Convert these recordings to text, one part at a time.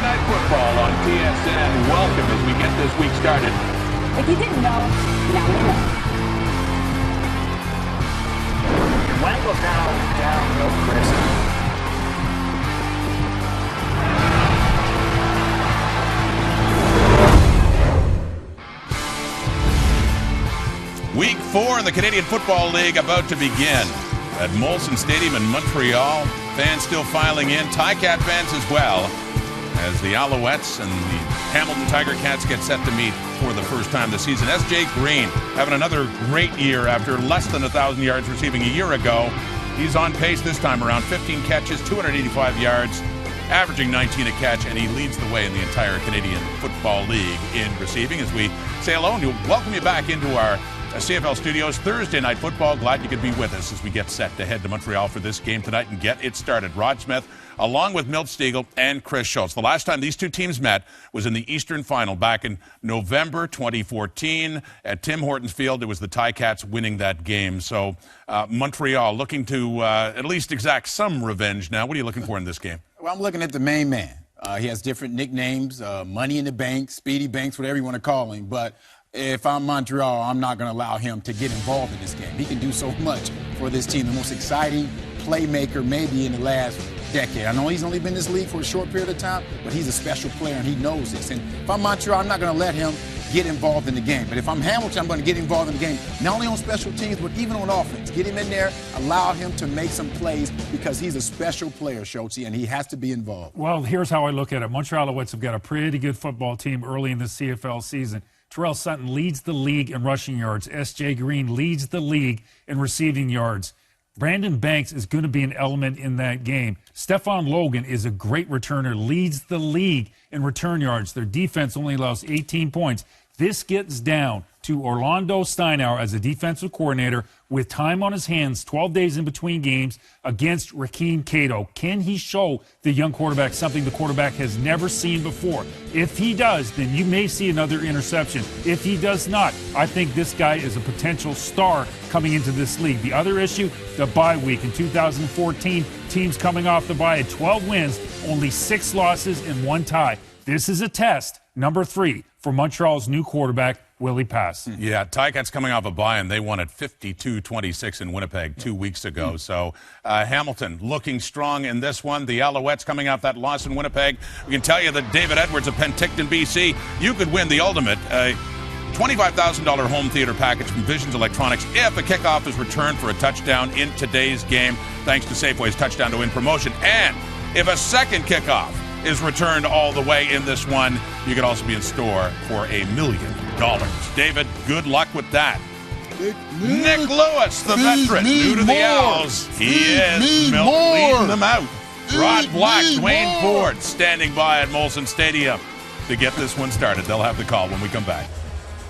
Night Football on TSN. Welcome as we get this week started. If you didn't know, now you know. Wangle down real crisp. Week 4 in the Canadian Football League about to begin at Molson Stadium in Montreal. Fans still filing in, Ticat fans as well, as the Alouettes and the Hamilton Tiger Cats get set to meet for the first time this season. S.J. Green having another great year after less than 1,000 yards receiving a year ago. He's on pace this time around, 15 catches, 285 yards, averaging 19 a catch, and he leads the way in the entire Canadian Football League in receiving. As we say hello and welcome you back into our CFL Studios, Thursday Night Football. Glad you could be with us as we get set to head to Montreal for this game tonight and get it started. Rod Smith, along with Milt Stegall and Chris Schultz. The last time these two teams met was in the Eastern Final back in November 2014 at Tim Hortons Field. It was the Ticats winning that game. So Montreal looking to at least exact some revenge now. What are you looking for in this game? Well, I'm looking at the main man. He has different nicknames, Money in the Bank, Speedy Banks, whatever you want to call him. But if I'm Montreal, I'm not going to allow him to get involved in this game. He can do so much for this team. The most exciting playmaker maybe in the last decade. I know he's only been in this league for a short period of time, but he's a special player, and he knows this. And if I'm Montreal, I'm not going to let him get involved in the game. But if I'm Hamilton, I'm going to get involved in the game, not only on special teams, but even on offense. Get him in there, allow him to make some plays because he's a special player, Schultz, and he has to be involved. Well, here's how I look at it. Montreal Alouettes have got a pretty good football team early in the CFL season. Terrell Sutton leads the league in rushing yards. S.J. Green leads the league in receiving yards. Brandon Banks is going to be an element in that game. Stephon Logan is a great returner, leads the league in return yards. Their defense only allows 18 points. This gets down to Orlando Steinauer as a defensive coordinator with time on his hands, 12 days in between games against Rakeem Cato. Can he show the young quarterback something the quarterback has never seen before? If he does, then you may see another interception. If he does not, I think this guy is a potential star coming into this league. The other issue, the bye week. In 2014, teams coming off the bye had 12 wins, only 6 losses and 1 tie. This is a test, number 3, for Montreal's new quarterback, Willie Pass. Yeah, Ticats coming off a bye, and they won at 52-26 in Winnipeg 2 weeks ago. So Hamilton looking strong in this one. The Alouettes coming off that loss in Winnipeg. We can tell you that David Edwards of Penticton, BC, you could win the ultimate $25,000 home theater package from Visions Electronics if a kickoff is returned for a touchdown in today's game, thanks to Safeway's Touchdown to Win promotion. And if a second kickoff is returned all the way in this one, you could also be in store for $1 million. David, good luck with that. Nick Lewis, the veteran, new to the Owls. He is leading them out. Rod Black, Dwayne Ford standing by at Molson Stadium to get this one started. They'll have the call when we come back.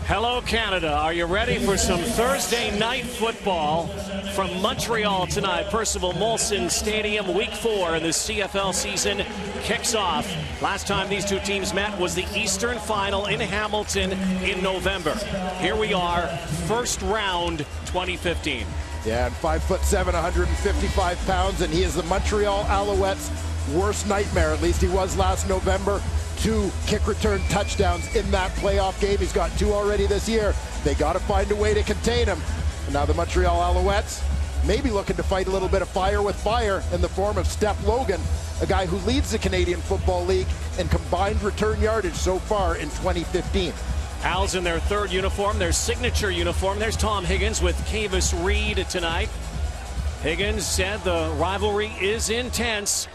Hello, Canada. Are you ready for some Thursday night football from Montreal tonight? Percival Molson Stadium, Week 4 in the CFL season kicks off. Last time these two teams met was the Eastern Final in Hamilton in November. Here we are, first round 2015. Yeah, and 5'7", 155 pounds, and he is the Montreal Alouettes' worst nightmare. At least he was last November. 2 kick return touchdowns in that playoff game. He's got 2 already this year. They got to find a way to contain him. And now the Montreal Alouettes maybe looking to fight a little bit of fire with fire in the form of Steph Logan, a guy who leads the Canadian Football League in combined return yardage so far in 2015. Owls in their 3rd uniform, their signature uniform. There's Tom Higgins with Cavis Reed tonight. Higgins said the rivalry is intense.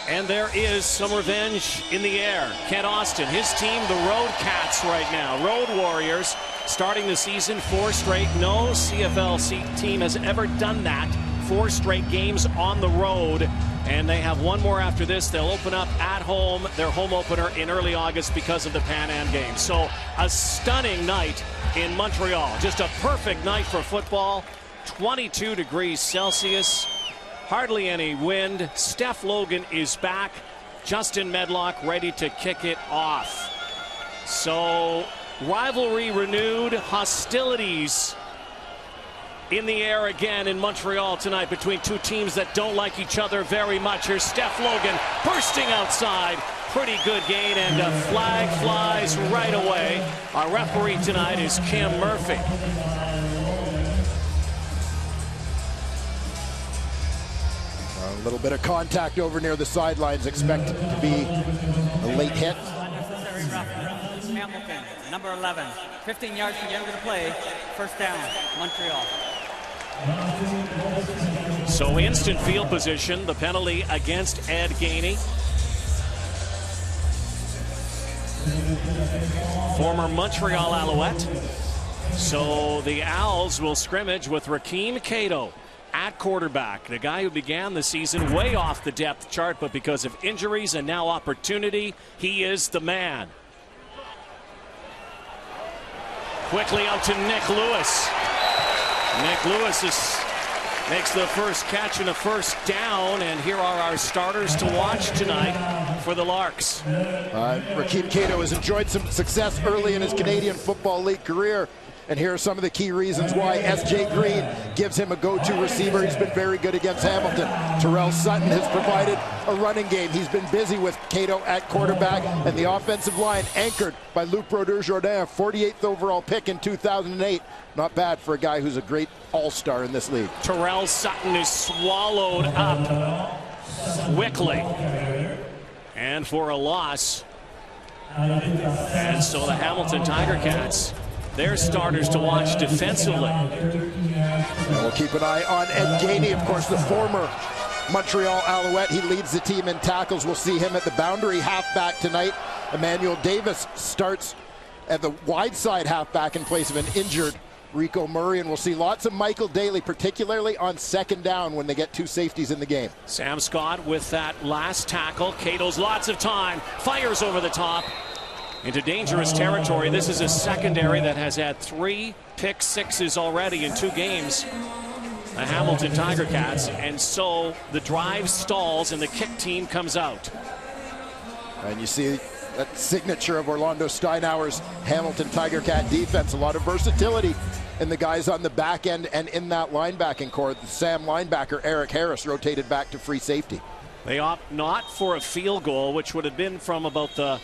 And there is some revenge in the air. Kent Austin, his team, the Road Cats right now. Road Warriors, starting the season 4 straight. No CFL team has ever done that. 4 straight games on the road. And they have 1 more after this. They'll open up at home, their home opener in early August because of the Pan Am game. So a stunning night in Montreal. Just a perfect night for football. 22 degrees Celsius. Hardly any wind. Steph Logan is back. Justin Medlock ready to kick it off. So rivalry renewed. Hostilities in the air again in Montreal tonight between two teams that don't like each other very much. Here's Steph Logan bursting outside, pretty good gain, and a flag flies right away. Our referee tonight is Kim Murphy. A little bit of contact over near the sidelines. Expect to be a late hit. Unnecessary roughness. Hamilton, number 11. 15 yards from the end of the play. First down, Montreal. So instant field position, the penalty against Ed Gainey. Former Montreal Alouette. So the Owls will scrimmage with Rakeem Cato at quarterback, the guy who began the season way off the depth chart, but because of injuries and now opportunity, he is the man. Quickly out to Nick Lewis. Nick Lewis makes the first catch and a first down, and here are our starters to watch tonight for the Larks. Rakeem Cato has enjoyed some success early in his Canadian Football League career, and here are some of the key reasons why. S.J. Green gives him a go-to receiver. He's been very good against Hamilton. Terrell Sutton has provided a running game. He's been busy with Cato at quarterback, and the offensive line anchored by Luc Brodeur-Jourdain, a 48th overall pick in 2008. Not bad for a guy who's a great all-star in this league. Terrell Sutton is swallowed up quickly, and for a loss. And so the Hamilton Tiger Cats, they're starters to watch defensively. And we'll keep an eye on Ed Gainey, of course, the former Montreal Alouette. He leads the team in tackles. We'll see him at the boundary halfback tonight. Emmanuel Davis starts at the wide side halfback in place of an injured Rico Murray, and we'll see lots of Michael Daly, particularly on second down when they get two safeties in the game. Sam Scott with that last tackle. Cato's lots of time, fires over the top into dangerous territory. This is a secondary that has had 3 pick sixes already in 2 games. The Hamilton Tiger Cats, and so the drive stalls and the kick team comes out. And you see that signature of Orlando Steinauer's Hamilton Tiger Cat defense. A lot of versatility in the guys on the back end and in that linebacking core. The Sam linebacker Eric Harris rotated back to free safety. They opt not for a field goal, which would have been from about the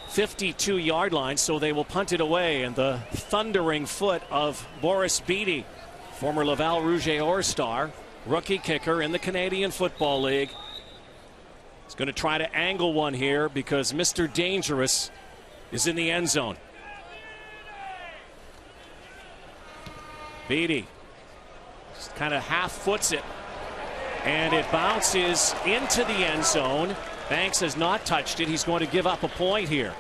52-yard line, so they will punt it away. And the thundering foot of Boris Beatty, former Laval Rouge All-Star, rookie kicker in the Canadian Football League. He's going to try to angle one here because Mr. Dangerous is in the end zone. Beatty just kind of half foots it, and it bounces into the end zone. Banks has not touched it. He's going to give up a point here,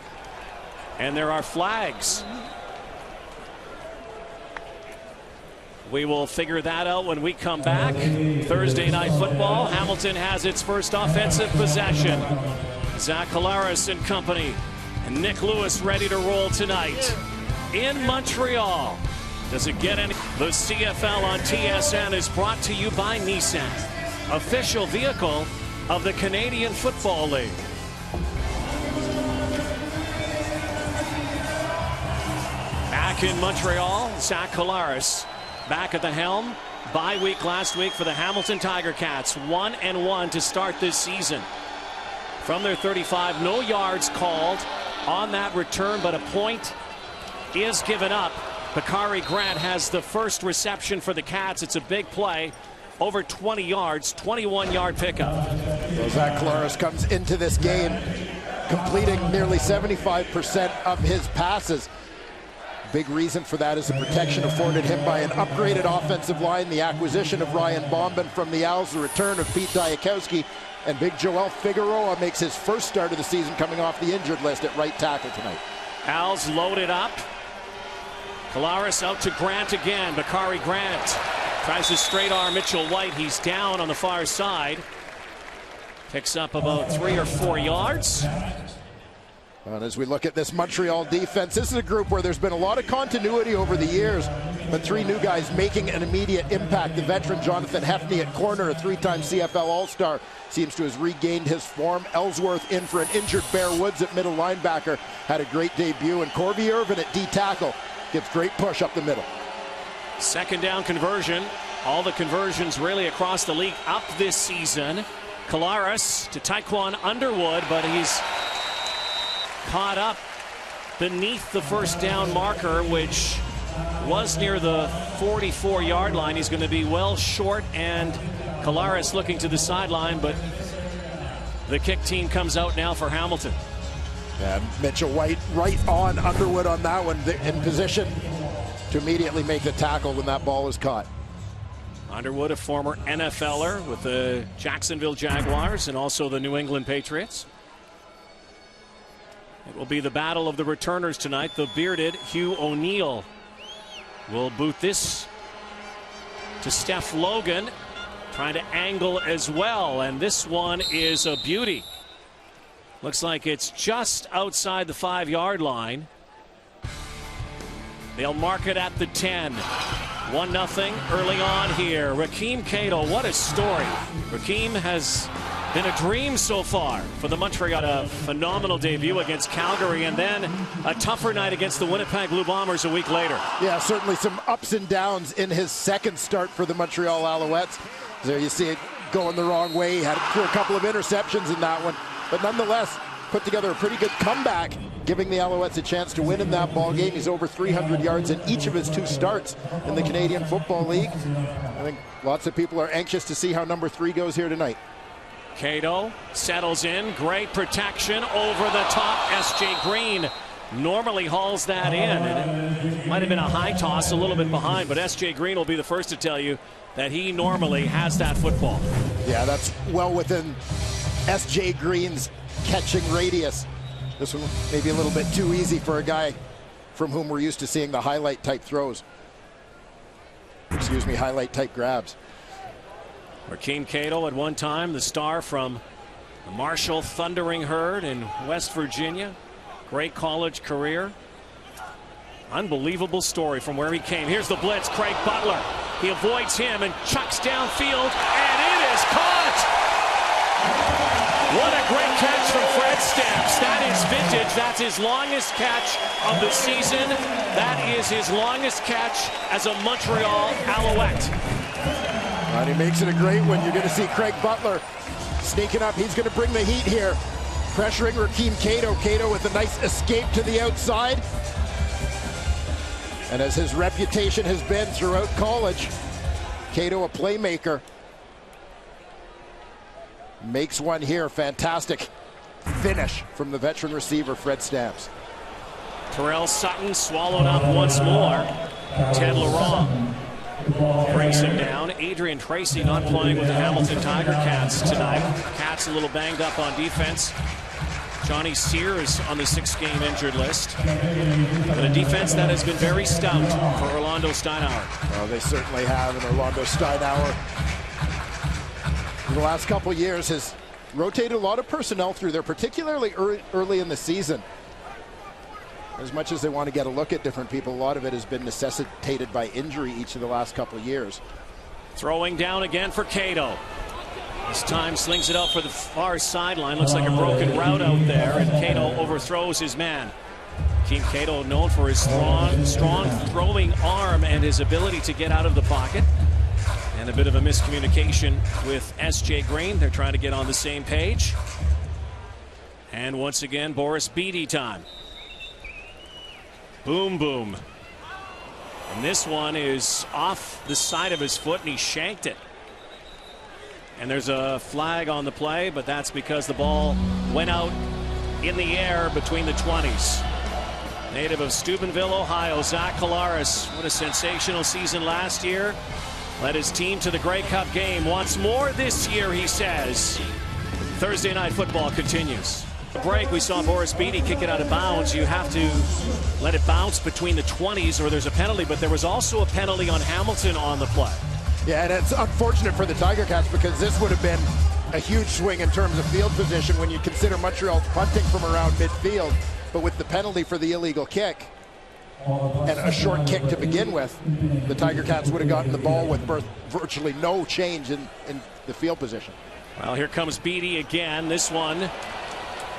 and there are flags. We will figure that out when we come back. Thursday Night Football. Hamilton has its first offensive possession. Zach Collaros and company, and Nick Lewis ready to roll tonight in Montreal. Does it get any? The CFL on TSN is brought to you by Nissan, official vehicle of the Canadian Football League. Back in Montreal, Zach Collaros back at the helm. Bye week last week for the Hamilton Tiger Cats. 1-1 to start this season. From their 35, no yards called on that return, but a point is given up. Bakari Grant has the first reception for the Cats. It's a big play. Over 20 yards, 21-yard pickup. So Zach Collaros comes into this game completing nearly 75% of his passes. Big reason for that is the protection afforded him by an upgraded offensive line, the acquisition of Ryan Bombin from the Owls, the return of Pete Diakowski, and big Joel Figueroa makes his first start of the season coming off the injured list at right tackle tonight. Owls loaded up. Collaros out to Grant again. Bakari Grant tries to straight arm Mitchell White. He's down on the far side. Picks up about 3 or 4 yards. And as we look at this Montreal defense, this is a group where there's been a lot of continuity over the years, but 3 new guys making an immediate impact. The veteran Jonathan Hefney at corner, a 3-time CFL All-Star, seems to have regained his form. Ellsworth in for an injured Bear Woods at middle linebacker, had a great debut, and Corby Irvin at D-tackle gives great push up the middle. Second down conversion. All the conversions really across the league up this season. Collaros to Taekwon Underwood, but he's caught up beneath the first down marker, which was near the 44-yard line. He's going to be well short, and Collaros looking to the sideline, but the kick team comes out now for Hamilton. And Mitchell White right on Underwood on that one, in position to immediately make the tackle when that ball is caught. Underwood, a former NFLer with the Jacksonville Jaguars and also the New England Patriots. It will be the battle of the returners tonight. The bearded Hugh O'Neill will boot this to Steph Logan, trying to angle as well, and this one is a beauty. Looks like it's just outside the 5-yard line. They'll mark it at the 10. 1-0 early on here. Rakeem Cato, what a story. Rakeem has been a dream so far for the Montreal. A phenomenal debut against Calgary, and then a tougher night against the Winnipeg Blue Bombers a week later. Yeah, certainly some ups and downs in his second start for the Montreal Alouettes. There you see it going the wrong way. He had a couple of interceptions in that one, but nonetheless put together a pretty good comeback, giving the Alouettes a chance to win in that ball game. He's over 300 yards in each of his 2 starts in the Canadian Football League. I think lots of people are anxious to see how number 3 goes here tonight. Cato settles in, great protection over the top. S.J. Green normally hauls that in, and it might have been a high toss a little bit behind, but S.J. Green will be the first to tell you that he normally has that football. Yeah, that's well within S.J. Green's catching radius. This one maybe a little bit too easy for a guy from whom we're used to seeing the highlight type throws. Excuse me, highlight type grabs. Rakeem Cato, at one time the star from the Marshall Thundering Herd in West Virginia. Great college career. Unbelievable story from where he came. Here's the blitz. Craig Butler. He avoids him and chucks downfield, and it is caught. What a great catch from Fred Stamps. That is vintage. That's his longest catch of the season. That is his longest catch as a Montreal Alouette. And he makes it a great one. You're going to see Craig Butler sneaking up. He's going to bring the heat here. Pressuring Rakeem Cato. Cato with a nice escape to the outside. And as his reputation has been throughout college, Cato a playmaker. Makes one here. Fantastic finish from the veteran receiver, Fred Stamps. Terrell Sutton swallowed up once more. Ted Laurent brings him down. Adrian Tracy not playing with the Hamilton Tiger Cats tonight. Cats a little banged up on defense. Johnny Sears on the 6-game injured list. But a defense that has been very stout for Orlando Steinauer. Well, they certainly have, and Orlando Steinauer in the last couple years has rotated a lot of personnel through there, particularly early in the season. As much as they want to get a look at different people, a lot of it has been necessitated by injury each of the last couple of years. Throwing down again for Cato. This time slings it out for the far sideline. Looks like a broken route out there, and Cato overthrows his man. Keem Cato known for his strong throwing arm and his ability to get out of the pocket. And a bit of a miscommunication with S.J. Green. They're trying to get on the same page. And once again, Boris Beatty time. Boom, boom. And this one is off the side of his foot, and he shanked it. And there's a flag on the play, but that's because the ball went out in the air between the 20s. Native of Steubenville, Ohio, Zach Collaros. What a sensational season last year. Led his team to the Grey Cup game. Wants more this year, he says. Thursday Night Football continues. Break, we saw Boris Beatty kick it out of bounds. You have to let it bounce between the 20s or there's a penalty, but there was also a penalty on Hamilton on the play. Yeah, and it's unfortunate for the Tiger Cats because this would have been a huge swing in terms of field position when you consider Montreal's punting from around midfield. But with the penalty for the illegal kick and a short kick to begin with, the Tiger Cats would have gotten the ball with virtually no change in the field position. Well, here comes Beatty again. This one,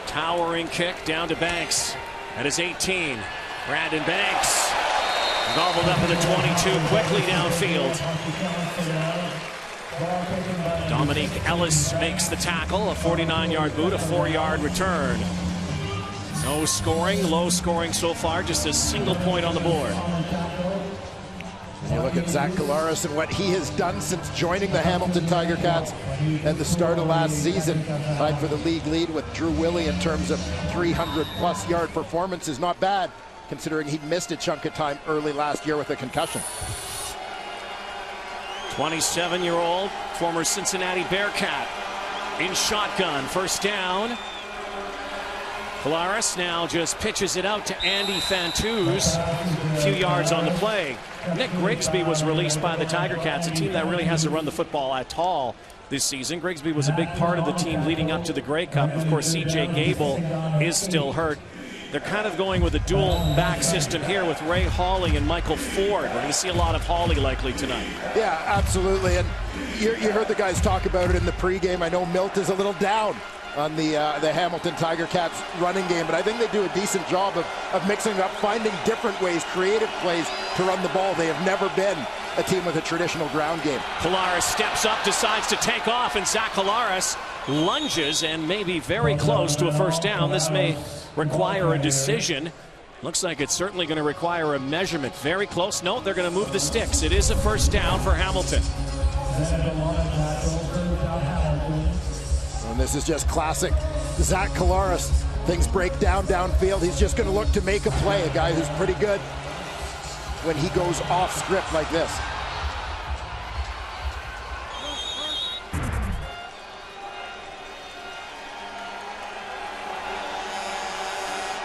towering kick down to Banks at his 18. Brandon Banks gobbled up at the 22, quickly downfield. Dominique Ellis makes the tackle, a 49-yard boot, a 4-yard return. No scoring, low scoring so far, just a single point on the board. You look at Zach Collaros and what he has done since joining the Hamilton Tiger Cats at the start of last season. Tied for the league lead with Drew Willie in terms of 300-plus yard performance is not bad, considering he missed a chunk of time early last year with a concussion. 27-year-old former Cincinnati Bearcat in shotgun, first down. Collaros now just pitches it out to Andy Fantuz. A few yards on the play. Nick Grigsby was released by the Tiger Cats, a team that really hasn't run the football at all this season. Grigsby was a big part of the team leading up to the Grey Cup. Of course, C.J. Gable is still hurt. They're kind of going with a dual back system here with Ray Hawley and Michael Ford. We're going to see a lot of Hawley likely tonight. Yeah, absolutely. And you heard the guys talk about it in the pregame. I know Milt is a little down on the Hamilton Tiger Cats running game, but I think they do a decent job of mixing it up, finding different ways, creative plays to run the ball. They have never been a team with a traditional ground game. Collaros steps up, decides to take off, and Zach Collaros lunges and maybe very close to a first down. This may require a decision. Looks like it's certainly going to require a measurement. Very close. No, they're going to move the sticks. It is a first down for Hamilton. And this is just classic Zach Collaros. Things break down downfield. He's just going to look to make a play. A guy who's pretty good when he goes off script like this.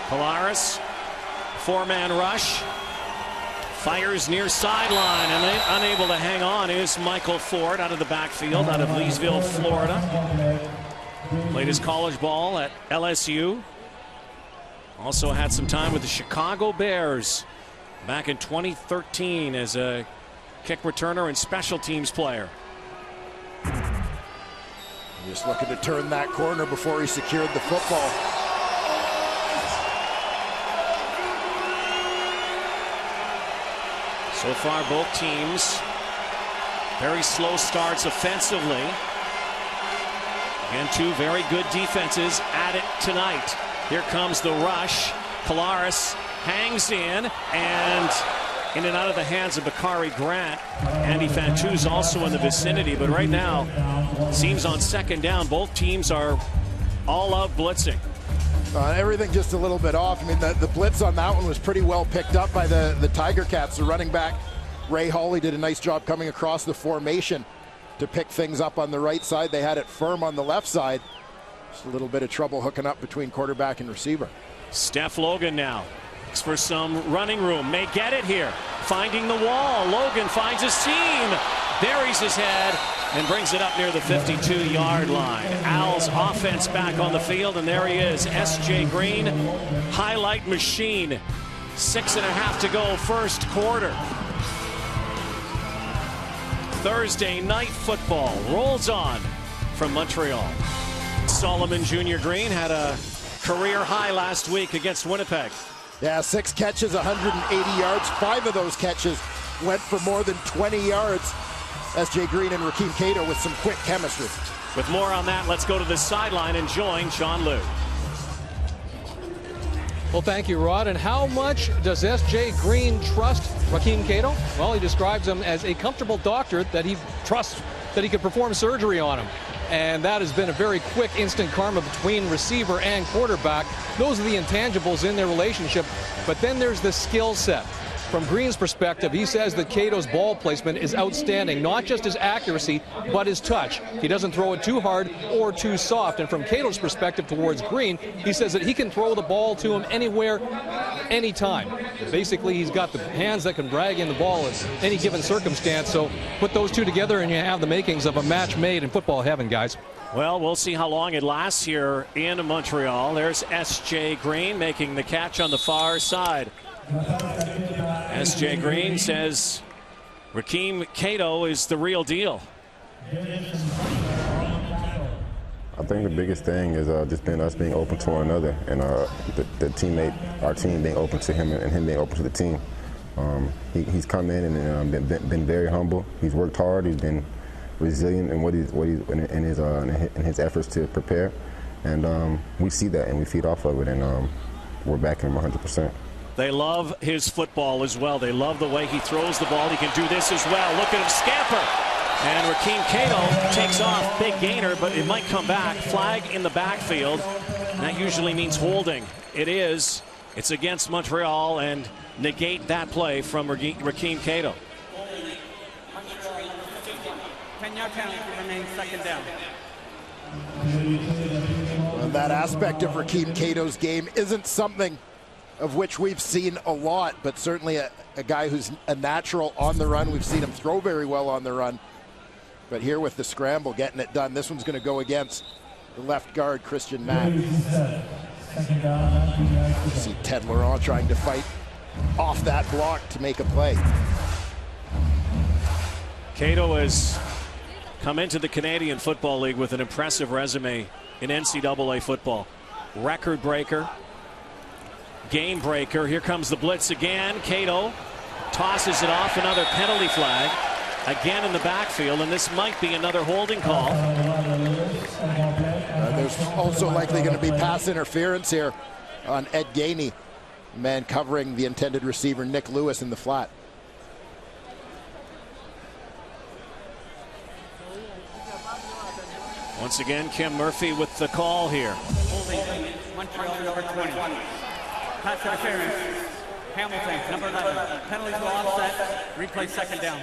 Collaros, four-man rush, fires near sideline, and unable to hang on is Michael Ford out of the backfield, out of Leesville, Florida. Played his college ball at LSU. Also had some time with the Chicago Bears back in 2013 as a kick returner and special teams player. Just looking to turn that corner before he secured the football. So far, both teams very slow starts offensively. And two very good defenses at it tonight. Here comes the rush. Collaros hangs in and out of the hands of Bakari Grant. Andy Fantuz also in the vicinity, but right now seems on second down. Both teams are all out blitzing. Everything just a little bit off. I mean, the blitz on that one was pretty well picked up by the Tiger Cats. The running back, Ray Hawley, did a nice job coming across the formation to pick things up on the right side. They had it firm on the left side. Just a little bit of trouble hooking up between quarterback and receiver. Steph Logan now looks for some running room. May get it here. Finding the wall. Logan finds a seam. Buries his head and brings it up near the 52-yard line. Al's offense back on the field, and there he is. S.J. Green, highlight machine. 6.5 to go, first quarter. Thursday night football rolls on from Montreal. Solomon Jr. Green had a career high last week against Winnipeg. Yeah, 6 catches, 180 yards. 5 of those catches went for more than 20 yards. S.J. Green and Rakeem Cato with some quick chemistry. With more on that, let's go to the sideline and join Sean Liu. Well, thank you, Rod. And how much does S.J. Green trust Rakeem Cato? Well, he describes him as a comfortable doctor that he trusts that he could perform surgery on him. And that has been a very quick instant karma between receiver and quarterback. Those are the intangibles in their relationship. But then there's the skill set. From Green's perspective, he says that Cato's ball placement is outstanding, not just his accuracy, but his touch. He doesn't throw it too hard or too soft. And from Cato's perspective towards Green, he says that he can throw the ball to him anywhere, anytime. Basically, he's got the hands that can drag in the ball in any given circumstance. So put those two together and you have the makings of a match made in football heaven, guys. Well, we'll see how long it lasts here in Montreal. There's S.J. Green making the catch on the far side. S.J. Green says Rakeem Cato is the real deal. I think the biggest thing is just us being open to one another, and our team being open to him, and him being open to the team. He's come in and been very humble. He's worked hard. He's been resilient in his efforts to prepare, and we see that and we feed off of it. And we're backing him 100%. They love his football as well. They love the way he throws the ball. He can do this as well. Look at him scamper. And Rakeem Cato takes off. Big gainer, but it might come back. Flag in the backfield. And that usually means holding. It is. It's against Montreal, and negate that play from Rakeem Cato. 10-yard penalty remains second down. Well, that aspect of Rakeem Cato's game isn't something of which we've seen a lot, but certainly a guy who's a natural on the run. We've seen him throw very well on the run. But here with the scramble, getting it done. This one's going to go against the left guard, Christian Matt. See Ted Laurent trying to fight off that block to make a play. Cato has come into the Canadian Football League with an impressive resume in NCAA football. Record breaker, game breaker. Here comes the blitz again. Cato tosses it off. Another penalty flag again in the backfield, and this might be another holding call. There's also likely going to be pass interference here on Ed Gainey, man covering the intended receiver Nick Lewis in the flat. Once again, Kim Murphy with the call here. Holding Montreal number 20. Pass interference. Hamilton, number 11. Penalties will offset. Replay second down.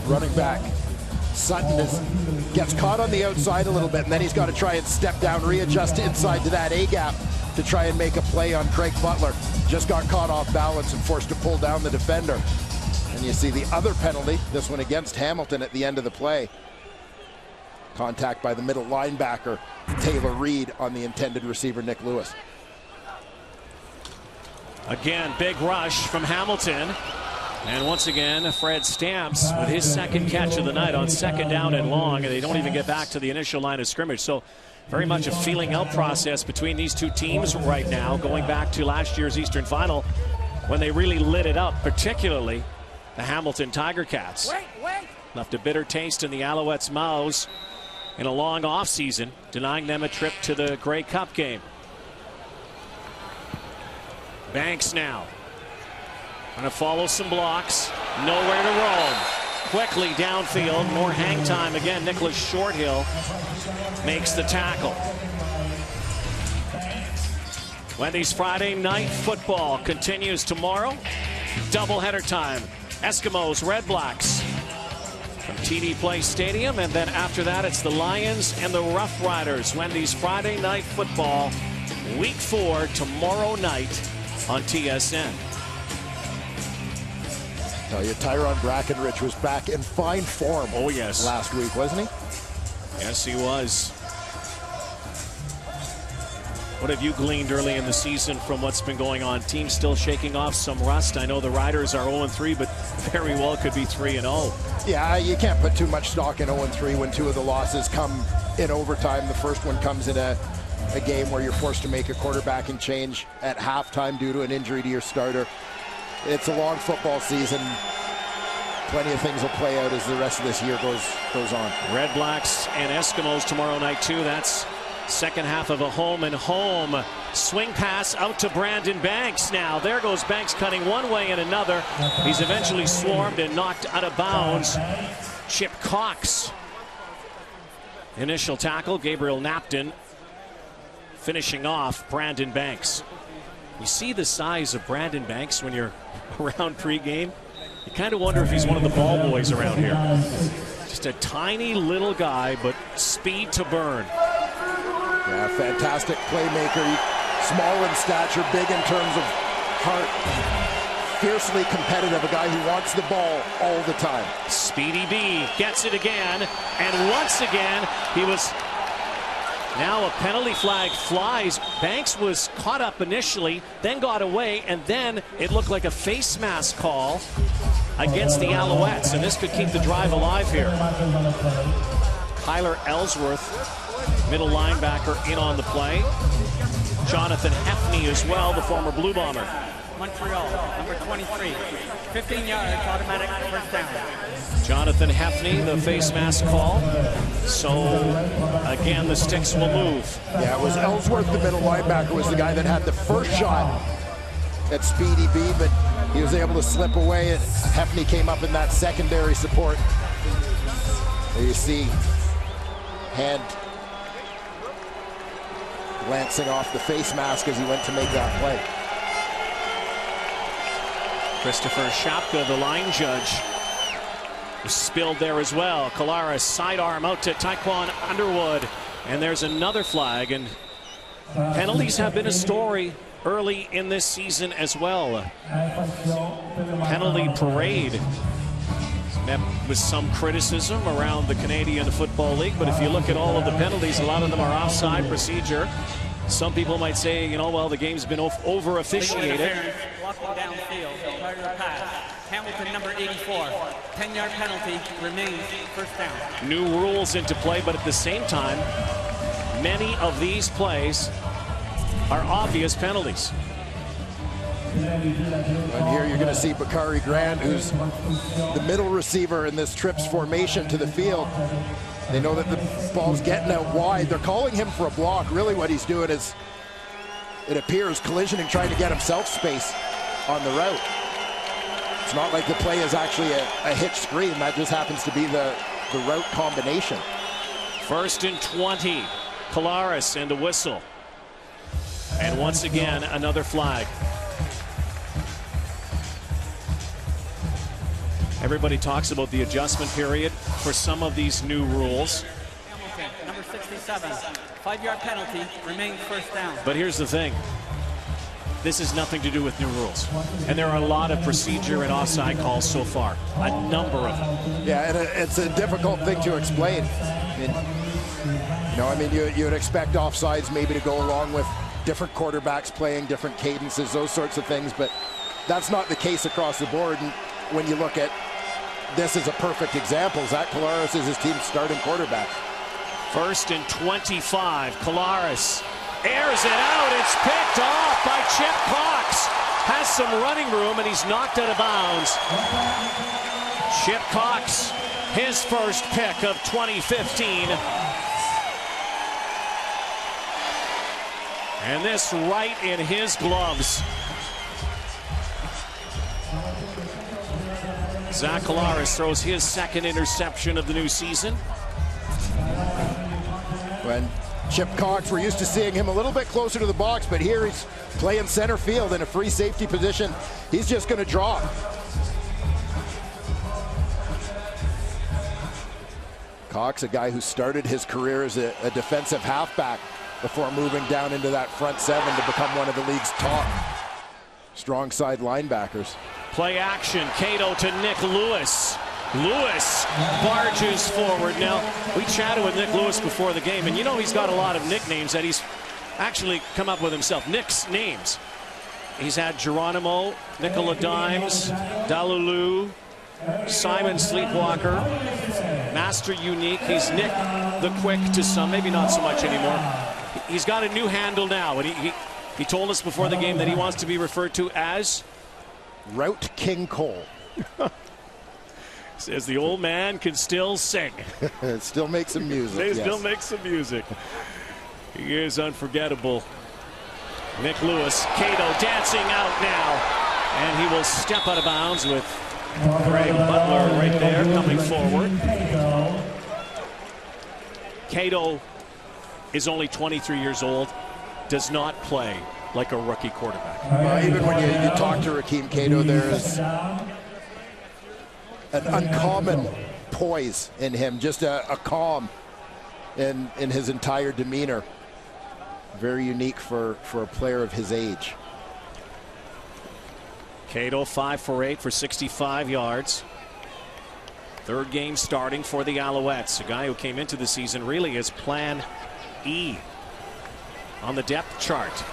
Running back Sutton gets caught on the outside a little bit, and then he's got to try and step down, readjust inside to that A-gap to try and make a play on Craig Butler. Just got caught off balance and forced to pull down the defender. And you see the other penalty, this one against Hamilton at the end of the play. Contact by the middle linebacker, Taylor Reed, on the intended receiver, Nick Lewis. Again, big rush from Hamilton. And once again, Fred Stamps with his second catch of the night on second down and long, and they don't even get back to the initial line of scrimmage. So very much a feeling out process between these two teams right now, going back to last year's Eastern Final when they really lit it up, particularly the Hamilton Tiger Cats. Left a bitter taste in the Alouettes' mouths in a long offseason, denying them a trip to the Grey Cup game. Banks now going to follow some blocks. Nowhere to roam. Quickly downfield. More hang time again. Nicholas Shorthill makes the tackle. Wendy's Friday Night Football continues tomorrow. Doubleheader time. Eskimos, Red Blacks from TD Place Stadium. And then after that, it's the Lions and the Rough Riders. Wendy's Friday Night Football, Week 4, tomorrow night on TSN. Tell you, Tyrone Brackenridge was back in fine form. Oh, yes. Last week, wasn't he? Yes, he was. What have you gleaned early in the season from what's been going on? Team still shaking off some rust. I know the Riders are 0-3, but very well could be 3-0. Yeah, you can't put too much stock in 0-3 when two of the losses come in overtime. The first one comes in a game where you're forced to make a quarterbacking change at halftime due to an injury to your starter. It's a long football season. Plenty of things will play out as the rest of this year goes on. Red Blacks and Eskimos tomorrow night too. That's second half of a home and home. Swing pass out to Brandon Banks now. There goes Banks cutting one way and another. He's eventually swarmed and knocked out of bounds. Chip Cox. Initial tackle. Gabriel Napton finishing off Brandon Banks. You see the size of Brandon Banks when you're around pregame. You kind of wonder if he's one of the ball boys around here. Just a tiny little guy, but speed to burn. Yeah, fantastic playmaker. Small in stature, big in terms of heart. Fiercely competitive, a guy who wants the ball all the time. Speedy B gets it again, and once again, he was... Now a penalty flag flies. Banks was caught up initially, then got away, and then it looked like a face mask call against the Alouettes, and this could keep the drive alive here. Kyler Ellsworth, middle linebacker, in on the play. Jonathan Hefney as well, the former Blue Bomber. Montreal, number 23. 15 yards, automatic first down. Jonathan Hefney, the face mask call. So, again, the sticks will move. Yeah, it was Ellsworth, the middle linebacker, was the guy that had the first shot at Speedy B, but he was able to slip away. And Hefney came up in that secondary support. There you see hand glancing off the face mask as he went to make that play. Christopher Shapka, the line judge, was spilled there as well. Kolaris sidearm out to Taekwon Underwood. And there's another flag. And penalties have been a story early in this season as well. Penalty parade met with some criticism around the Canadian Football League. But if you look at all of the penalties, a lot of them are offside procedure. Some people might say, you know, well, the game's been over officiated. Walking downfield, prior to the pass. Hamilton, number 84. 10-yard penalty remains first down. New rules into play, but at the same time, many of these plays are obvious penalties. And here you're going to see Bakari Grant, who's the middle receiver in this trips formation to the field. They know that the ball's getting out wide. They're calling him for a block. Really what he's doing is, it appears, collisioning, trying to get himself space on the route. It's not like the play is actually a hitch screen. That just happens to be the route combination. 1st and 20. Kolaris and a whistle. And once again, another flag. Everybody talks about the adjustment period for some of these new rules. Hamilton, number 67. 5-yard penalty remains first down. But here's the thing. This has nothing to do with new rules. And there are a lot of procedure and offside calls so far. A number of them. Yeah, and it's a difficult thing to explain. You would expect offsides maybe to go along with different quarterbacks playing different cadences, those sorts of things, but that's not the case across the board. And when you look at this as a perfect example, Zach Kolaris is his team's starting quarterback. 1st and 25. Kolaris airs it out. It's picked off by Chip Cox. Has some running room, and he's knocked out of bounds. Chip Cox, his first pick of 2015. And this right in his gloves. Zach Kolaris throws his second interception of the new season. When Chip Cox, we're used to seeing him a little bit closer to the box, but here he's playing center field in a free safety position. He's just going to drop. Cox, a guy who started his career as a defensive halfback before moving down into that front seven to become one of the league's top strong side linebackers. Play action, Cato to Nick Lewis. Lewis barges forward. Now, we chatted with Nick Lewis before the game, and you know he's got a lot of nicknames that he's actually come up with himself. Nick's names. He's had Geronimo, Nicola Dimes, Dalulu, Simon Sleepwalker, Master Unique. He's Nick the Quick to some, maybe not so much anymore. He's got a new handle now, and he told us before the game that he wants to be referred to as Route King Cole. Says the old man can still sing. It still makes some music. They still make some music. He is unforgettable. Nick Lewis, Cato dancing out now, and he will step out of bounds with Greg Butler right there coming forward. Cato is only 23 years old, does not play like a rookie quarterback. Even when you talk to Rakeem Cato, there's an uncommon poise in him, just a calm in his entire demeanor. Very unique for a player of his age. Cato 5 for 8 for 65 yards. Third game starting for the Alouettes. A guy who came into the season really as Plan E on the depth chart.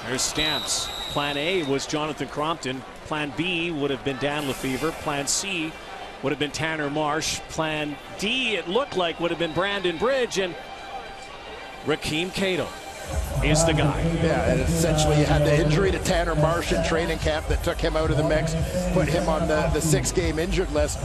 There's Stamps. Plan A was Jonathan Crompton. Plan B would have been Dan Lefevre. Plan C would have been Tanner Marsh. Plan D, it looked like, would have been Brandon Bridge, and Rakeem Cato. is the guy. Yeah, and essentially you had the injury to Tanner Marsh in training camp that took him out of the mix, put him on the 6-game injured list,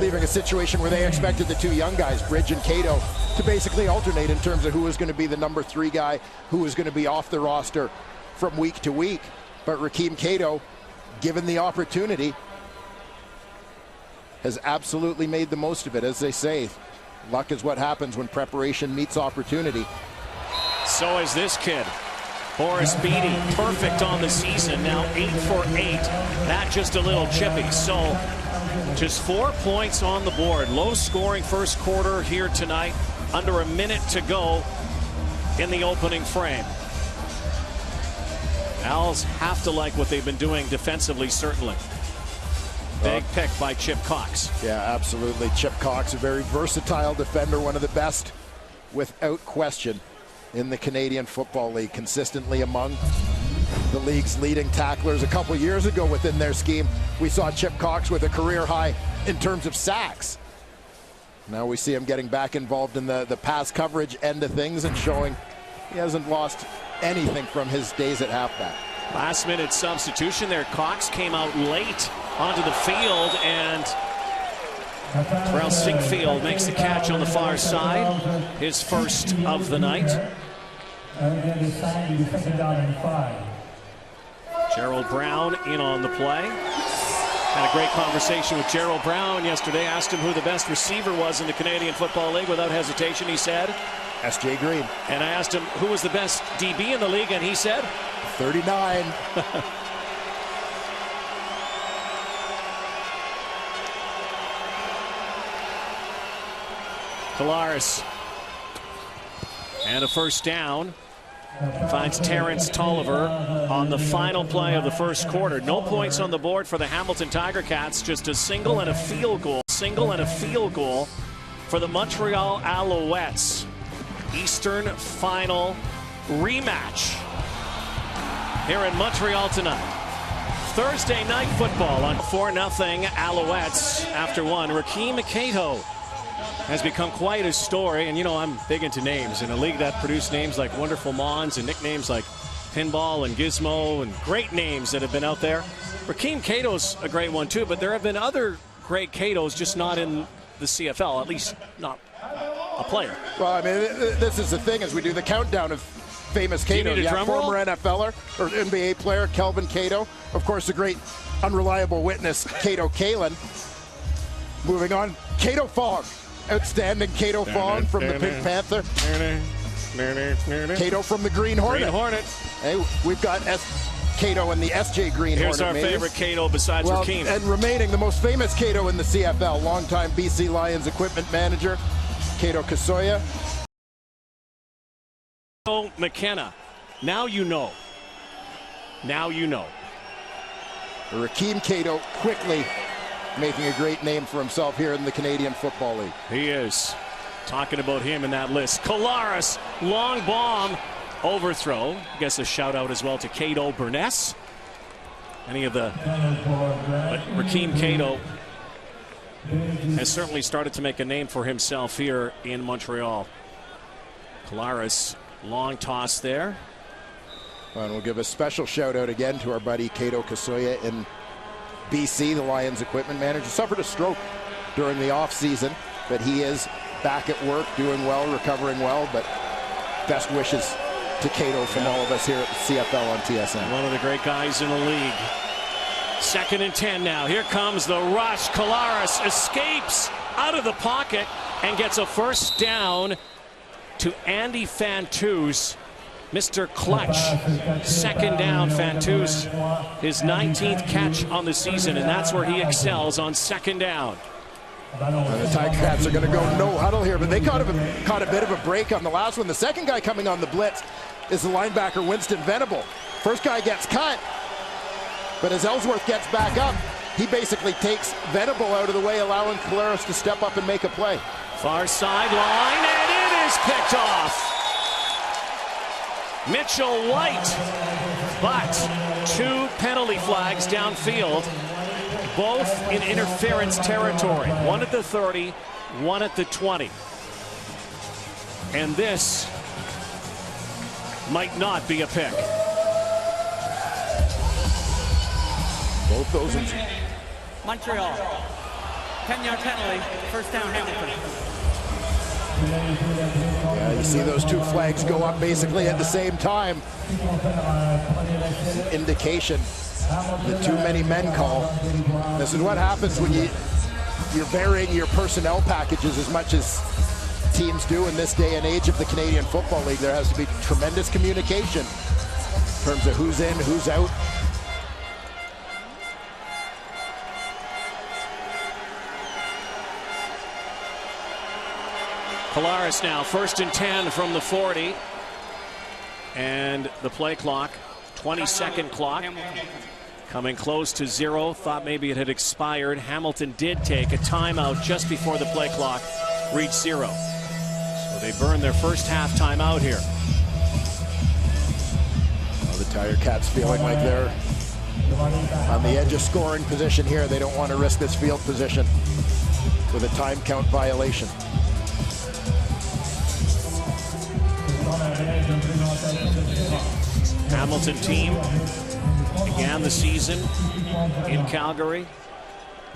leaving a situation where they expected the two young guys, Bridge and Cato, to basically alternate in terms of who was going to be the number 3 guy, who was going to be off the roster from week to week. But Rakeem Cato, given the opportunity, has absolutely made the most of it. As they say, luck is what happens when preparation meets opportunity. So is this kid. Boris Beatty, perfect on the season, now 8 for 8. That just a little chippy. So just 4 points on the board. Low scoring first quarter here tonight. Under a minute to go in the opening frame. Owls have to like what they've been doing defensively, certainly. Big pick by Chip Cox. Yeah, absolutely. Chip Cox, a very versatile defender, one of the best without question in the Canadian Football League, consistently among the league's leading tacklers. A couple years ago within their scheme, we saw Chip Cox with a career high in terms of sacks. Now we see him getting back involved in the pass coverage end of things and showing he hasn't lost anything from his days at halfback. Last minute substitution there. Cox came out late onto the field, and Terrell Sinkfield makes the catch on the far side, his first of the night. Gerald Brown in on the play. Had a great conversation with Gerald Brown yesterday. Asked him who the best receiver was in the Canadian Football League. Without hesitation, he said S.J. Green. And I asked him who was the best DB in the league, and he said 39. Collaros. And a first down. Finds Terrence Tolliver on the final play of the first quarter. No points on the board for the Hamilton Tiger Cats. Just a single and a field goal. Single and a field goal for the Montreal Alouettes. Eastern Final rematch here in Montreal tonight. Thursday night football on 4-0 Alouettes after one. Rakeem Cato has become quite a story, and you know I'm big into names. In a league that produced names like Wonderful Mons and nicknames like Pinball and Gizmo and great names that have been out there. Rakeem Cato's a great one too, but there have been other great Catos, just not in the CFL, at least not a player. Well, I mean, this is the thing as we do the countdown of famous Cato. You have former NFLer or NBA player Kelvin Cato. Of course, the great unreliable witness Cato Kalin. Moving on, Cato Fong. Outstanding Cato Fong from the Pink Panther. Cato from the Green Hornet. Green Hornet. Hey, we've got Cato and the S.J. Green Here's Hornet. Here's our favorite Cato besides Rakeem. And remaining the most famous Cato in the CFL, longtime BC Lions equipment manager, Cato Kasoya. McKenna. Now you know. Now you know. Rakeem Cato quickly making a great name for himself here in the Canadian Football League. He is. Talking about him in that list. Collaros, long bomb, overthrow. I guess a shout out as well to Cato Burness. Any of the... But Rakeem Cato has certainly started to make a name for himself here in Montreal. Collaros, long toss there. And we'll give a special shout out again to our buddy Cato Kasoya in BC, the Lions equipment manager. Suffered a stroke during the off season, but he is back at work, doing well, recovering well. But best wishes to Cato from all of us here at the CFL on TSN. One of the great guys in the league. 2nd and 10 now. Here comes the rush. Collaros escapes out of the pocket and gets a first down to Andy Fantuz. Mr. Clutch. 2nd down, Fantuz. His 19th catch on the season, and that's where he excels on 2nd down. And the Tiger Cats are going to go no huddle here, but they caught a bit of a break on the last one. The second guy coming on the blitz is the linebacker Winston Venable. First guy gets cut, but as Ellsworth gets back up, he basically takes Venable out of the way, allowing Collaros to step up and make a play. Far sideline, and it is picked off. Mitchell White, but 2 penalty flags downfield, both in interference territory. One at the 30, one at the 20. And this might not be a pick. Both those ones. Montreal. 10-yard penalty. First down, Hamilton. Yeah, you see those two flags go up basically at the same time. Indication the too many men call. This is what happens when you're varying your personnel packages as much as teams do in this day and age of the Canadian Football League. There has to be tremendous communication in terms of who's in, who's out. Polaris now, 1st and 10 from the 40. And the play clock, 20-second clock. Coming close to 0. Thought maybe it had expired. Hamilton did take a timeout just before the play clock reached 0. So they burned their first half timeout here. Well, the Tiger Cats feeling like they're on the edge of scoring position here. They don't want to risk this field position with a time count violation. Hamilton team began the season in Calgary,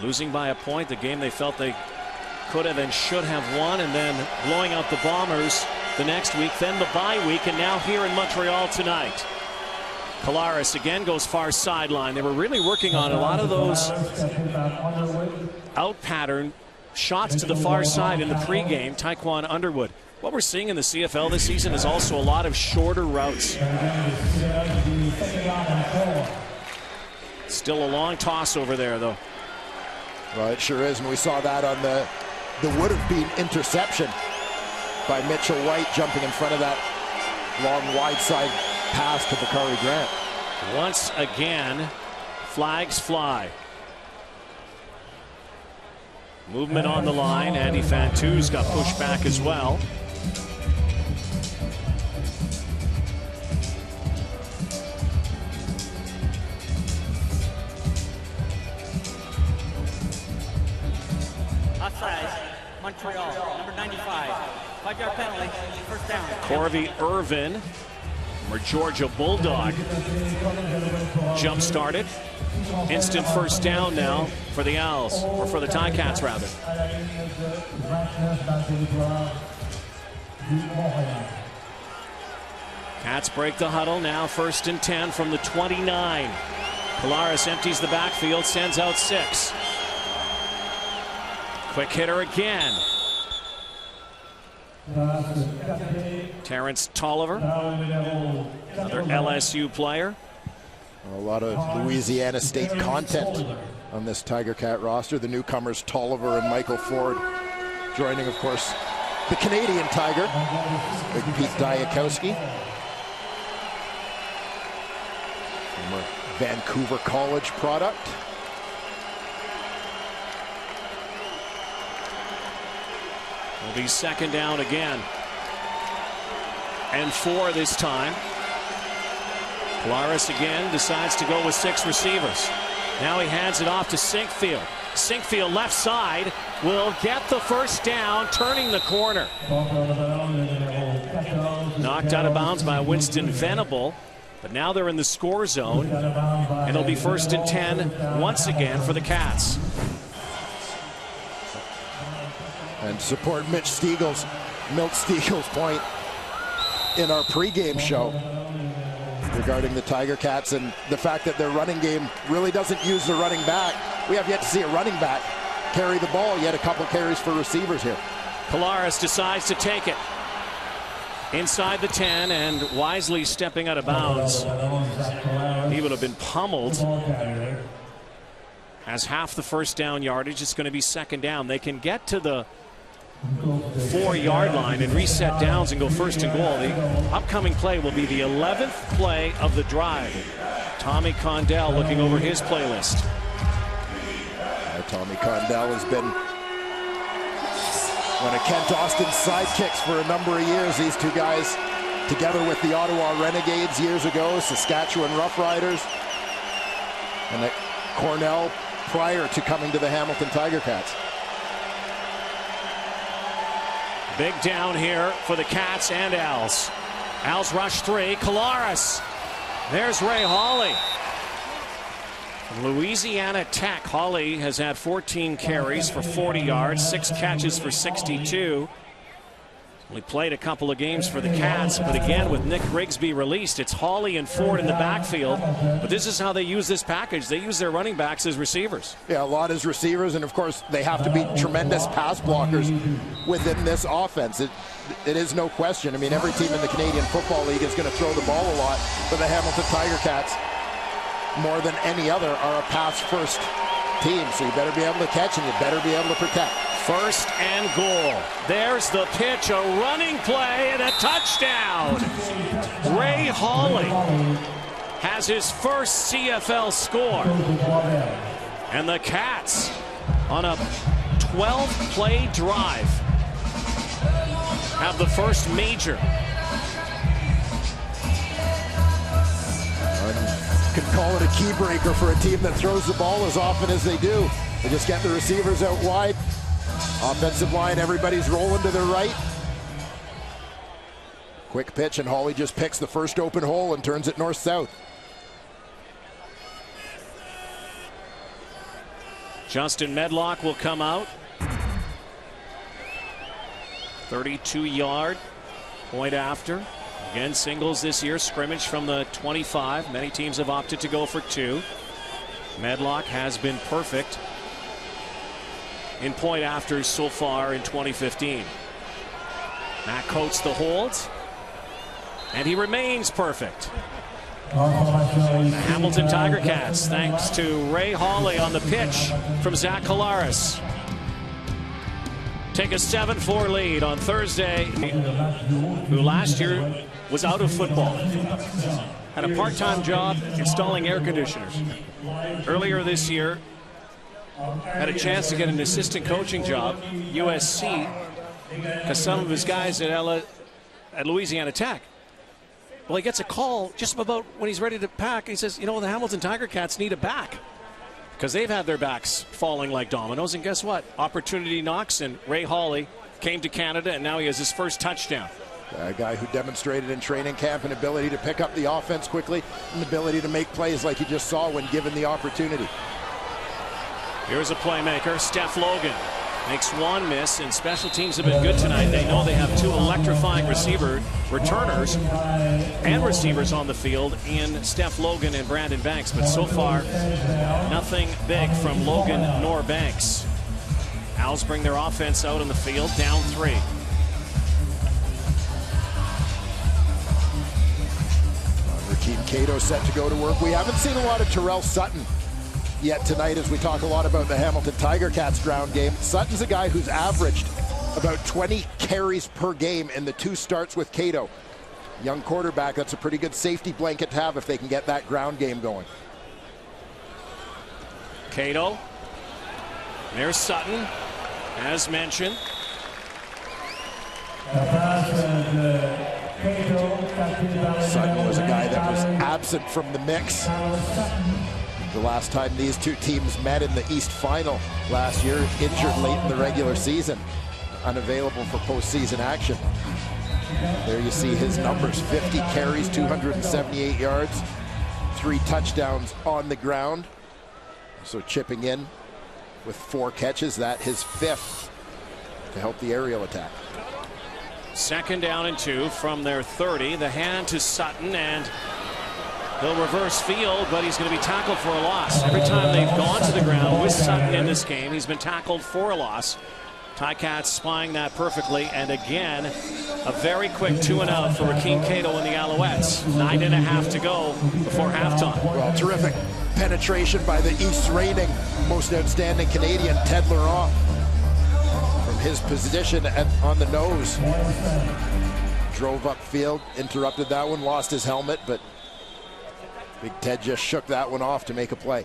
losing by a point, the game they felt they could have and should have won, and then blowing out the Bombers the next week, then the bye week, and now here in Montreal tonight. Polaris again goes far sideline. They were really working on a lot of those out pattern shots to the far side in the pregame. Taekwon Underwood. What we're seeing in the CFL this season is also a lot of shorter routes. Still a long toss over there, though. Well, it sure is, and we saw that on the would-have-been interception by Mitchell White, jumping in front of that long wide side pass to Bakari Grant. Once again, flags fly. Movement on the line. Andy Fantu's got pushed back as well. Offside, Montreal, number 95. 5-yard penalty, first down. Corvey Irvin, or Georgia Bulldog, jump started. Instant first down now for the Owls, or for the Ticats rather. Cats break the huddle now, 1st and 10 from the 29. Polaris empties the backfield, sends out 6. Quick hitter again. Terrence Tolliver, another LSU player. A lot of Louisiana State content on this Tiger Cat roster. The newcomers Tolliver and Michael Ford joining, of course, the Canadian Tiger, Big Pete Diakowski. Former Vancouver College product. Will be 2nd down again. And 4 this time. Polaris again decides to go with 6 receivers. Now he hands it off to Sinkfield. Sinkfield left side will get the first down, turning the corner. Knocked out of bounds by Winston Venable, but now they're in the score zone, and it'll be 1st and 10 once again for the Cats. And support Milt Stiegel's point in our pregame show regarding the Tiger Cats and the fact that their running game really doesn't use the running back. We have yet to see a running back carry the ball, yet a couple carries for receivers here. Polaris decides to take it inside the 10, and wisely stepping out of bounds. He would have been pummeled. As half the first down yardage, it's going to be 2nd down. They can get to the 4-yard line and reset downs and go 1st and goal. The upcoming play will be the 11th play of the drive. Tommy Condell looking over his playlist. Tommy Condell has been one of Kent Austin's sidekicks for a number of years. These two guys, together with the Ottawa Renegades years ago, Saskatchewan Roughriders, and at Cornell prior to coming to the Hamilton Tiger Cats. Big down here for the Cats and Owls. Al's rush 3. Collaros. There's Ray Hawley. Louisiana Tech. Hawley has had 14 carries for 40 yards, 6 catches for 62. We played a couple of games for the Cats, but again, with Nick Grigsby released, it's Hawley and Ford in the backfield. But this is how they use this package. They use their running backs as receivers. Yeah, a lot as receivers, and of course, they have to be tremendous pass blockers within this offense. It is no question. I mean, every team in the Canadian Football League is going to throw the ball a lot, but the Hamilton Tiger Cats, more than any other, are a pass-first team. So you better be able to catch, and you better be able to protect. First and goal. There's the pitch, a running play, and a touchdown. Ray Hawley has his first CFL score. And the Cats, on a 12-play drive, have the first major. Could call it a key breaker for a team that throws the ball as often as they do. They just get the receivers out wide. Offensive line, everybody's rolling to their right. Quick pitch, and Hawley just picks the first open hole and turns it north-south. Justin Medlock will come out. 32-yard point after. Again, singles this year, scrimmage from the 25. Many teams have opted to go for 2. Medlock has been perfect in point afters so far in 2015. Matt Coates the holds, and he remains perfect. The Hamilton Tiger Cats, thanks to Ray Hawley on the pitch from Zach Collaros, take a 7-4 lead on Thursday, who last year was out of football. Had a part-time job installing air conditioners. Earlier this year, had a chance to get an assistant coaching job, USC, because some of his guys at Louisiana Tech. Well, he gets a call just about when he's ready to pack. He says, you know, the Hamilton Tiger Cats need a back because they've had their backs falling like dominoes. And guess what? Opportunity knocks, and Ray Hawley came to Canada, and now he has his first touchdown. A guy who demonstrated in training camp an ability to pick up the offense quickly, an ability to make plays like you just saw when given the opportunity. Here's a playmaker, Steph Logan. Makes one miss, and special teams have been good tonight. They know they have 2 electrifying returners and receivers on the field in Steph Logan and Brandon Banks. But so far, nothing big from Logan nor Banks. Owls bring their offense out on the field, down 3. Rakeem Cato set to go to work. We haven't seen a lot of Terrell Sutton yet tonight as we talk a lot about the Hamilton Tiger Cats ground game. Sutton's a guy who's averaged about 20 carries per game in the 2 starts with Cato. Young quarterback, that's a pretty good safety blanket to have if they can get that ground game going. Cato. There's Sutton, as mentioned. Sutton was a guy that was absent from the mix the last time these 2 teams met in the East Final last year, injured late in the regular season, unavailable for postseason action. There you see his numbers: 50 carries, 278 yards, 3 touchdowns on the ground. So chipping in with 4 catches, that his 5th to help the aerial attack. 2nd down and 2 from their 30. The hand to Sutton, and he'll reverse field, but he's going to be tackled for a loss. Every time they've gone to the ground with Sutton in this game, he's been tackled for a loss. Ticats spying that perfectly, and again, a very quick 2 and out for Rakeem Cato and the Alouettes. 9.5 to go before halftime. Well, terrific penetration by the East's reigning most outstanding Canadian, Ted Laurent, from his position on the nose. Drove upfield, interrupted that one, lost his helmet, but Big Ted just shook that one off to make a play.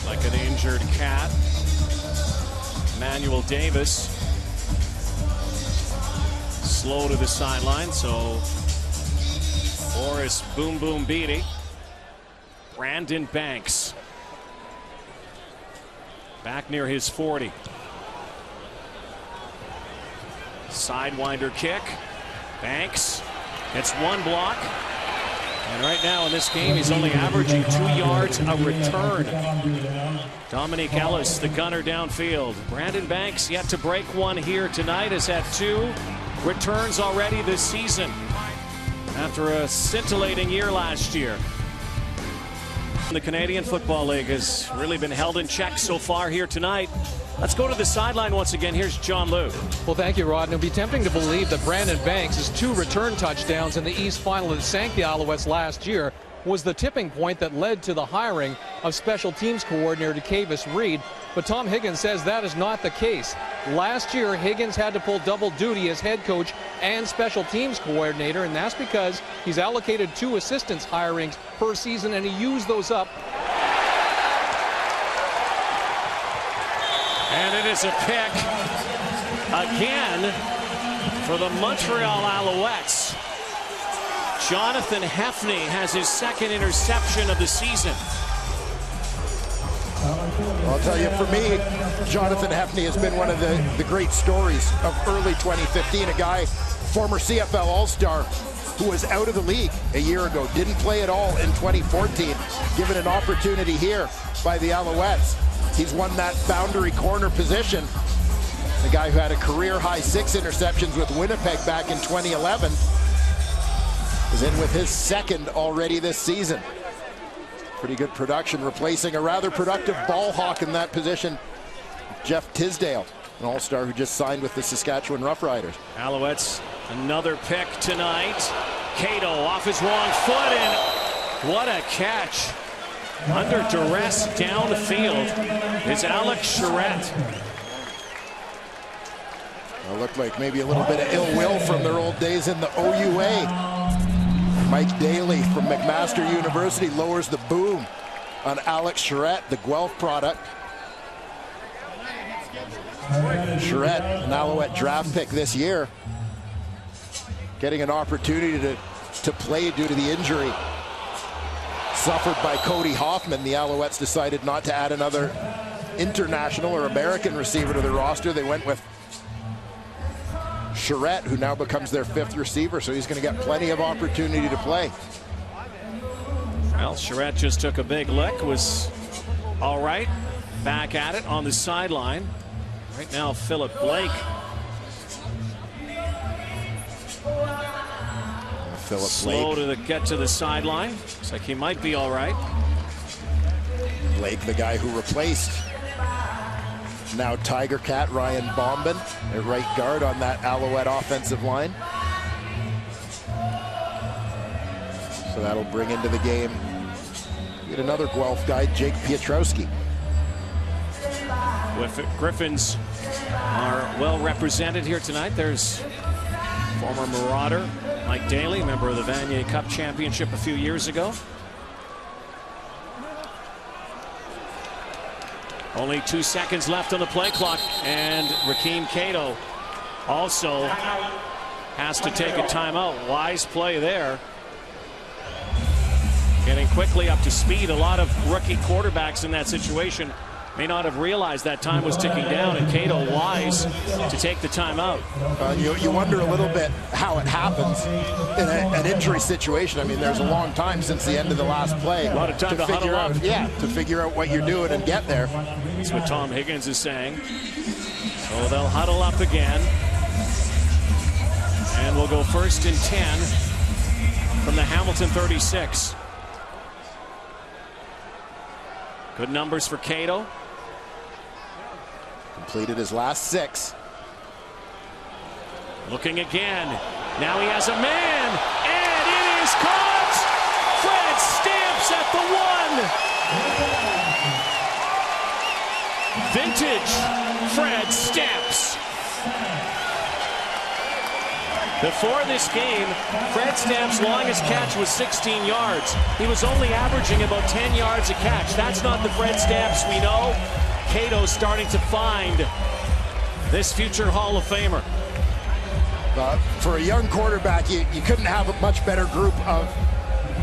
Like an injured cat. Emmanuel Davis slow to the sideline, so Boris Boom Boom Beatty. Brandon Banks Back near his 40. Sidewinder kick. Banks gets one block. And right now in this game, he's only averaging 2 yards a return. Dominique Ellis, the gunner downfield. Brandon Banks yet to break one here tonight, has had 2 returns already this season after a scintillating year last year. The Canadian Football League has really been held in check so far here tonight. Let's go to the sideline once again. Here's John Liu. Well, thank you, Rod. And it'll be tempting to believe that Brandon Banks' 2 return touchdowns in the East Final that sank the Alouettes last year was the tipping point that led to the hiring of special teams coordinator Kavis Reed. But Tom Higgins says that is not the case. Last year, Higgins had to pull double duty as head coach and special teams coordinator, and that's because he's allocated 2 assistants hirings per season, and he used those up. And it is a pick again for the Montreal Alouettes. Jonathan Hefney has his 2nd interception of the season. I'll tell you, for me, Jonathan Hefney has been one of the great stories of early 2015. A guy, former CFL All-Star, who was out of the league a year ago, didn't play at all in 2014, given an opportunity here by the Alouettes. He's won that boundary corner position. The guy who had a career-high 6 interceptions with Winnipeg back in 2011 is in with his 2nd already this season. Pretty good production, replacing a rather productive ball hawk in that position, Jeff Tisdale, an all-star who just signed with the Saskatchewan Roughriders. Alouettes, another pick tonight. Cato off his wrong foot, and what a catch. Under duress downfield is Alex Charette. It looked like maybe a little bit of ill will from their old days in the OUA. Mike Daly from McMaster University lowers the boom on Alex Charette, the Guelph product. Charette, an Alouette draft pick this year, getting an opportunity to play due to the injury suffered by Cody Hoffman. The Alouettes decided not to add another international or American receiver to the roster. They went with Charette, who now becomes their 5th receiver, so he's going to get plenty of opportunity to play. Well, Charette just took a big lick, was all right, back at it on the sideline. Right now, Philip Blake. Slow to get to the sideline. Looks like he might be all right. Blake, the guy who replaced now Tiger Cat Ryan Bombin at right guard on that Alouette offensive line. So that'll bring into the game yet another Guelph guy, Jake Piotrowski. Griffins are well represented here tonight. There's former Marauder Mike Daly, member of the Vanier Cup Championship a few years ago. Only 2 seconds left on the play clock, and Rakeem Cato also has to take a timeout. Wise play there. Getting quickly up to speed. A lot of rookie quarterbacks in that situation may not have realized that time was ticking down, and Cato wise to take the timeout. You wonder a little bit how it happens in an injury situation. I mean, there's a long time since the end of the last play. A lot of time to figure huddle out, up. yeah, to figure out what you're doing and get there. That's what Tom Higgins is saying. So they'll huddle up again. And we'll go 1st and 10 from the Hamilton 36. Good numbers for Cato. Completed his last 6. Looking again. Now he has a man, and it is caught. Fred Stamps at the 1. Vintage Fred Stamps. Before this game, Fred Stamps' longest catch was 16 yards. He was only averaging about 10 yards a catch. That's not the Fred Stamps we know. Cato's starting to find this future Hall of Famer. For a young quarterback, you couldn't have a much better group of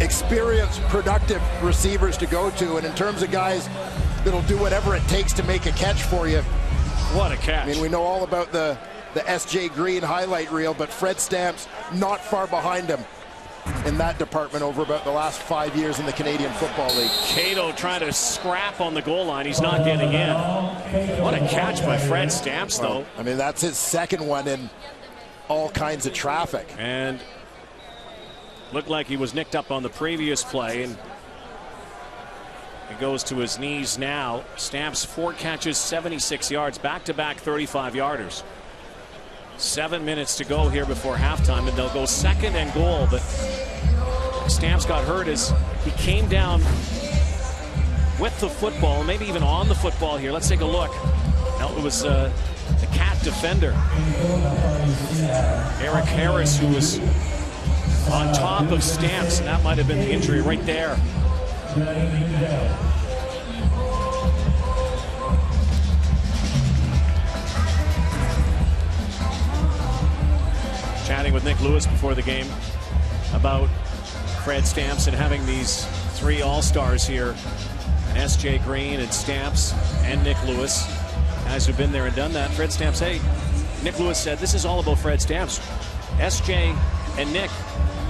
experienced, productive receivers to go to. And in terms of guys that'll do whatever it takes to make a catch for you. What a catch. I mean, we know all about the S.J. Green highlight reel, but Fred Stamps not far behind him in that department over about the last 5 years in the Canadian Football League. Cato trying to scrap on the goal line. He's not getting in. What a catch by Fred Stamps, though. I mean, that's his second one in all kinds of traffic. And looked like he was nicked up on the previous play, and he goes to his knees now. Stamps 4 catches, 76 yards, back-to-back 35-yarders. 7 minutes to go here before halftime, and they'll go second and goal. But Stamps got hurt as he came down with the football, maybe even on the football here. Let's take a look. Now it was the Cat defender, Eric Harris, who was on top of Stamps, and that might have been the injury right there. Chatting with Nick Lewis before the game about Fred Stamps and having these 3 All-Stars here, and S.J. Green and Stamps and Nick Lewis, guys who've been there and done that. Fred Stamps, hey, Nick Lewis said this is all about Fred Stamps. S.J. and Nick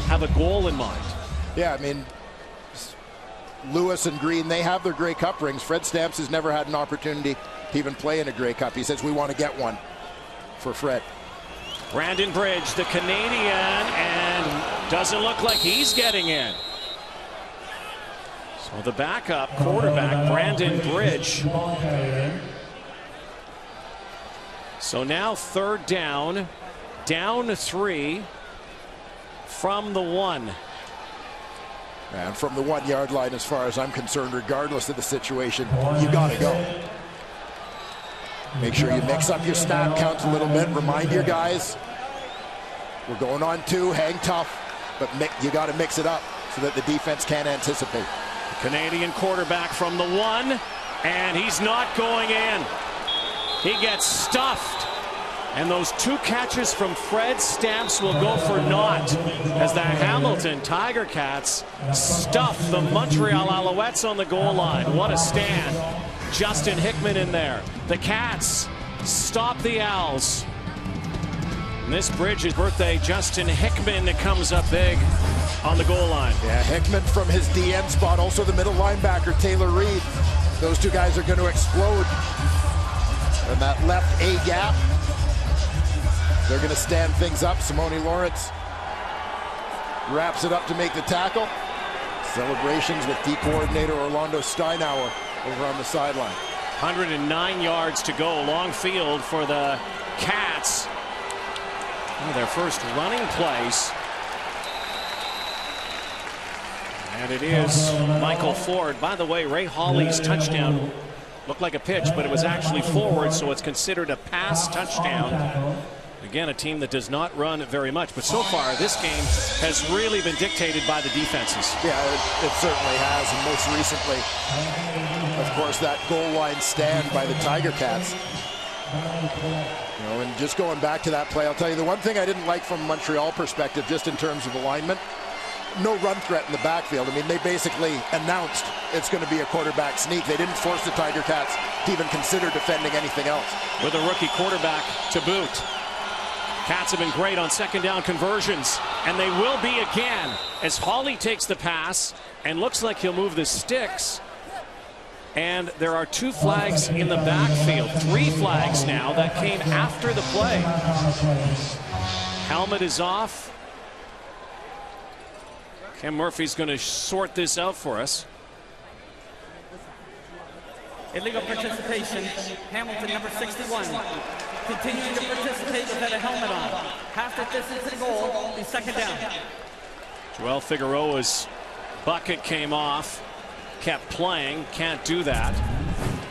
have a goal in mind. Yeah, I mean, Lewis and Green, they have their Grey Cup rings. Fred Stamps has never had an opportunity to even play in a Grey Cup. He says we want to get one for Fred. Brandon Bridge, the Canadian, and doesn't look like he's getting in. So the backup quarterback, Brandon Bridge. So now 3rd down, down 3 from the 1. And from the 1 yard line, as far as I'm concerned, regardless of the situation, you got to go. Make sure you mix up your snap counts a little bit. Remind your guys, we're going on 2, hang tough, but you got to mix it up so that the defense can't anticipate. Canadian quarterback from the 1, and he's not going in. He gets stuffed. And those 2 catches from Fred Stamps will go for naught as the Hamilton Tiger Cats stuff the Montreal Alouettes on the goal line. What a stand. Justin Hickman in there. The Cats stop the Owls. And this Bridge's birthday, Justin Hickman comes up big on the goal line. Yeah, Hickman from his DN spot, also the middle linebacker, Taylor Reed. Those 2 guys are going to explode. And that left A gap, they're going to stand things up. Simone Lawrence wraps it up to make the tackle. Celebrations with D coordinator Orlando Steinauer over on the sideline. 109 yards to go. Long field for the Cats. Their first running place. And it is Michael Ford. By the way, Ray Hawley's touchdown looked like a pitch, but it was actually forward, so it's considered a pass touchdown. Again, a team that does not run very much, but so far this game has really been dictated by the defenses. Yeah, it certainly has, and most recently, of course, that goal line stand by the Tiger Cats. You know, and just going back to that play, I'll tell you the one thing I didn't like from a Montreal perspective, just in terms of alignment, no run threat in the backfield. I mean, they basically announced it's going to be a quarterback sneak. They didn't force the Tiger Cats to even consider defending anything else. With a rookie quarterback to boot. Cats have been great on 2nd down conversions, and they will be again as Hawley takes the pass and looks like he'll move the sticks. And there are 2 flags in the backfield, 3 flags now that came after the play. Helmet is off. Ken Murphy's going to sort this out for us. Illegal participation, Hamilton number 61. Continuing to participate without a helmet on. Half the distance to goal, be 2nd down. Joel Figueroa's bucket came off, kept playing, can't do that.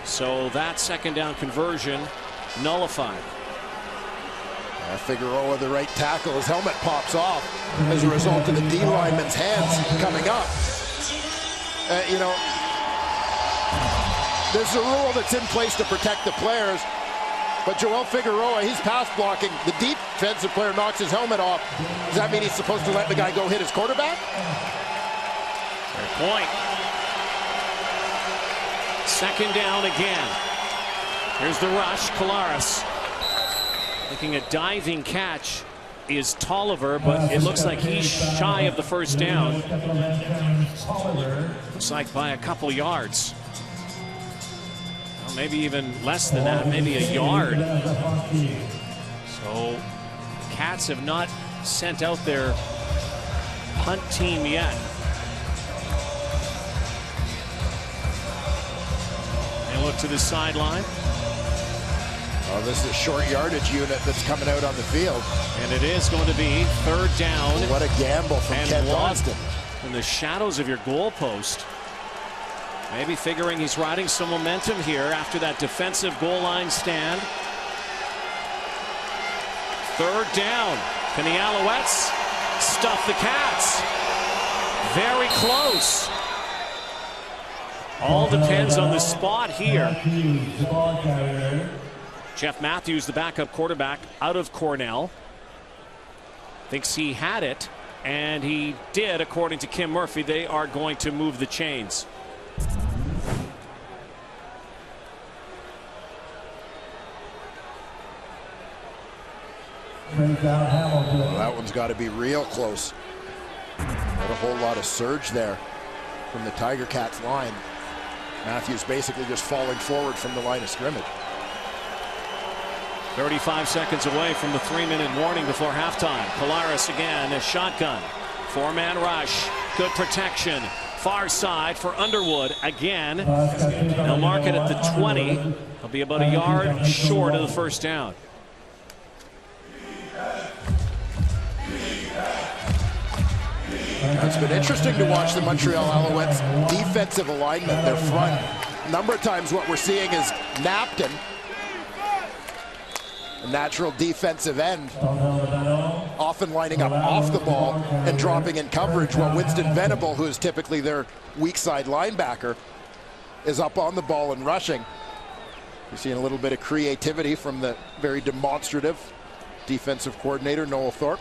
So that 2nd down conversion nullified. Figueroa, the right tackle, his helmet pops off as a result of the D lineman's hands coming up. You know, there's a rule that's in place to protect the players, but Joel Figueroa, he's pass blocking. The defensive player knocks his helmet off. Does that mean he's supposed to let the guy go hit his quarterback? Fair point. Second down again. Here's the rush. Collaros making a diving catch is Tolliver, but it looks like he's shy of the first down. Looks like by a couple yards. Well, maybe even less than that, maybe a yard. So the Cats have not sent out their punt team yet. They look to the sideline. Oh, this is a short yardage unit that's coming out on the field. And it is going to be third down. What a gamble from Kent Austin. In the shadows of your goalpost. Maybe figuring he's riding some momentum here after that defensive goal line stand. Third down. Can the Alouettes stuff the Cats? Very close. All depends on the spot here. Jeff Matthews, the backup quarterback out of Cornell, thinks he had it, and he did, according to Kim Murphy. They are going to move the chains. Well, that one's got to be real close. Not a whole lot of surge there from the Tiger Cats line. Matthews basically just falling forward from the line of scrimmage. 35 seconds away from the 3-minute warning before halftime. Collaros again, a shotgun. Four-man rush. Good protection. Far side for Underwood again. They'll mark it at the 20. He'll be about a yard short of the first down. It's been interesting to watch the Montreal Alouettes defensive alignment. Their front, a number of times what we're seeing is Napton, a natural defensive end, often lining up off the ball and dropping in coverage, while Winston Venable, who is typically their weak side linebacker, is up on the ball and rushing. You're seeing a little bit of creativity from the very demonstrative defensive coordinator, Noel Thorpe.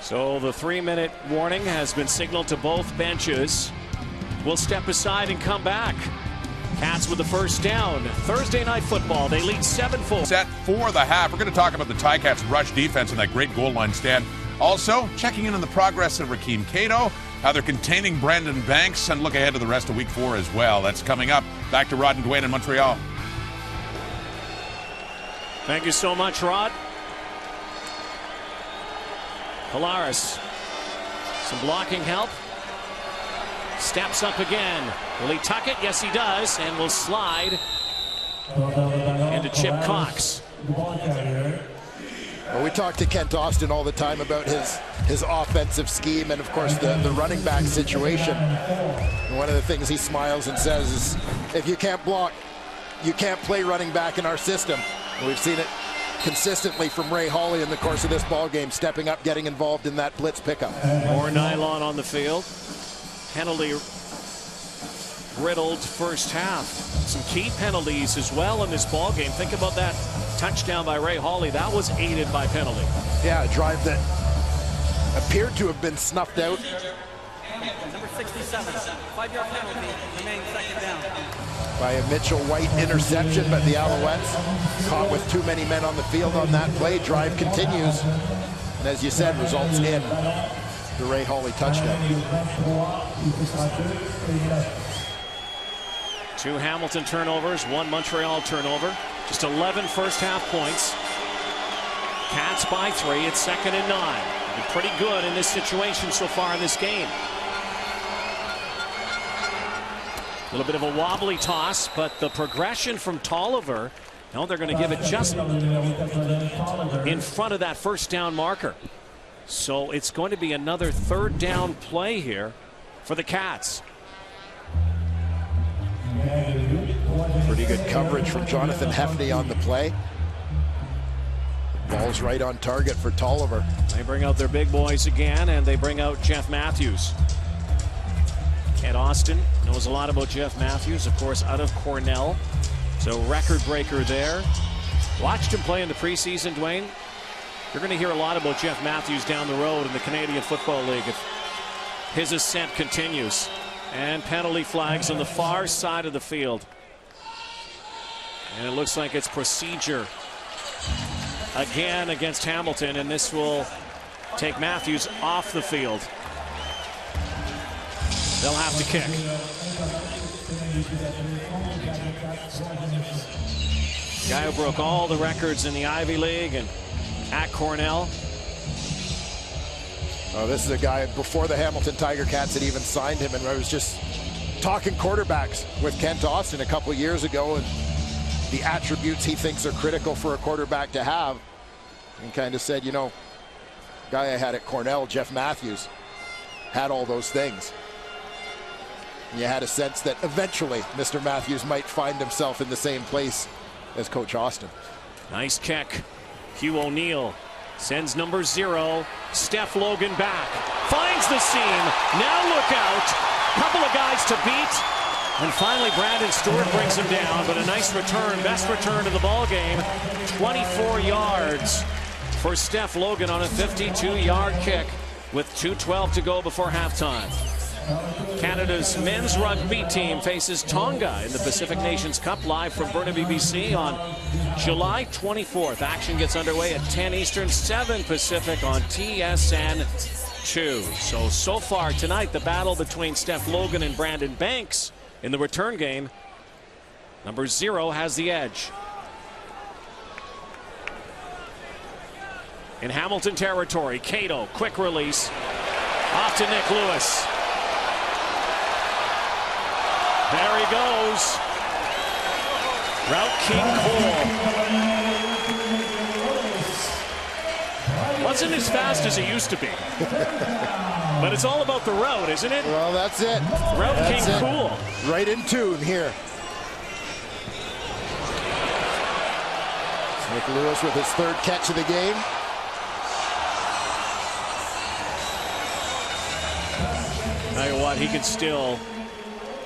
So the 3-minute warning has been signaled to both benches. We'll step aside and come back. Cats with the first down. Thursday night football. They lead 7-4. Set for the half. We're going to talk about the Ticats rush defense and that great goal line stand. Also, checking in on the progress of Rakeem Cato, how they're containing Brandon Banks, and look ahead to the rest of week 4 as well. That's coming up. Back to Rod and Dwayne in Montreal. Thank you so much, Rod. Collaros. Some blocking help. Steps up again. Will he tuck it? Yes, he does. And will slide into Chip Cox. Well, we talk to Kent Austin all the time about his offensive scheme and, of course, the running back situation. And one of the things he smiles and says is, if you can't block, you can't play running back in our system. And we've seen it consistently from Ray Hawley in the course of this ball game, stepping up, getting involved in that blitz pickup. More nylon on the field. Penalty riddled first half. Some key penalties as well in this ball game. Think about that touchdown by Ray Hawley. That was aided by penalty. Yeah, a drive that appeared to have been snuffed out. Number 67, 5-yard penalty, remaining second down. By a Mitchell White interception, but the Alouettes caught with too many men on the field on that play. Drive continues, and as you said, results in the Ray Hawley touchdown. 2 Hamilton turnovers, 1 Montreal turnover. Just 11 first half points. Cats by 3. It's 2nd and 9. Been pretty good in this situation so far in this game. A little bit of a wobbly toss, but the progression from Tolliver, no, they're going to give it just in front of that first down marker. So it's going to be another third down play here for the Cats. Pretty good coverage from Jonathan Hefney on the play. Ball's right on target for Tolliver. They bring out their big boys again, and they bring out Jeff Matthews. Kent Austin knows a lot about Jeff Matthews, of course, out of Cornell. So record breaker there. Watched him play in the preseason, Dwayne. You're going to hear a lot about Jeff Matthews down the road in the Canadian Football League if his ascent continues. And penalty flags on the far side of the field. And it looks like it's procedure again against Hamilton, and this will take Matthews off the field. They'll have to kick. Guy who broke all the records in the Ivy League and at Cornell. Oh, this is a guy before the Hamilton Tiger Cats had even signed him, and I was just talking quarterbacks with Kent Austin a couple years ago, and the attributes he thinks are critical for a quarterback to have, and kind of said, you know, guy I had at Cornell, Jeff Matthews, had all those things. And you had a sense that eventually Mr. Matthews might find himself in the same place as Coach Austin. Nice kick. Hugh O'Neill sends number 0. Steph Logan back. Finds the seam. Now look out. Couple of guys to beat. And finally Brandon Stewart brings him down, but a nice return. Best return to the ball game. 24 yards for Steph Logan on a 52-yard kick with 2:12 to go before halftime. Canada's men's rugby team faces Tonga in the Pacific Nations Cup, live from Burnaby, BC on July 24th. Action gets underway at 10 Eastern, 7 Pacific on TSN 2. So far tonight, the battle between Steph Logan and Brandon Banks in the return game. Number 0 has the edge. In Hamilton territory, Cato, quick release. Off to Nick Lewis. There he goes. Route King Cole. Wasn't as fast as he used to be. But it's all about the route, isn't it? Well, that's it. Route King Cool. Right in tune here. Nick Lewis with his 3rd catch of the game. Tell you what, he can still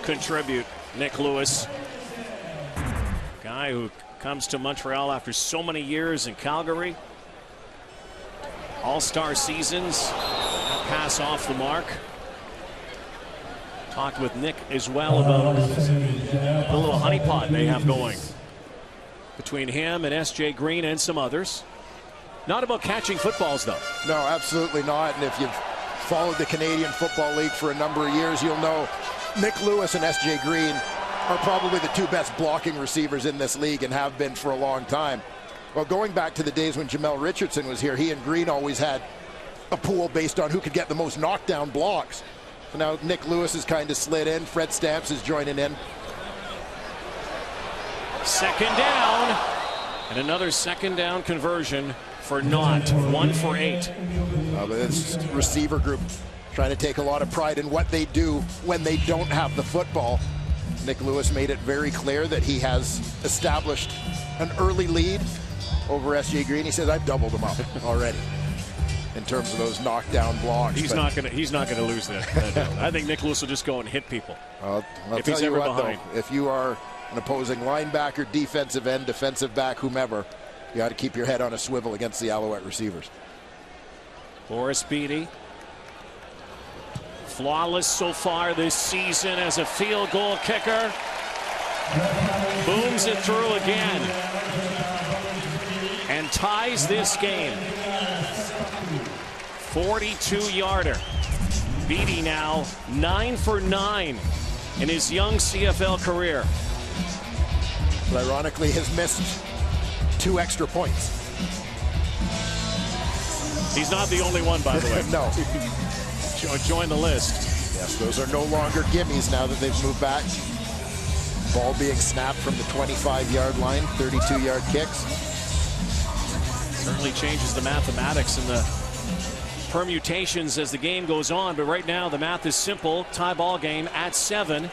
contribute. Nick Lewis, guy who comes to Montreal after so many years in Calgary. All-star seasons, pass off the mark. Talked with Nick as well about the little honeypot they have going between him and S.J. Green and some others. Not about catching footballs, though. No, absolutely not. And if you've followed the Canadian Football League for a number of years, you'll know Nick Lewis and S.J. Green are probably the 2 best blocking receivers in this league and have been for a long time. Well, going back to the days when Jamel Richardson was here, he and Green always had a pool based on who could get the most knockdown blocks. So now Nick Lewis has kind of slid in. Fred Stamps is joining in. 2nd down. And another 2nd down conversion for Knott. 1 for 8. But this receiver group trying to take a lot of pride in what they do when they don't have the football. Nick Lewis made it very clear that he has established an early lead over S.J. Green. He says, I've doubled him up already in terms of those knockdown blocks. He's not gonna lose that. I think Nick Lewis will just go and hit people. I'll if tell he's you ever what, behind. though, if you are an opposing linebacker, defensive end, defensive back, whomever, you got to keep your head on a swivel against the Alouette receivers. Boris Beatty, flawless so far this season as a field goal kicker. Booms it through again and ties this game. 42-yarder. Beatty now 9 for 9 in his young CFL career. But ironically has missed 2 extra points. He's not the only one, by the way. No. Join the list. Yes, those are no longer gimmies now that they've moved back. Ball being snapped from the 25-yard line, 32-yard kicks. Certainly changes the mathematics and the permutations as the game goes on, but right now the math is simple. Tie ball game at 7.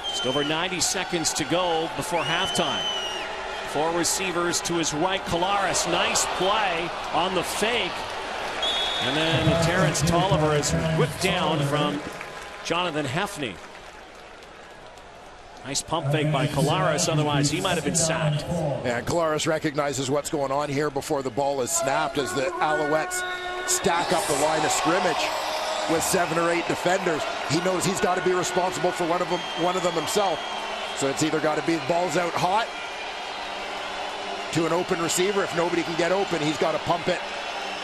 Just over 90 seconds to go before halftime. 4 receivers to his right. Kolaris, nice play on the fake. And then Terrence Tolliver is whipped down from Jonathan Hefney. Nice pump fake by Kolaris, otherwise he might have been sacked. And Kolaris recognizes what's going on here before the ball is snapped as the Alouettes stack up the line of scrimmage. with 7 or 8 defenders. He knows he's got to be responsible for one of them himself. So it's either got to be balls out hot to an open receiver. If nobody can get open, he's got to pump it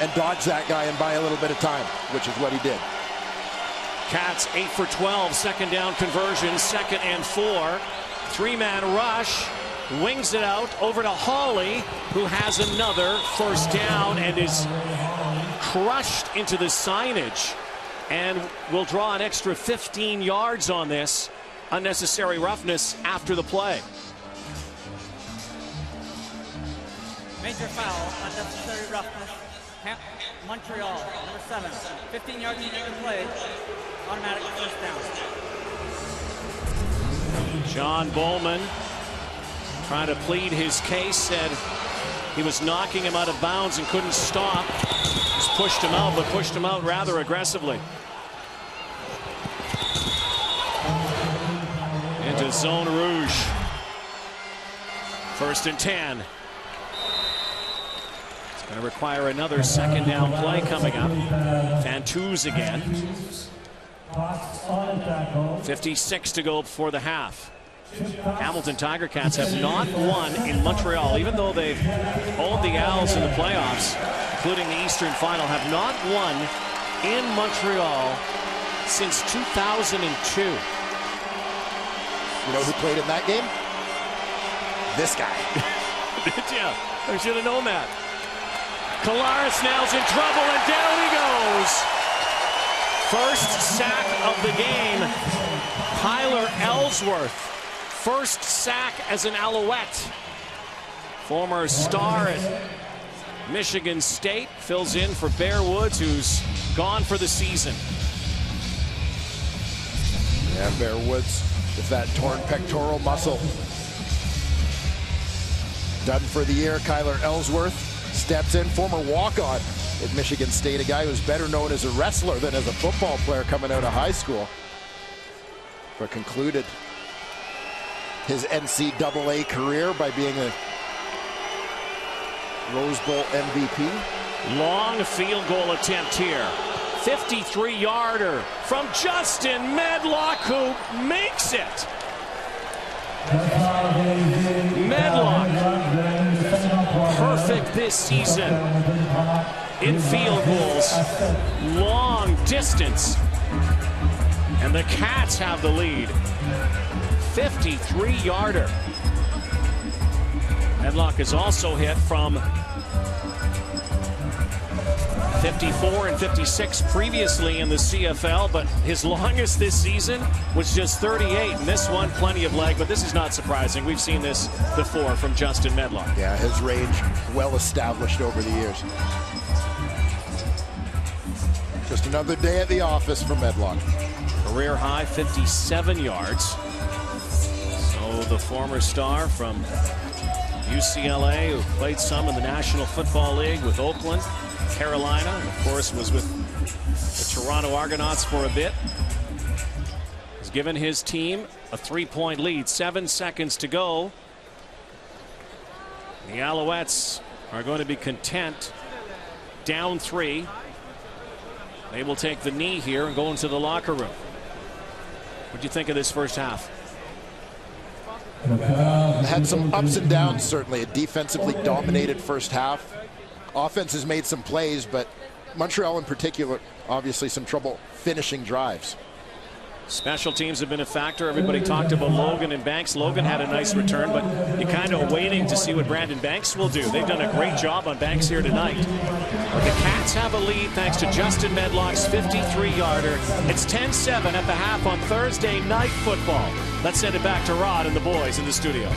and dodge that guy and buy a little bit of time, which is what he did. Cats 8 for 12, second down conversion, 2nd and 4. 3-man rush, wings it out over to Hawley, who has another first down and is crushed into the signage and will draw an extra 15 yards on this. Unnecessary roughness after the play. Major foul, unnecessary roughness. Montreal, number 7. 15 yards into the play. Automatic first down. John Bowman trying to plead his case, said he was knocking him out of bounds and couldn't stop. Just pushed him out, but pushed him out rather aggressively. Into zone rouge. 1st and 10. It's going to require another second down play coming up. Fantuz again. 56 to go before the half. Hamilton Tiger Cats have not won in Montreal, even though they've owned the Owls in the playoffs, including the Eastern Final, have not won in Montreal since 2002. You know who played in that game? This guy. Yeah, I should have known that. Kolaris now's in trouble, and down he goes. First sack of the game. Kyler Ellsworth. First sack as an Alouette. Former star at Michigan State fills in for Bear Woods, who's gone for the season. Yeah, Bear Woods with that torn pectoral muscle. Done for the year. Kyler Ellsworth steps in, former walk-on at Michigan State, a guy who's better known as a wrestler than as a football player coming out of high school, but concluded his NCAA career by being a Rose Bowl MVP. Long field goal attempt here. 53-yarder from Justin Medlock, who makes it. Medlock, perfect this season in field goals, long distance, and the Cats have the lead. 53-yarder. Medlock is also hit from 54 and 56 previously in the CFL, but his longest this season was just 38, and this one plenty of leg, but this is not surprising. We've seen this before from Justin Medlock. Yeah, his range well established over the years. Just another day at the office for Medlock. Career high 57 yards. So the former star from UCLA, who played some in the National Football League with Oakland, Carolina, and of course was with the Toronto Argonauts for a bit, has given his team a 3-point lead. 7 seconds to go. The Alouettes are going to be content, down 3. They will take the knee here and go into the locker room. What do you think of this first half? Had some ups and downs, certainly. A defensively dominated first half. Offense has made some plays, but Montreal in particular, obviously some trouble finishing drives. Special teams have been a factor. Everybody talked about Logan and Banks. Logan had a nice return, but you're kind of waiting to see what Brandon Banks will do. They've done a great job on Banks here tonight. But the Cats have a lead thanks to Justin Medlock's 53-yarder. It's 10-7 at the half on Thursday Night Football. Let's send it back to Rod and the boys in the studio.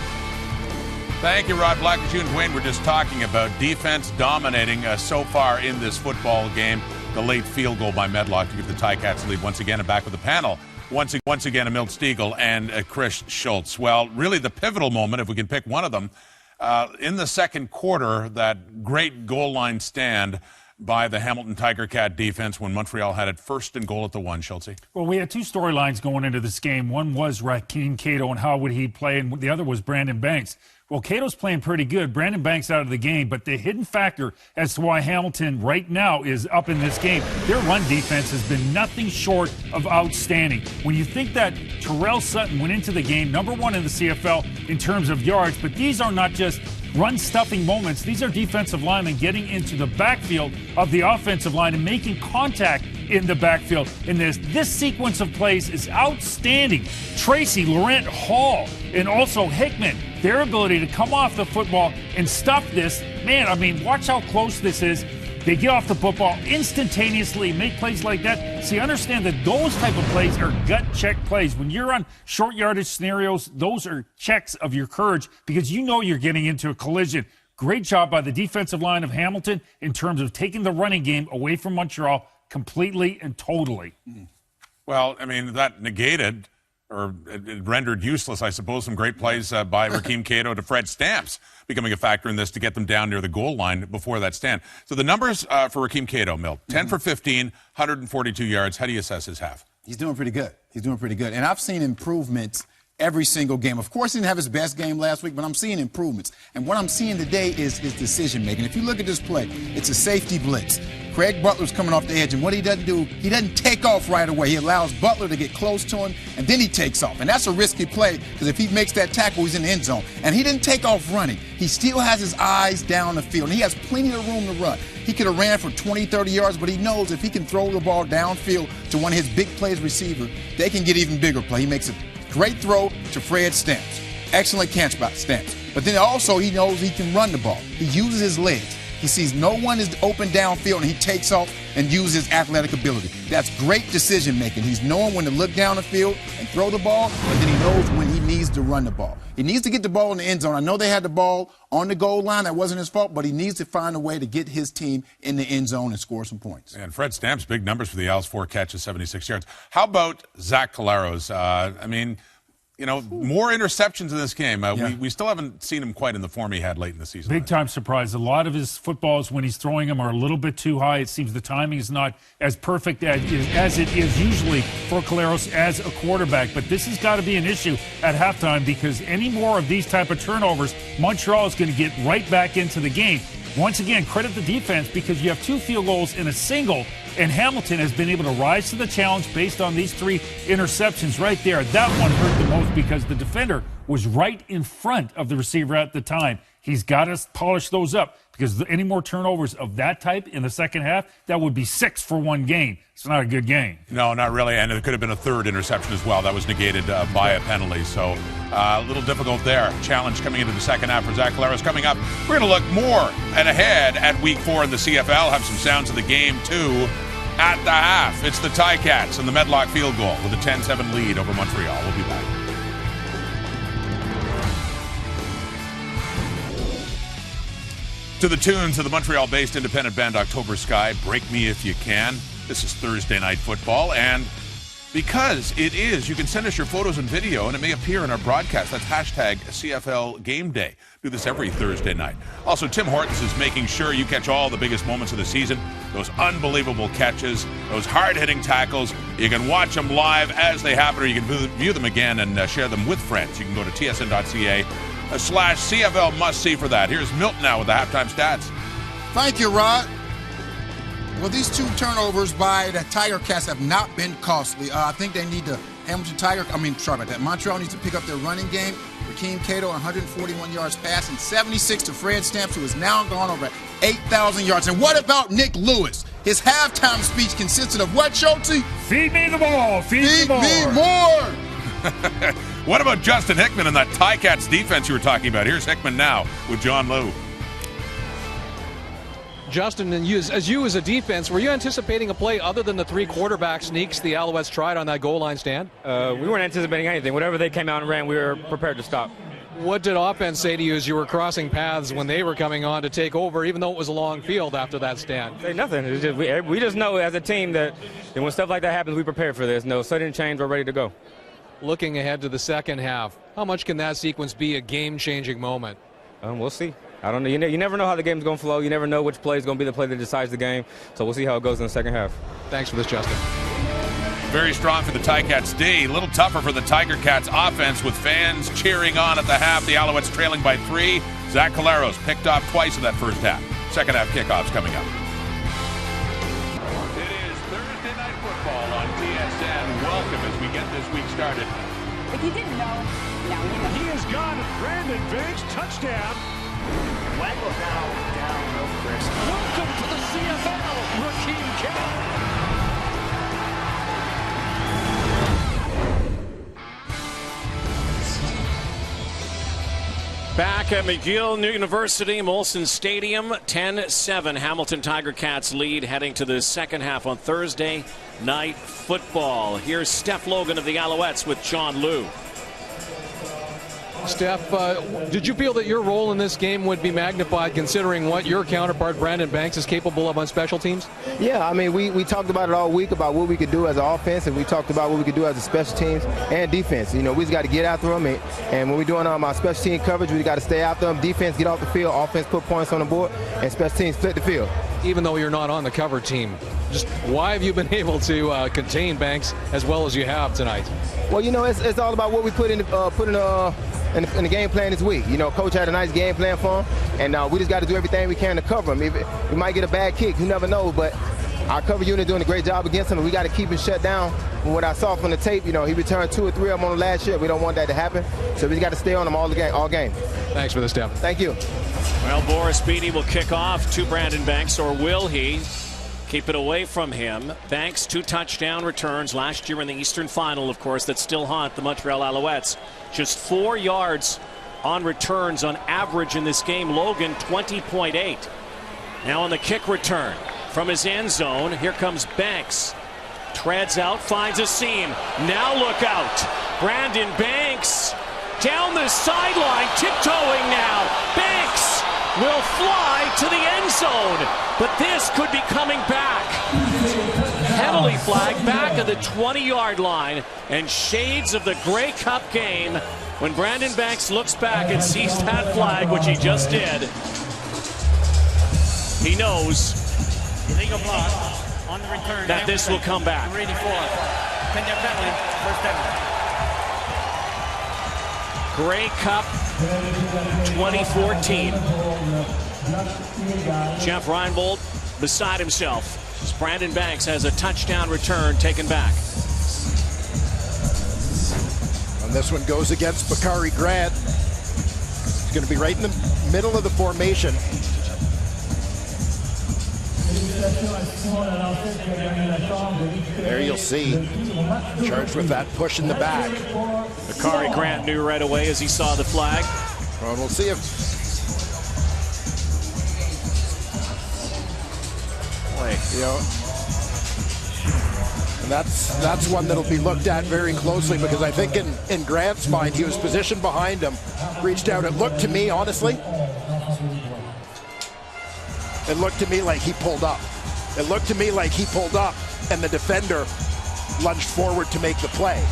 Thank you, Rod Black. As you and Wayne were just talking about defense dominating so far in this football game. The late field goal by Medlock to give the Ticats lead once again. And back with the panel. Once again, Emil Stiegel and Chris Schultz. Well, really the pivotal moment, if we can pick one of them, in the second quarter, that great goal line stand by the Hamilton Tiger Cat defense when Montreal had it 1st and goal at the 1, Schultz. Well, we had 2 storylines going into this game. One was Rakeem Cato and how would he play, and the other was Brandon Banks. Well, Cato's playing pretty good. Brandon Banks out of the game, but the hidden factor as to why Hamilton right now is up in this game, their run defense has been nothing short of outstanding. When you think that Terrell Sutton went into the game #1 in the CFL in terms of yards, but these are not just run-stuffing moments. These are defensive linemen getting into the backfield of the offensive line and making contact in the backfield. And this sequence of plays is outstanding. Tracy, Laurent Hall, and also Hickman, their ability to come off the football and stuff this. Man, I mean, watch how close this is. They get off the football instantaneously, make plays like that. See, understand that those type of plays are gut check plays. When you're on short yardage scenarios, those are checks of your courage because you know you're getting into a collision. Great job by the defensive line of Hamilton in terms of taking the running game away from Montreal completely and totally. Well, I mean, that negated or it rendered useless, I suppose, some great plays by Rakeem Cato to Fred Stamps becoming a factor in this to get them down near the goal line before that stand. So the numbers for Rakeem Cato, Milt, 10 for 15, 142 yards. How do you assess his half? He's doing pretty good. He's doing pretty good. And I've seen improvements every single game. Of course, he didn't have his best game last week, but I'm seeing improvements. And what I'm seeing today is his decision-making. If you look at this play, it's a safety blitz. Craig Butler's coming off the edge, and what he doesn't do, he doesn't take off right away. He allows Butler to get close to him, and then he takes off. And that's a risky play because if he makes that tackle, he's in the end zone. And he didn't take off running. He still has his eyes down the field, and he has plenty of room to run. He could have ran for 20, 30 yards, but he knows if he can throw the ball downfield to one of his big plays receiver, they can get even bigger play. He makes a great throw to Fred Stamps. Excellent catch by Stamps. But then also he knows he can run the ball. He uses his legs. He sees no one is open downfield, and he takes off and uses his athletic ability. That's great decision-making. He's knowing when to look down the field and throw the ball, but then he knows when he needs to run the ball. He needs to get the ball in the end zone. I know they had the ball on the goal line. That wasn't his fault, but he needs to find a way to get his team in the end zone and score some points. And Fred Stamps, big numbers for the Owls, 4 catches, 76 yards. How about Zach Collaros? I mean, you know, more interceptions in this game. We still haven't seen him quite in the form he had late in the season. Big time surprise. A lot of his footballs, when he's throwing them, are a little bit too high. It seems the timing is not as perfect as it is usually for Collaros as a quarterback. But this has got to be an issue at halftime because any more of these type of turnovers, Montreal is going to get right back into the game. Once again, credit the defense because you have 2 field goals in a single, and Hamilton has been able to rise to the challenge based on these 3 interceptions right there. That one hurt the most because the defender was right in front of the receiver at the time. He's got to polish those up because any more turnovers of that type in the second half, that would be 6 for one game. It's not a good game. No, not really, and it could have been a 3rd interception as well. That was negated by a penalty, so a little difficult there. Challenge coming into the second half for Zach Collaros. Coming up, we're going to look more and ahead at Week 4 in the CFL. Have some sounds of the game, too, at the half. It's the Ticats and the Medlock field goal with a 10-7 lead over Montreal. We'll be back. To the tunes of the Montreal-based independent band October Sky, Break Me If You Can. This is Thursday Night Football, and because it is, you can send us your photos and video, and it may appear in our broadcast. That's hashtag CFL Game Day. Do this every Thursday night. Also, Tim Hortons is making sure you catch all the biggest moments of the season, those unbelievable catches, those hard-hitting tackles. You can watch them live as they happen, or you can view them again and share them with friends. You can go to tsn.ca/CFL must-see for that. Here's Milton now with the halftime stats. Thank you, Rod. Well, these 2 turnovers by the Tiger Cats have not been costly. I think they need to Montreal needs to pick up their running game. Rakeem Cato, 141 yards passing, 76 to Fred Stamps, who has now gone over 8,000 yards. And what about Nick Lewis? His halftime speech consisted of what, Schultze? Feed me the ball. Feed me more. What about Justin Hickman and that Ticats defense you were talking about? Here's Hickman now with John Liu. Justin, and as a defense, were you anticipating a play other than the 3 quarterback sneaks the Alouettes tried on that goal line stand? We weren't anticipating anything. Whatever they came out and ran, we were prepared to stop. What did offense say to you as you were crossing paths when they were coming on to take over, even though it was a long field after that stand? Say nothing. It's just, we just know as a team that when stuff like that happens, we prepare for this. No sudden change, we're ready to go. Looking ahead to the second half, how much can that sequence be a game-changing moment? We'll see. I don't know. You never know how the game's going to flow. You never know which play is going to be the play that decides the game. So we'll see how it goes in the second half. Thanks for this, Justin. Very strong for the Ticats D. A little tougher for the Tiger Cats offense with fans cheering on at the half. The Alouettes trailing by 3. Zach Collaros picked off twice in that first half. Second half kickoffs coming up. It is Thursday Night Football on TSN. Welcome as we get this week started. If you didn't know, now you know. He is gone. Brandon Banks, touchdown. Wendell down real quick. Welcome to the CFL, Rakeem King. Back at McGill University, Molson Stadium, 10-7. Hamilton Tiger Cats lead heading to the second half on Thursday Night Football. Here's Steph Logan of the Alouettes with John Liu. Steph, did you feel that your role in this game would be magnified considering what your counterpart Brandon Banks is capable of on special teams? Yeah, I mean, we talked about it all week about what we could do as an offense, and we talked about what we could do as a special teams and defense. You know, we just got to get after them, and when we're doing our special team coverage, we got to stay after them. Defense, get off the field. Offense, put points on the board, and special teams, split the field. Even though you're not on the cover team, just why have you been able to contain Banks as well as you have tonight? Well, you know, it's all about what we put in the game plan this week. You know, Coach had a nice game plan for him, and we just got to do everything we can to cover him. We might get a bad kick, you never know, but our cover unit doing a great job against him, and we got to keep him shut down. And what I saw from the tape, you know, he returned 2 or 3 of them on the last year. We don't want that to happen, so we got to stay on him all game. Thanks for this, Steph. Thank you. Well, Boris Beatty will kick off to Brandon Banks, or will he? Keep it away from him. Banks, 2 touchdown returns last year in the Eastern Final, of course, that still haunt the Montreal Alouettes. Just 4 yards on returns on average in this game. Logan, 20.8. Now on the kick return from his end zone, here comes Banks. Treads out, finds a seam. Now look out. Brandon Banks down the sideline, tiptoeing now. Banks will fly to the end zone, but this could be coming back. Penalty flag back at the 20-yard line, and shades of the Grey Cup game when Brandon Banks looks back and sees that flag, which he just did. He knows Illegal block on the return that this will come back. 84. 10-yard penalty, first down. Grey Cup 2014. Jeff Reinbold beside himself. Brandon Banks has a touchdown return taken back. And this one goes against Bakari Grant. He's going to be right in the middle of the formation. There you'll see, charged with that push in the back. Bakari Grant knew right away as he saw the flag. Well, we'll see if... You know, and that's one that'll be looked at very closely, because I think in Grant's mind, he was positioned behind him, reached out. It looked to me, honestly, it looked to me like he pulled up. It looked to me like he pulled up, and the defender lunged forward to make the play.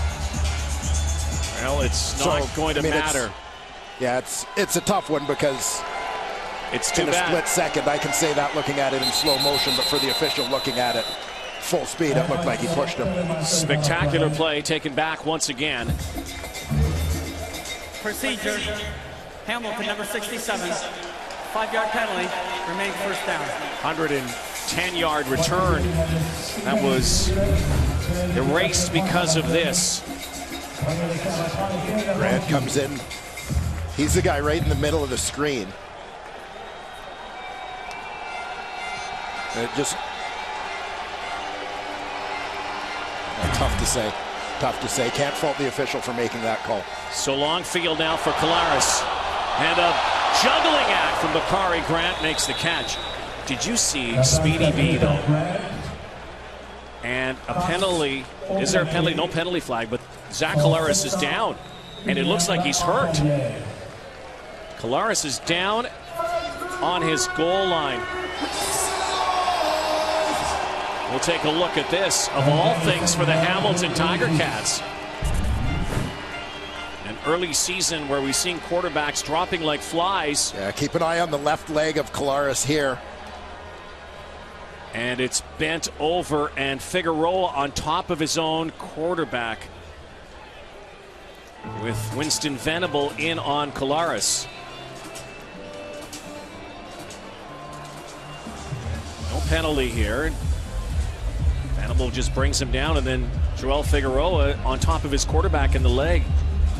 Well, it's not going to matter. It's a tough one, because it's too in a bad. split second, I can say that looking at it in slow motion, but for the official looking at it full speed, it looked like he pushed him. Spectacular play taken back once again. Procedure. Hamilton, number 67. 5-yard penalty, remaining first down. 110-yard return. That was erased because of this. Grant comes in. He's the guy right in the middle of the screen. It just... tough to say. Tough to say. Can't fault the official for making that call. So long field now for Collaros. And a juggling act from Bakari Grant makes the catch. Did you see Speedy B, though? And a penalty. Is there a penalty? No penalty flag, but Zach Collaros is down. And it looks like he's hurt. Collaros is down on his goal line. We'll take a look at this, of all things, for the Hamilton Tiger Cats. An early season where we've seen quarterbacks dropping like flies. Yeah, keep an eye on the left leg of Collaros here. And it's bent over, and Figueroa on top of his own quarterback, with Winston Venable in on Collaros. No penalty here. Venable just brings him down, and then Joel Figueroa on top of his quarterback in the leg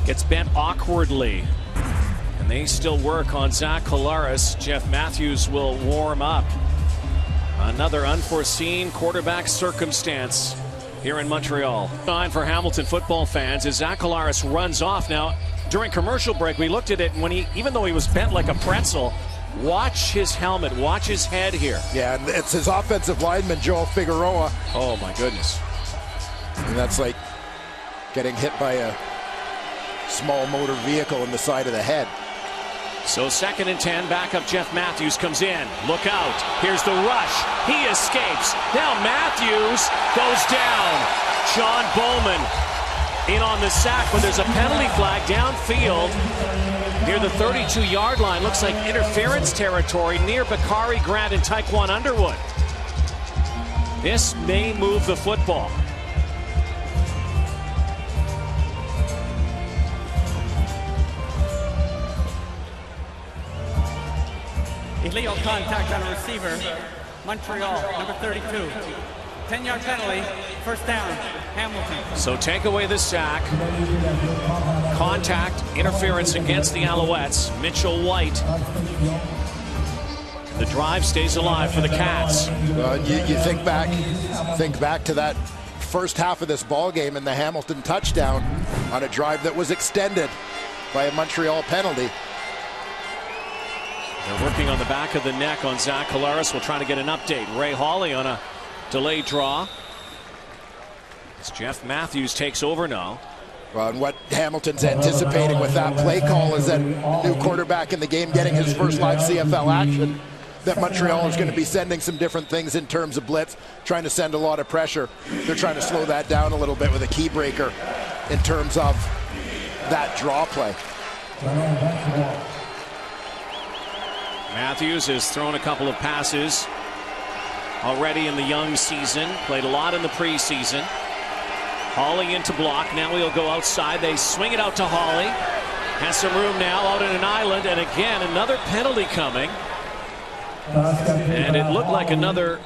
gets bent awkwardly. And they still work on Zach Collaros. Jeff Matthews will warm up. Another unforeseen quarterback circumstance here in Montreal. Sign for Hamilton football fans as Zach Collaros runs off. Now, during commercial break, we looked at it, and when even though he was bent like a pretzel, watch his helmet, watch his head here. Yeah, and it's his offensive lineman, Joel Figueroa. Oh, my goodness. And that's like getting hit by a small motor vehicle in the side of the head. So 2nd and 10, backup Jeff Matthews comes in. Look out. Here's the rush. He escapes. Now Matthews goes down. John Bowman in on the sack, but there's a penalty flag downfield near the 32-yard line. Looks like interference territory near Bakari Grant and Taekwon Underwood. This may move the football. Illegal contact on a receiver. Montreal, number 32. 10-yard penalty, first down, Hamilton. So take away the sack. Contact, interference against the Alouettes. Mitchell White. The drive stays alive for the Cats. You think back to that first half of this ball game and the Hamilton touchdown on a drive that was extended by a Montreal penalty. They're working on the back of the neck on Zach Collaros. We'll try to get an update. Ray Hawley on a delayed draw. As Jeff Matthews takes over now. Well, and what Hamilton's anticipating with that play call is that new quarterback in the game getting his first live CFL action, that Montreal is going to be sending some different things in terms of blitz, trying to send a lot of pressure. They're trying to slow that down a little bit with a key breaker in terms of that draw play. Matthews has thrown a couple of passes already in the young season. Played a lot in the preseason. Hawley into block. Now he'll go outside. They swing it out to Hawley. Has some room now out in an island. And again, another penalty coming. And it looked like another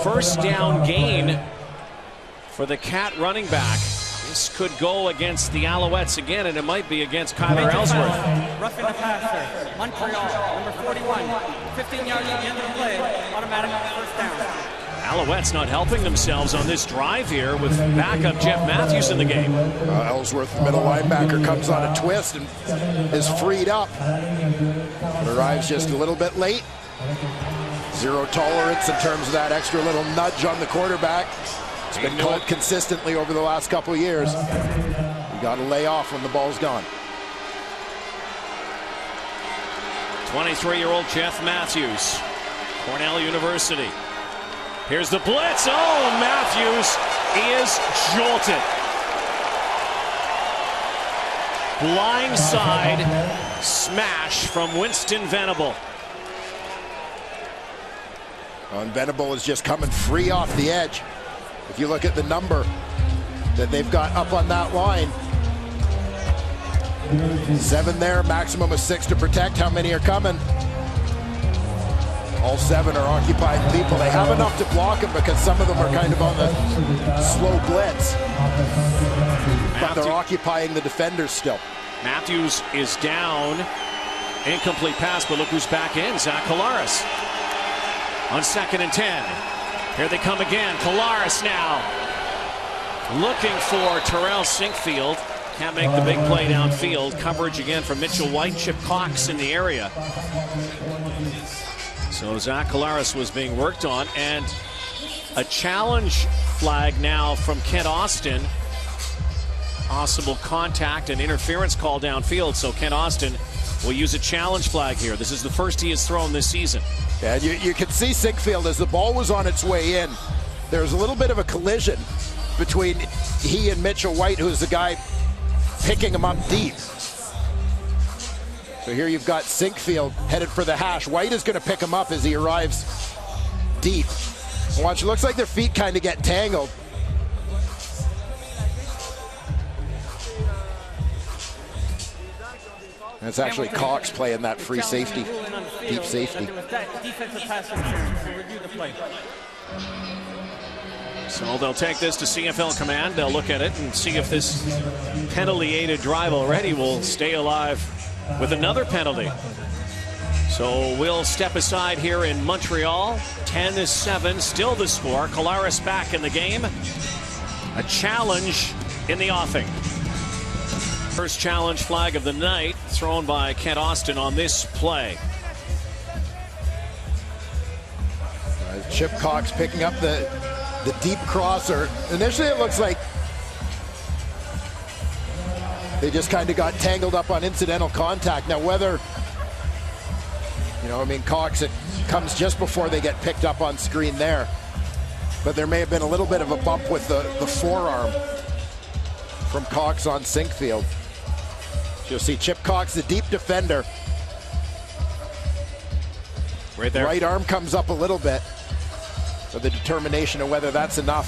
first down gain for the Cat running back. This could go against the Alouettes again, and it might be against Kyler Ellsworth. Roughing the passer, Montreal, number 41. 15 yards at the end of the play, automatic first down. Alouettes not helping themselves on this drive here with backup Jeff Matthews in the game. Ellsworth, middle linebacker, comes on a twist and is freed up. But arrives just a little bit late. Zero tolerance in terms of that extra little nudge on the quarterback. It's been called consistently over the last couple of years. You got to lay off when the ball's gone. 23-year-old Jeff Matthews, Cornell University. Here's the blitz. Oh, Matthews is jolted. Blindside smash from Winston Venable. And Venable is just coming free off the edge. If you look at the number that they've got up on that line, 7 there, maximum of 6 to protect. How many are coming? All 7 are occupying people. They have enough to block them because some of them are kind of on the slow blitz. But they're occupying the defenders still. Matthews is down. Incomplete pass, but look who's back in. Zach Collaros. On 2nd and 10. Here they come again. Collaros now looking for Terrell Sinkfield. Can't make the big play downfield. Coverage again from Mitchell White. Chip Cox in the area. So Zach Collaros was being worked on, and a challenge flag now from Kent Austin. Possible contact and interference call downfield. So Kent Austin will use a challenge flag here. This is the first he has thrown this season. And you could see Sinkfield as the ball was on its way in. There was a little bit of a collision between he and Mitchell White, who's the guy picking him up deep. So here you've got Sinkfield headed for the hash. White is going to pick him up as he arrives deep. Watch, it looks like their feet kind of get tangled. It's actually Cox playing that free safety, deep safety. So they'll take this to CFL command. They'll look at it and see if this penalty-aided drive already will stay alive with another penalty. So we'll step aside here in Montreal. 10-7, still the score. Collaros back in the game. A challenge in the offing. First challenge flag of the night thrown by Kent Austin on this play. Chip Cox picking up the deep crosser. Initially it looks like they just kind of got tangled up on incidental contact. Now whether, Cox, it comes just before they get picked up on screen there. But there may have been a little bit of a bump with the forearm from Cox on Sinkfield. You'll see Chip Cox, the deep defender. Right there. Right arm comes up a little bit. For the determination of whether that's enough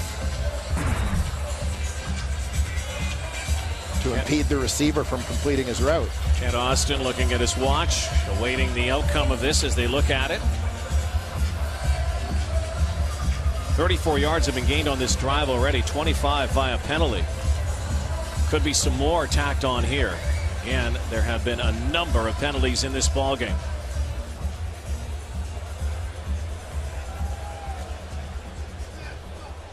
to impede the receiver from completing his route. Kent Austin looking at his watch, awaiting the outcome of this as they look at it. 34 yards have been gained on this drive already, 25 via penalty. Could be some more tacked on here. And there have been a number of penalties in this ballgame.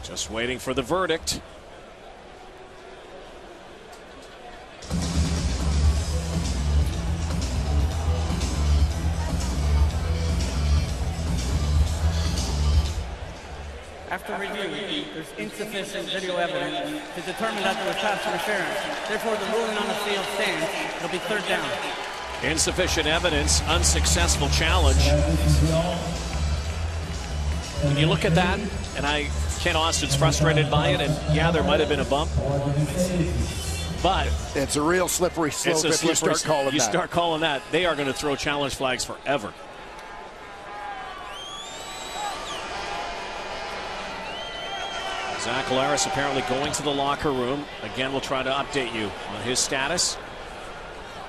Just waiting for the verdict. After review, there's insufficient video evidence to determine that there was pass interference. Therefore, the ruling on the field stands. It'll be third down. Insufficient evidence, unsuccessful challenge. When you look at that, and Kent Austin's frustrated by it, and yeah, there might have been a bump, but it's a real slippery slope if you start calling that. You start calling that, they are going to throw challenge flags forever. Zach Collaros apparently going to the locker room. Again, we'll try to update you on his status.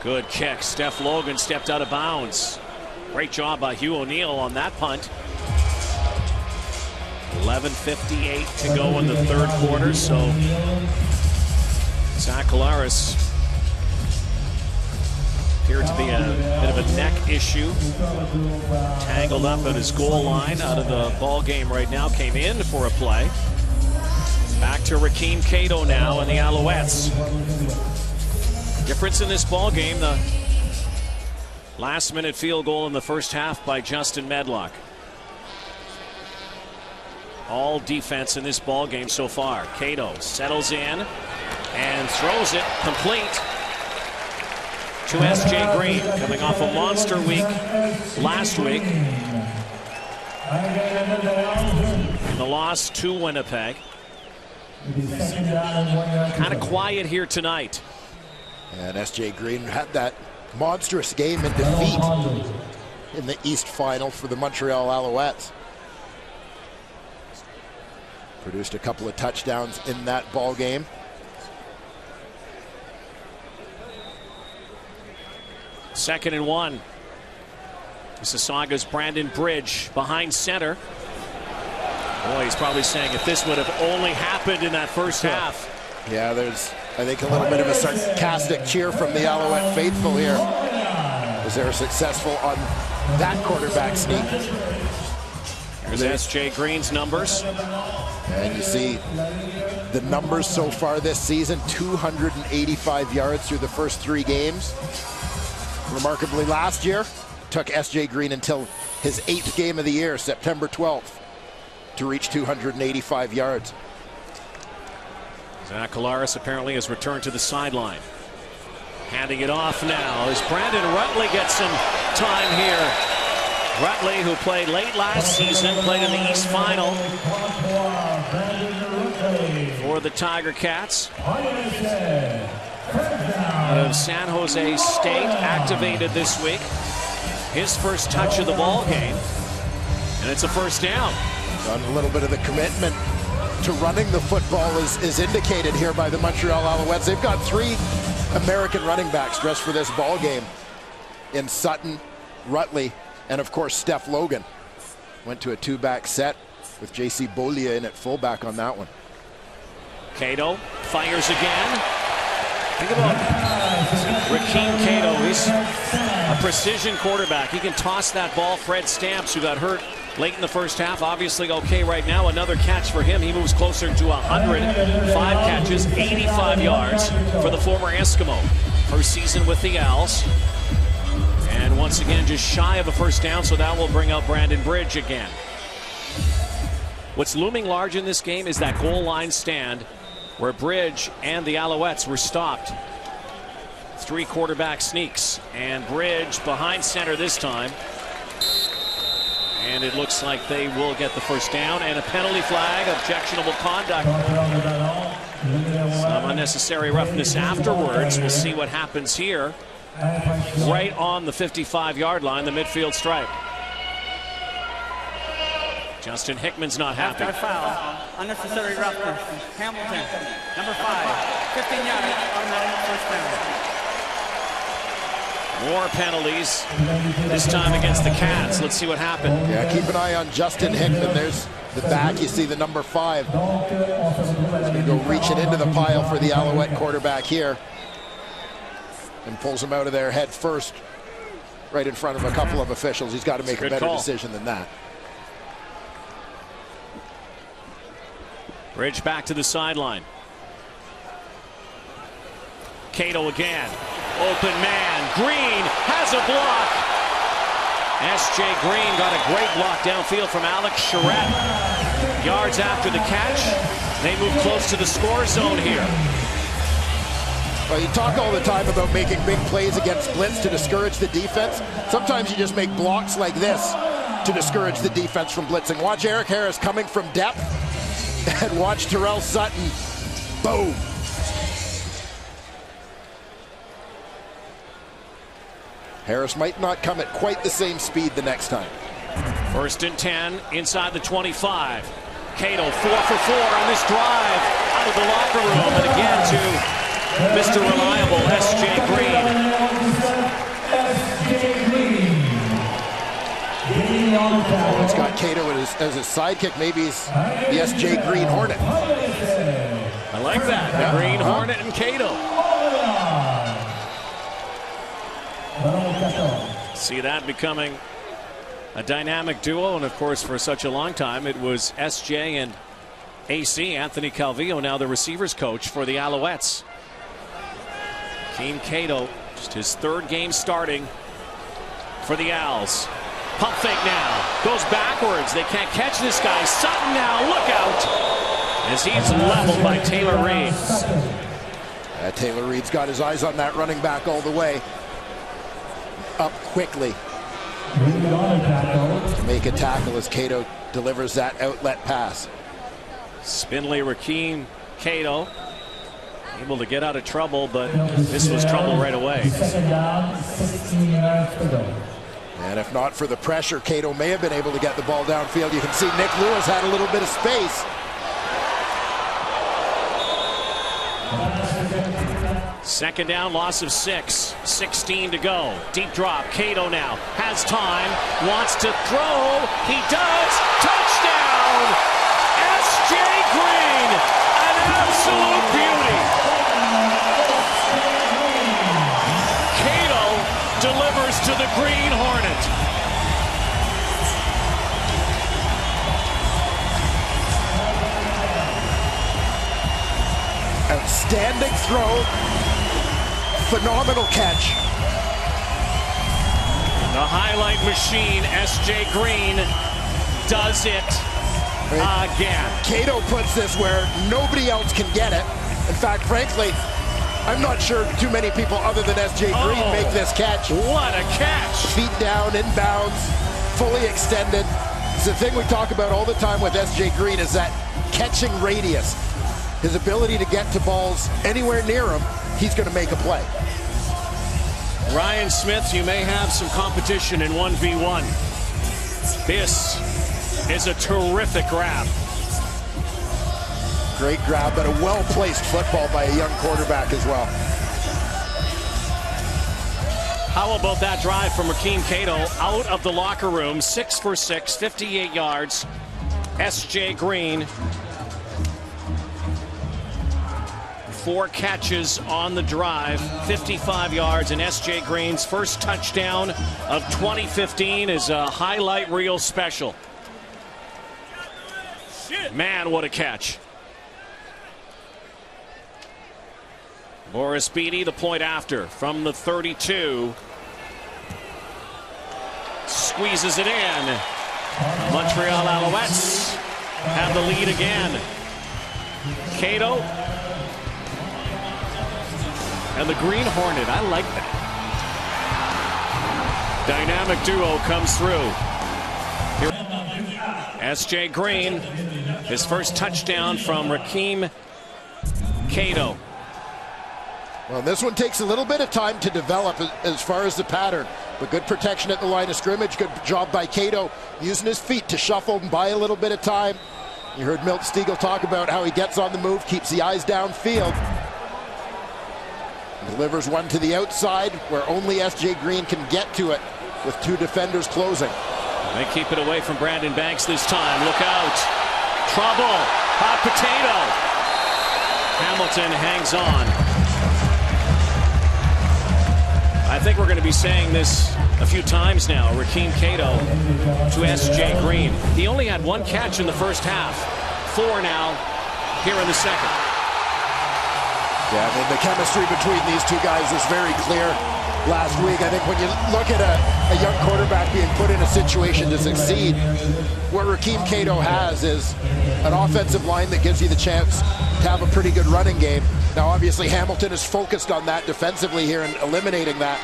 Good kick. Steph Logan stepped out of bounds. Great job by Hugh O'Neill on that punt. 11:58 to go in the third quarter, so Zach Collaros appeared to be a bit of a neck issue. Tangled up at his goal line, out of the ball game right now, came in for a play. Back to Rakeem Cato now and the Alouettes. Difference in this ball game, the last-minute field goal in the first half by Justin Medlock. All defense in this ball game so far. Cato settles in and throws it complete to S.J. Green, coming off a monster week last week in the loss to Winnipeg. Kind of quiet here tonight. And S.J. Green had that monstrous game in defeat in the East Final for the Montreal Alouettes. Produced a couple of touchdowns in that ball game. Second and 1. Mississauga's Brandon Bridge behind center. Boy, he's probably saying if this would have only happened in that first half. Yeah, there's, I think, a little bit of a sarcastic cheer from the Alouette faithful here as they're successful on that quarterback sneak. Here's S.J. Green's numbers. And you see the numbers so far this season, 285 yards through the first 3 games. Remarkably, last year, took S.J. Green until his 8th game of the year, September 12th, to reach 285 yards. Zach Collaros apparently has returned to the sideline. Handing it off now as Brandon Rutley gets some time here. Rutley, who played late last season, played in the East Final for the Tiger Cats. Out of San Jose State, activated this week. His first touch of the ball game, and it's a first down. And a little bit of the commitment to running the football is indicated here by the Montreal Alouettes. They've got 3 American running backs dressed for this ball game in Sutton, Rutley, and of course Steph Logan. Went to a 2-back set with J.C. Beaulieu in at fullback on that one. Cato fires again. Think about Rakeem Cato. He's a precision quarterback. He can toss that ball. Fred Stamps, who got hurt late in the first half, obviously okay right now. Another catch for him. He moves closer to 100. 5 catches, 85 yards for the former Eskimo. First season with the Owls. And once again, just shy of a first down, so that will bring up Brandon Bridge again. What's looming large in this game is that goal line stand where Bridge and the Alouettes were stopped. 3 quarterback sneaks, and Bridge behind center this time. And it looks like they will get the first down, and a penalty flag, objectionable conduct. Some unnecessary roughness afterwards. We'll see what happens here. Right on the 55-yard line, the midfield stripe. Justin Hickman's not happy. After foul, unnecessary roughness. Hamilton, number 5, 15 yards, automatic first down. More penalties, this time against the Cats. Let's see what happened. Yeah, keep an eye on Justin Hickman. There's the back. You see the number 5. He's going to go reaching into the pile for the Alouette quarterback here. And pulls him out of there head first, right in front of a couple of officials. He's got to make a better decision than that. Bridge back to the sideline. Cato again. Open man. Green has a block. S.J. Green got a great block downfield from Alex Charette. Yards after the catch. They move close to the score zone here. Well, you talk all the time about making big plays against blitz to discourage the defense. Sometimes you just make blocks like this to discourage the defense from blitzing. Watch Eric Harris coming from depth, and watch Terrell Sutton. Boom. Harris might not come at quite the same speed the next time. 1st and 10 inside the 25. Cato 4 for 4 on this drive out of the locker room, and again to Mr. Reliable, S.J. Green. It's got Cato as his sidekick. Maybe he's the S.J. Green Hornet. I like that. Yeah. The Green Hornet and Cato. See that becoming a dynamic duo, and of course for such a long time it was S.J. and A.C. Anthony Calvillo, now the receivers coach for the Alouettes. Keem Cato, just his 3rd game starting for the Owls. Pump fake now, goes backwards. They can't catch this guy. Sutton now, look out, as he's leveled by Taylor Reed. Taylor Reed's got his eyes on that running back all the way. Up quickly to make a tackle as Cato delivers that outlet pass. Spindly Rakeem Cato able to get out of trouble, but this was trouble right away. And if not for the pressure, Cato may have been able to get the ball downfield. You can see Nick Lewis had a little bit of space. Second down, loss of 6. 16 to go. Deep drop. Cato now has time. Wants to throw. He does. Touchdown! S.J. Green. An absolute beauty. Cato delivers to the Green Hornet. Outstanding throw. Phenomenal catch. The highlight machine, S.J. Green, does it again. Cato puts this where nobody else can get it. In fact, frankly, I'm not sure too many people other than S.J. Green make this catch. What a catch. Feet down, inbounds, fully extended. It's the thing we talk about all the time with S.J. Green is that catching radius. His ability to get to balls anywhere near him, he's going to make a play. Ryan Smith, you may have some competition in 1v1. This is a terrific grab. Great grab, but a well-placed football by a young quarterback as well. How about that drive from Rakeem Cato out of the locker room? 6 for 6, 58 yards. S.J. Green, 4 catches on the drive, 55 yards, and S.J. Green's first touchdown of 2015 is a highlight reel special. Man, what a catch. Boris Beatty, the point after from the 32. Squeezes it in. Montreal Alouettes have the lead again. Cato and the Green Hornet. I like that. Dynamic duo comes through. S.J. Green, his first touchdown from Rakeem Cato. Well, this one takes a little bit of time to develop as far as the pattern, but good protection at the line of scrimmage. Good job by Cato using his feet to shuffle and buy a little bit of time. You heard Milt Stiegel talk about how he gets on the move, keeps the eyes downfield. Delivers one to the outside where only S.J. Green can get to it with 2 defenders closing. They keep it away from Brandon Banks this time. Look out. Trouble. Hot potato. Hamilton hangs on. I think we're going to be saying this a few times now. Rakeem Cato to S.J. Green. He only had 1 catch in the first half. 4 now here in the second. Yeah, I mean, the chemistry between these 2 guys was very clear last week. I think when you look at a young quarterback being put in a situation to succeed, what Rakeem Cato has is an offensive line that gives you the chance to have a pretty good running game. Now, obviously, Hamilton is focused on that defensively here and eliminating that.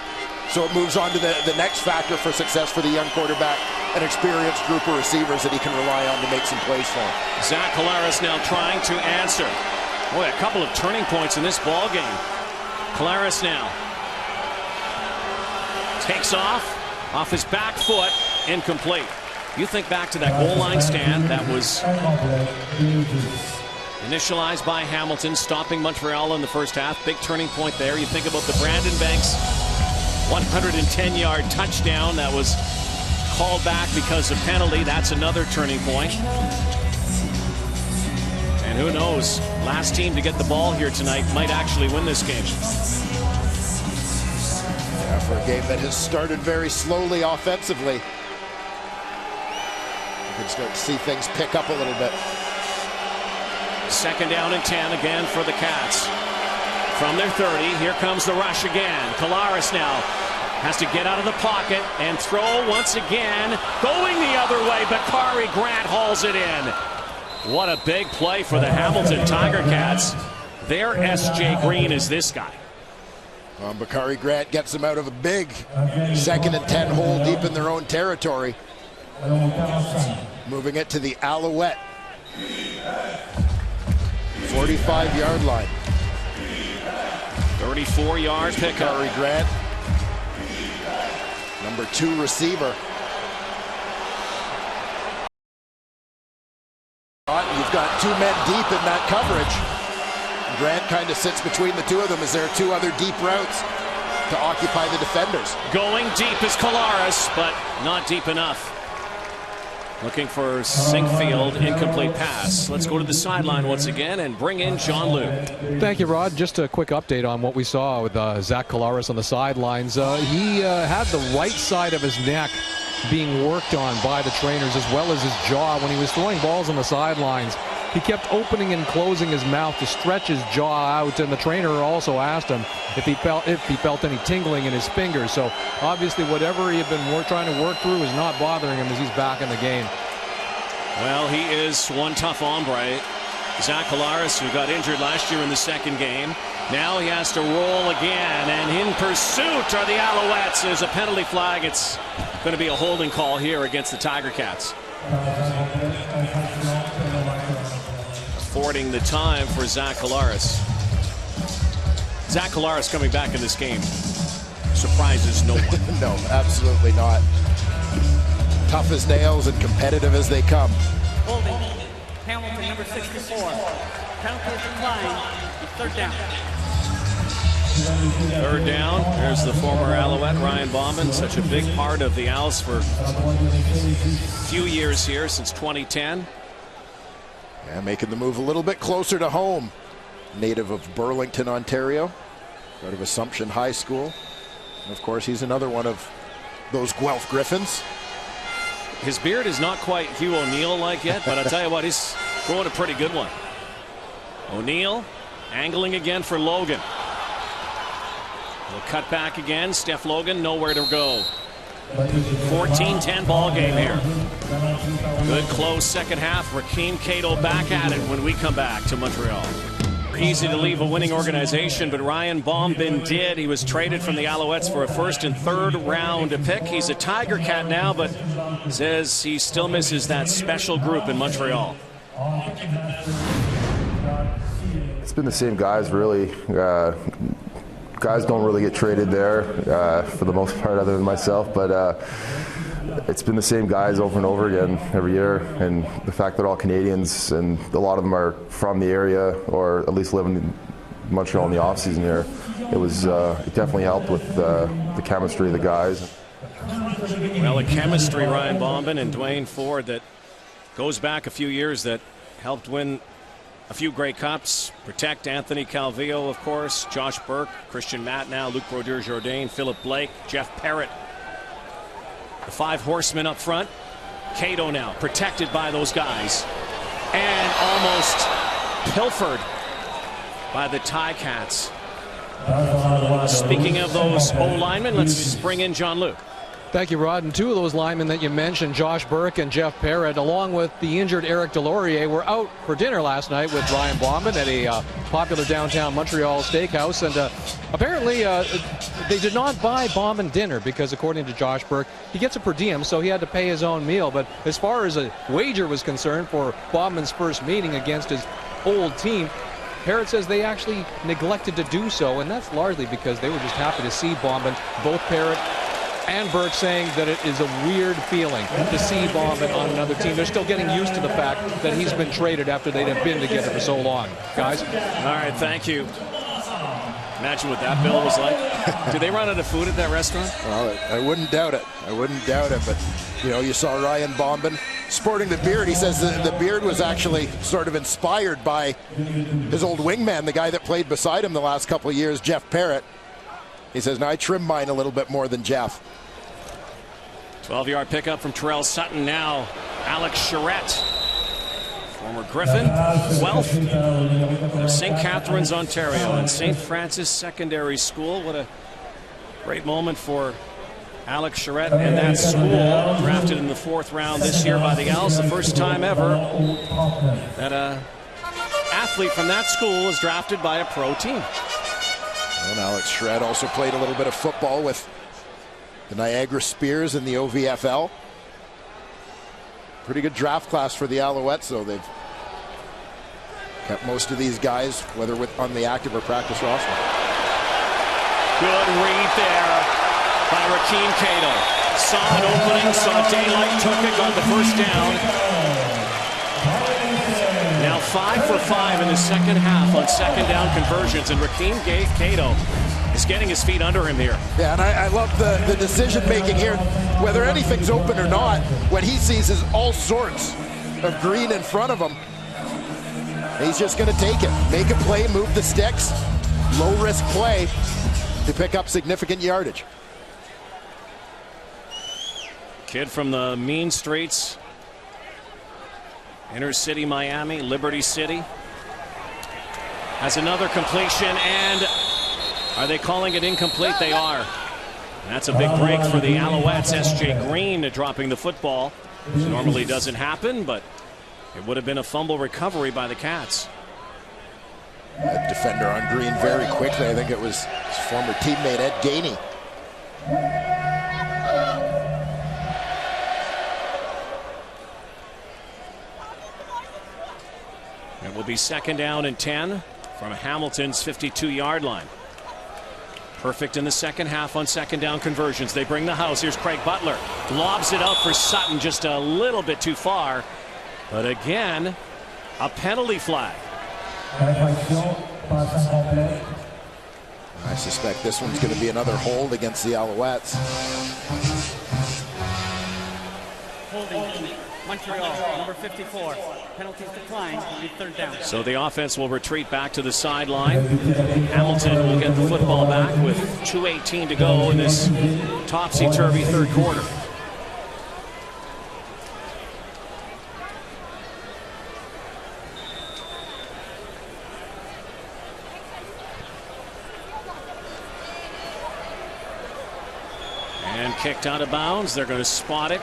So it moves on to the next factor for success for the young quarterback, an experienced group of receivers that he can rely on to make some plays for him. Zach Collaros now trying to answer. Boy, a couple of turning points in this ball game. Collaros now takes off his back foot, incomplete. You think back to that goal line stand that was initialized by Hamilton, stopping Montreal in the first half. Big turning point there. You think about the Brandon Banks 110-yard touchdown that was called back because of penalty. That's another turning point. And who knows, last team to get the ball here tonight might actually win this game. Yeah, for a game that has started very slowly offensively, you can start to see things pick up a little bit. Second down and 10 again for the Cats. From their 30, here comes the rush again. Collaros now has to get out of the pocket and throw once again. Going the other way, but Bakari Grant hauls it in. What a big play for the Hamilton Tiger Cats. Their S.J. Green is this guy. Bakari Grant gets them out of a big 2nd and 10 hole deep in their own territory. Moving it to the Alouette 45-yard line. 34-yard pickup. Bakari Grant, number 2 receiver. You've got 2 men deep in that coverage. Grant kind of sits between the 2 of them as there are 2 other deep routes to occupy the defenders. Going deep is Collaros, but not deep enough. Looking for Sinkfield, incomplete pass. Let's go to the sideline once again and bring in John Lou. Thank you, Rod. Just a quick update on what we saw with Zach Collaros on the sidelines. He had the right side of his neck being worked on by the trainers, as well as his jaw. When he was throwing balls on the sidelines, he kept opening and closing his mouth to stretch his jaw out, and the trainer also asked him if he felt any tingling in his fingers. So obviously whatever he had been trying to work through is not bothering him as he's back in the game. Well, he is one tough hombre. Zach Collaros, who got injured last year in the second game. Now he has to roll again, and in pursuit are the Alouettes. There's a penalty flag. It's going to be a holding call here against the Tiger Cats. Affording the time for Zach Collaros. Zach Collaros coming back in this game surprises no one. No, absolutely not. tough as nails and competitive as they come. Holding. Hamilton, number 64. Penalty is declined. Third down. Third down. There's the former Alouette, Ryan Bauman, such a big part of the Owls for a few years here, since 2010. Yeah, making the move a little bit closer to home. Native of Burlington, Ontario, out of Assumption High School. And of course, he's another one of those Guelph Griffins. His beard is not quite Hugh O'Neill-like yet, but I'll tell you what, he's growing a pretty good one. O'Neill angling again for Logan. He'll cut back again. Steph Logan nowhere to go. 14-10 ball game here. Good close second half. Rakeem Cato back at it when we come back to Montreal. Easy to leave a winning organization, but Ryan Bauman did. He was traded from the Alouettes for a first and third round pick. He's a Tiger Cat now, but says he still misses that special group in Montreal. It's been the same guys, really. Guys don't really get traded there for the most part, other than myself, but it's been the same guys over and over again every year, and the fact they're all Canadians and a lot of them are from the area or at least live in Montreal in the off-season here, it definitely helped with the chemistry of the guys. Well, the chemistry, Ryan Bauman and Dwayne Ford, that goes back a few years, that helped win a few Grey Cups, protect Anthony Calvillo, of course, Josh Burke, Christian Matnow, Luc Brodeur-Jourdain, Philip Blake, Jeff Parrott. The five horsemen up front. Cato now protected by those guys and almost pilfered by the Ticats. Speaking of those O-linemen, let's bring in John Luke. Thank you, Rod. And two of those linemen that you mentioned, Josh Burke and Jeff Parrott, along with the injured Eric Delorier, were out for dinner last night with Ryan Bauman at a popular downtown Montreal steakhouse. And apparently they did not buy Bauman dinner because, according to Josh Burke, he gets a per diem, so he had to pay his own meal. But as far as a wager was concerned for Bauman's first meeting against his old team, Parrott says they actually neglected to do so, and that's largely because they were just happy to see Bauman. Both Parrott and Burke saying that it is a weird feeling to see Bauman on another team. They're still getting used to the fact that he's been traded after they'd have been together for so long. Guys? All right, thank you. Imagine what that bill was like. Did they run out of food at that restaurant? Well, I wouldn't doubt it. I wouldn't doubt it. But, you know, you saw Ryan Bauman sporting the beard. He says the beard was actually sort of inspired by his old wingman, the guy that played beside him the last couple of years, Jeff Parrott. He says, no, I trim mine a little bit more than Jeff. 12-yard pickup from Terrell Sutton now. Alex Charette, former Griffin, Guelph of St. Catharines, Ontario, and St. Francis Secondary School. What a great moment for Alex Charette and that school. Drafted in the 4th round this year by the Owls. The first time ever that an athlete from that school was drafted by a pro team. And Alex Charette also played a little bit of football with the Niagara Spears in the OVFL. Pretty good draft class for the Alouettes, though. They've kept most of these guys, whether on the active or practice roster. Good read there by Rakeem Cato. Saw an opening, saw daylight, took it, got the first down. Now 5 for 5 in the second half on second down conversions, and Rakeem Cato is getting his feet under him here. Yeah, and I love the decision making here. Whether anything's open or not, what he sees is all sorts of green in front of him. He's just going to take it, make a play, move the sticks, low risk play to pick up significant yardage. Kid from the mean streets, inner city Miami, Liberty City, has another completion, and are they calling it incomplete? They are. That's a big break for the Alouettes. S.J. Green dropping the football. Which normally doesn't happen, but it would have been a fumble recovery by the Cats. That defender on Green very quickly. I think it was his former teammate Ed Gainey. It will be second down and 10 from Hamilton's 52-yard line. Perfect in the second half on second down conversions. They bring the house. Here's Craig Butler. Lobs it out for Sutton just a little bit too far. But again, a penalty flag. I suspect this one's going to be another hold against the Alouettes. Holding Montreal, number 54. Penalties declined. Will be third down. So the offense will retreat back to the sideline. Hamilton will get the football back with 2:18 to go in this topsy-turvy third quarter. And kicked out of bounds. They're going to spot it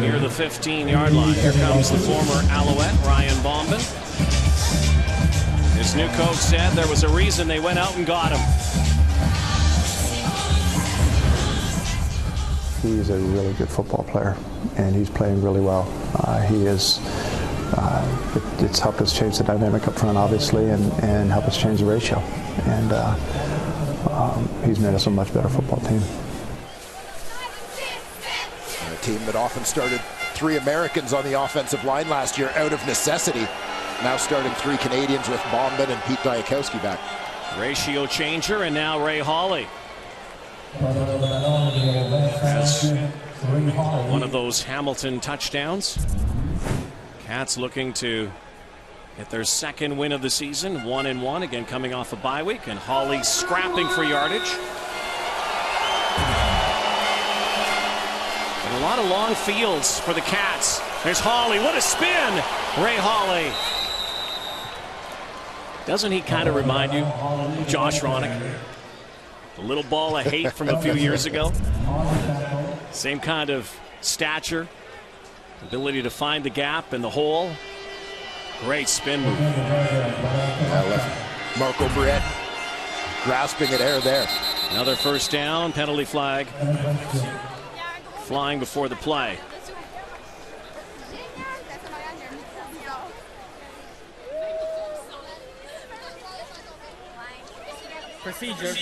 near the 15-yard line. Here comes the former Alouette, Ryan Bombin. His new coach said there was a reason they went out and got him. He's a really good football player, and he's playing really well. It's helped us change the dynamic up front, obviously, and help us change the ratio. And he's made us a much better football team. A team that often started 3 Americans on the offensive line last year out of necessity. Now starting 3 Canadians with Bombin and Pete Diakowski back. Ratio changer, and now Ray Hawley. That's one of those Hamilton touchdowns. Cats looking to get their second win of the season, 1-1, again coming off a bye week, and Hawley scrapping for yardage. And a lot of long fields for the Cats. There's Hawley. What a spin! Ray Hawley. Doesn't he kind of remind you of Josh Ronick? The little ball of hate from a few years ago. Same kind of stature. Ability to find the gap and the hole. Great spin move. Marco Briette grasping at air there. Another first down, penalty flag flying before the play. Procedure.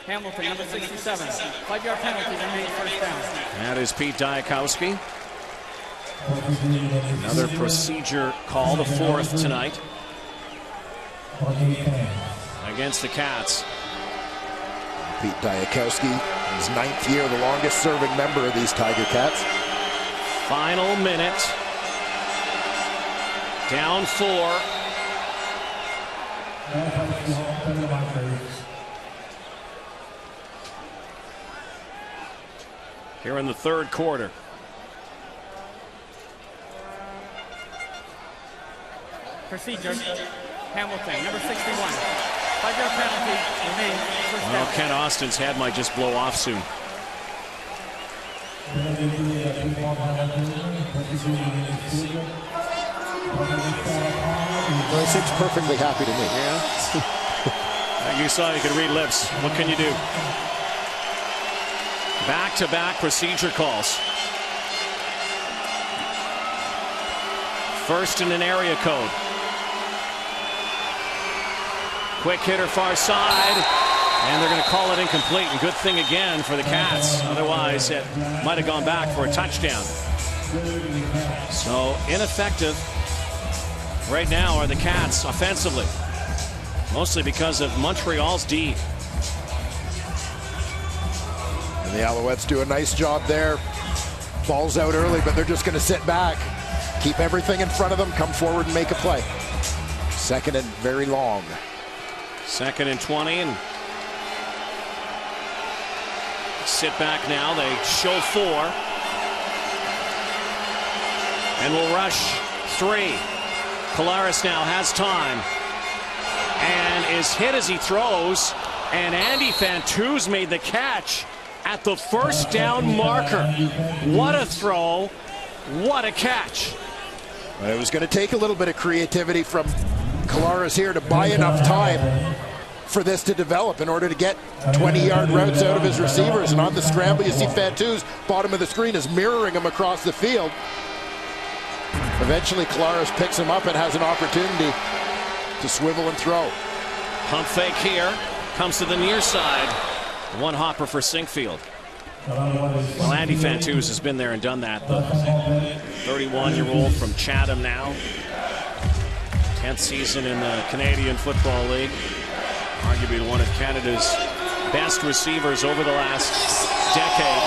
Hamilton, number 67. 5-yard penalty, remains first down. That is Pete Diakowski. Another procedure call, the 4th tonight against the Cats. Pete Diakowski, his 9th year, the longest serving member of these Tiger Cats. Final minute. Down 4. Here in the third quarter. Procedure. Hamilton, number 61. 5-yard penalty, remains first down. Well, Ken Austin's head might just blow off soon. Well, he seems perfectly happy to me. Yeah. You saw he could read lips. What can you do? Back-to-back procedure calls. First in an area code. Quick hitter far side, and they're going to call it incomplete. And good thing again for the Cats. Otherwise, it might have gone back for a touchdown. So ineffective right now are the Cats offensively, mostly because of Montreal's D. And the Alouettes do a nice job there. Ball's out early, but they're just going to sit back, keep everything in front of them, come forward and make a play. Second and very long. 2nd and 20, and sit back now. They show 4 and will rush 3. Collaros now has time and is hit as he throws, and Andy Fantuz made the catch at the first down marker. What a throw, what a catch. It was going to take a little bit of creativity from Collaros here to buy enough time for this to develop in order to get 20-yard routes out of his receivers. And on the scramble, you see Fantuz, bottom of the screen, is mirroring him across the field. Eventually, Collaros picks him up and has an opportunity to swivel and throw. Pump fake here. Comes to the near side. One hopper for Sinkfield. Well, Andy Fantuz has been there and done that. The 31-year-old from Chatham now. 10th season in the Canadian Football League. Arguably one of Canada's best receivers over the last decade.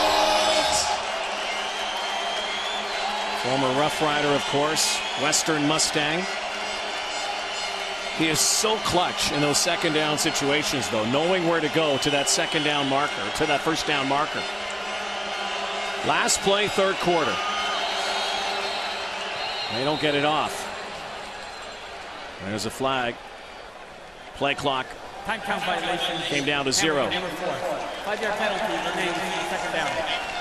Former Rough Rider, of course. Western Mustang. He is so clutch in those second down situations, though, knowing where to go to that second down marker, to that first down marker. Last play, third quarter. They don't get it off. There's a flag. Play clock. Time count violation. Came down to 0. Number 4. 5-yard penalty remains in the second down.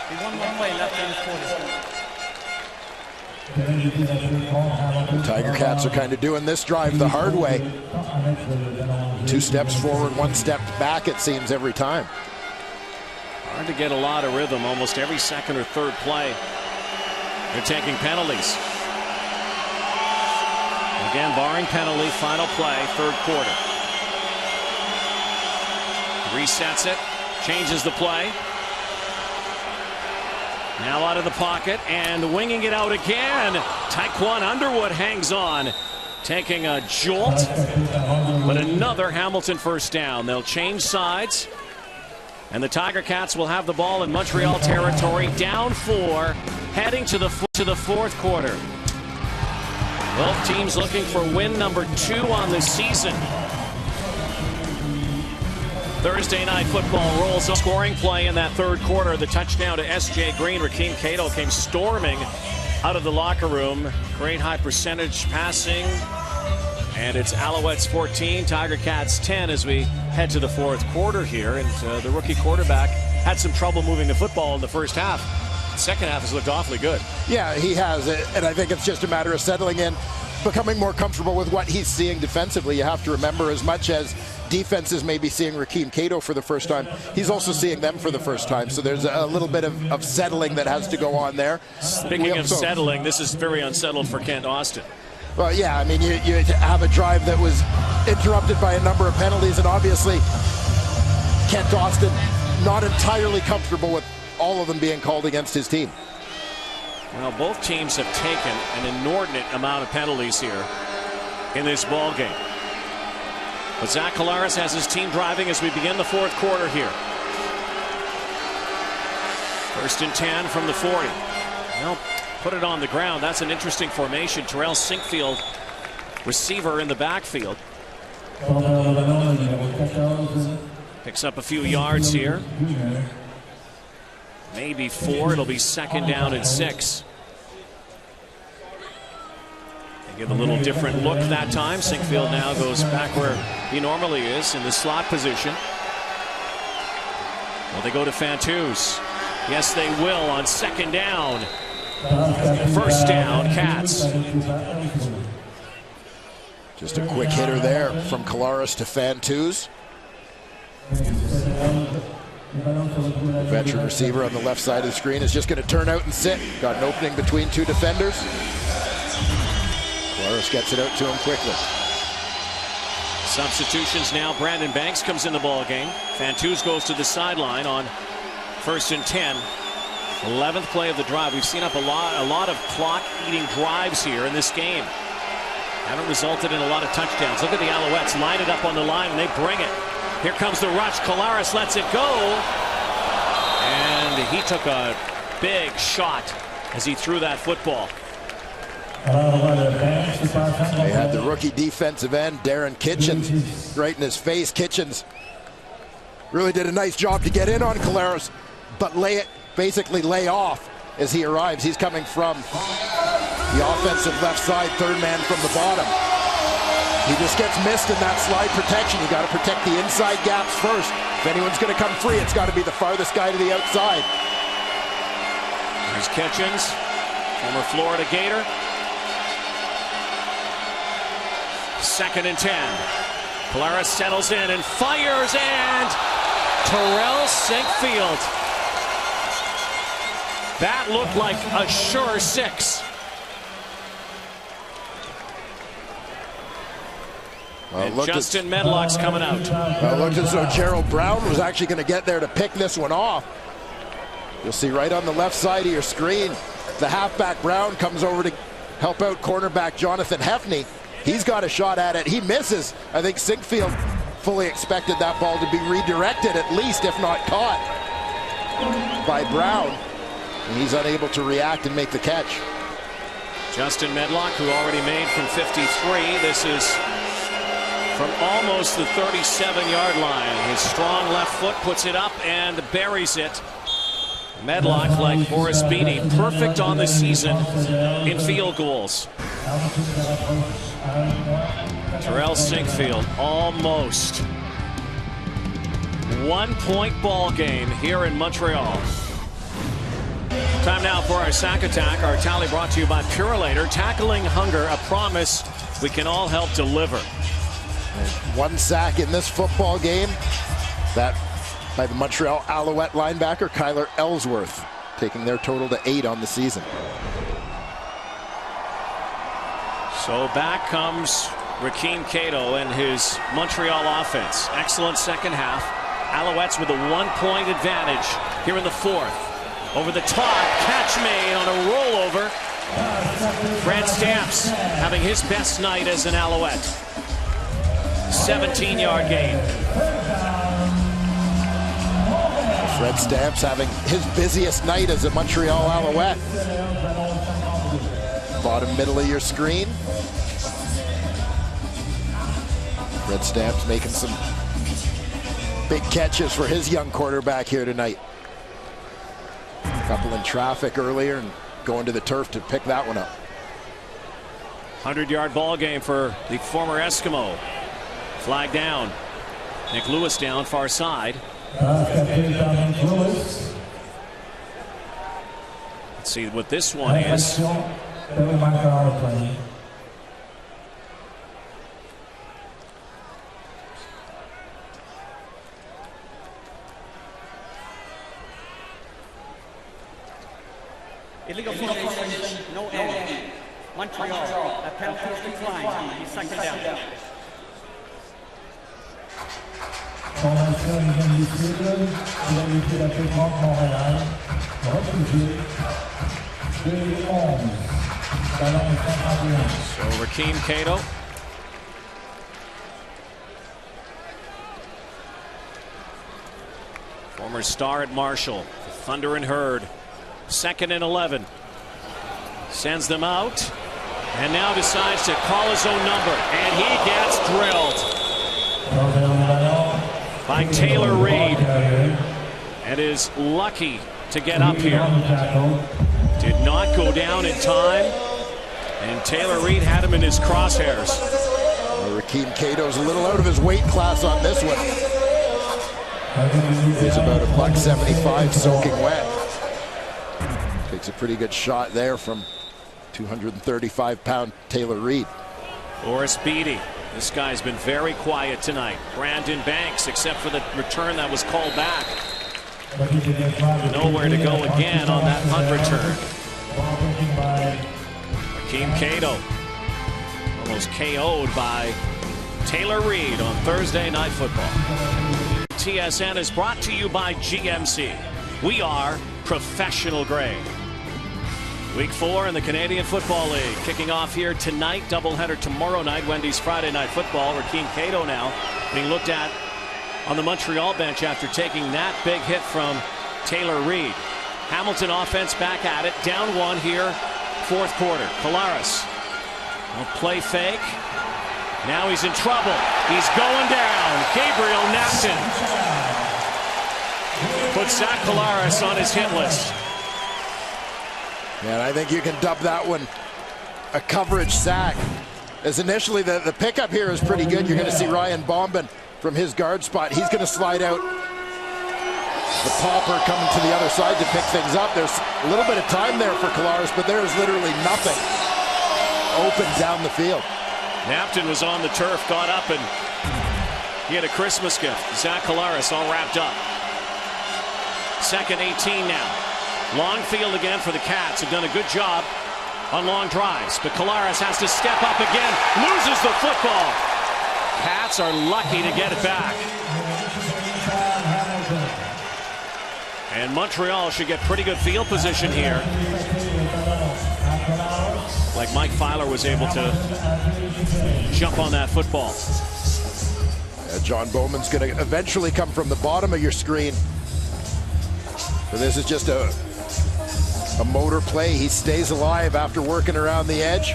Be one more play left in this quarter. Tiger Cats are kind of doing this drive the hard way. 2 steps forward, 1 step back, it seems, every time. Hard to get a lot of rhythm almost every second or third play. They're taking penalties. Again, barring penalty, final play, third quarter. Resets it, changes the play. Now out of the pocket and winging it out again. Taekwon Underwood hangs on, taking a jolt, but another Hamilton first down. They'll change sides, and the Tiger Cats will have the ball in Montreal territory, down 4, heading to the fourth quarter. Both teams looking for win number 2 on the season. Thursday night football rolls. Scoring play in that third quarter. The touchdown to S.J. Green. Rakeem Cato came storming out of the locker room. Great high percentage passing. And it's Alouettes 14, Tiger Cats 10 as we head to the fourth quarter here. And the rookie quarterback had some trouble moving the football in the first half. The second half has looked awfully good. Yeah, he has. And I think it's just a matter of settling in, becoming more comfortable with what he's seeing defensively. You have to remember, as much as defenses may be seeing Rakeem Cato for the first time, he's also seeing them for the first time. So there's a little bit of settling that has to go on there. Speaking of settling, this is very unsettled for Kent Austin. Well, yeah, I mean, you have a drive that was interrupted by a number of penalties, and obviously Kent Austin not entirely comfortable with all of them being called against his team. Well, both teams have taken an inordinate amount of penalties here in this ball game. But Zach Collaros has his team driving as we begin the fourth quarter here. 1st and 10 from the 40. Well, put it on the ground. That's an interesting formation. Terrell Sinkfield, receiver in the backfield. Picks up a few yards here. Maybe 4. It'll be 2nd down and 6. They give a little different look that time. Sinkfield now goes back where he normally is, in the slot position. Well, they go to Fantuz. Yes, they will on 2nd down. 1st down, Cats. Just a quick hitter there from Collaros to Fantuz. The veteran receiver on the left side of the screen is just going to turn out and sit. Got an opening between 2 defenders. Collaros gets it out to him quickly. Substitutions now. Brandon Banks comes in the ball game. Fantuz goes to the sideline on 1st and 10. 11th play of the drive. We've seen up a lot of clock-eating drives here in this game. Haven't resulted in a lot of touchdowns. Look at the Alouettes line it up on the line and they bring it. Here comes the rush. Collaros lets it go. And he took a big shot as he threw that football. They had the rookie defensive end, Darren Kitchens, right in his face. Kitchens really did a nice job to get in on Collaros, but basically lay off as he arrives. He's coming from the offensive left side, 3rd man from the bottom. He just gets missed in that slide protection. You got to protect the inside gaps first. If anyone's going to come free, it's got to be the farthest guy to the outside. There's Kitchens, former Florida Gator. 2nd and 10. Collaros settles in and fires, and Terrell Sinkfield. That looked like a sure 6. Well, Justin Medlock's coming out. Well, looked as though Gerald Brown was actually going to get there to pick this one off. You'll see right on the left side of your screen, the halfback Brown comes over to help out cornerback Jonathan Hefney. He's got a shot at it. He misses. I think Sinkfield fully expected that ball to be redirected, at least, if not caught, by Brown. And he's unable to react and make the catch. Justin Medlock, who already made from 53. This is from almost the 37-yard line. His strong left foot puts it up and buries it. Medlock, like Boris Beatty, perfect on the season in field goals. Terrell Sinkfield, almost. 1-point ball game here in Montreal. Time now for our sack attack. Our tally brought to you by Purelator. Tackling hunger, a promise we can all help deliver. One sack in this football game. That by the Montreal Alouette linebacker, Kyler Ellsworth, taking their total to 8 on the season. So back comes Rakeem Cato and his Montreal offense. Excellent second half. Alouettes with a 1-point advantage here in the fourth. Over the top, catch made on a rollover. Brad Stamps having his best night as an Alouette. 17-yard gain. Fred Stamps having his busiest night as a Montreal Alouette. Bottom middle of your screen. Fred Stamps making some big catches for his young quarterback here tonight. A couple in traffic earlier and going to the turf to pick that one up. 100-yard ball game for the former Eskimo. Flag down. Nick Lewis down far side. Let's see what this one is. Illegal formation, no end. Montreal, a penalty is declined. He's second down. So Rakeem Cato. Former star at Marshall. Thunder and Herd. 2nd and 11. Sends them out. And now decides to call his own number. And he gets drilled by Taylor Reed. And is lucky to get up here. Did not go down in time. And Taylor Reed had him in his crosshairs. Well, Rakeem Cato's a little out of his weight class on this one. He's about $175 soaking wet. Takes a pretty good shot there from 235-pound Taylor Reed. Boris Beatty. This guy's been very quiet tonight. Brandon Banks, except for the return that was called back. Nowhere to go again on that punt return. Rakeem Cato almost KO'd by Taylor Reed on Thursday Night Football. TSN is brought to you by GMC. We are professional grade. Week 4 in the Canadian Football League kicking off here tonight. Doubleheader tomorrow night. Wendy's Friday Night Football. Rakeem Cato now being looked at on the Montreal bench after taking that big hit from Taylor Reed. Hamilton offense back at it. Down 1 here, 4th quarter. Collaros will play fake. Now he's in trouble. He's going down. Gabriel Napton puts Zach Collaros on his hit list. And I think you can dub that one a coverage sack. As initially the pickup here is pretty good. You're going to see Ryan Bombin from his guard spot. He's going to slide out. The popper coming to the other side to pick things up. There's a little bit of time there for Collaros, but there is literally nothing open down the field. Napton was on the turf, got up, and he had a Christmas gift. Zach Collaros all wrapped up. 2nd 18 now. Long field again for the Cats. Have done a good job on long drives, but Collaros has to step up again. Loses the football. Alouettes are lucky to get it back. And Montreal should get pretty good field position here. Like Mike Filer was able to jump on that football. John Bowman's going to eventually come from the bottom of your screen. So this is just a motor play. He stays alive after working around the edge.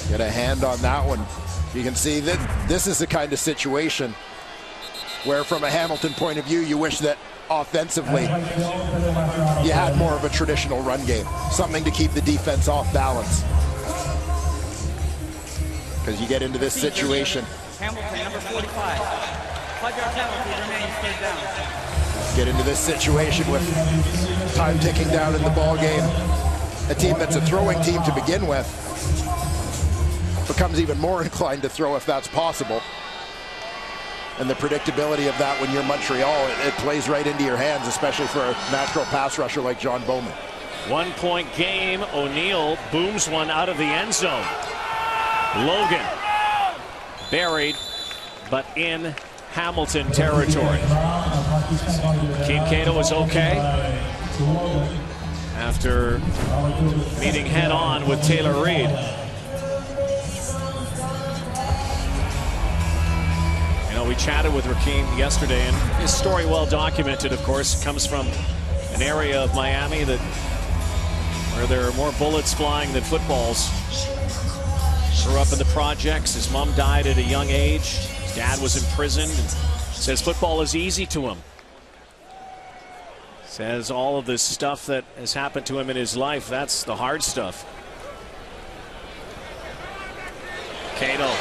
Get a hand on that one. You can see that this is the kind of situation where, from a Hamilton point of view, you wish that offensively you had more of a traditional run game, something to keep the defense off balance. Because you get into this situation. Hamilton, number 45. 5-yard penalty remains third down. Get into this situation with time ticking down in the ball game. A team that's a throwing team to begin with becomes even more inclined to throw if that's possible. And the predictability of that when you're Montreal, it plays right into your hands, especially for a natural pass rusher like John Bowman. 1-point game. O'Neill booms one out of the end zone. Logan buried, but in Hamilton territory. Keem Cato is okay after meeting head-on with Taylor Reed. You know, we chatted with Rakeem yesterday, and his story, well documented, of course, comes from an area of Miami where there are more bullets flying than footballs. Grew up in the projects. His mom died at a young age. His dad was imprisoned. And says football is easy to him. Says all of this stuff that has happened to him in his life, that's the hard stuff. Cato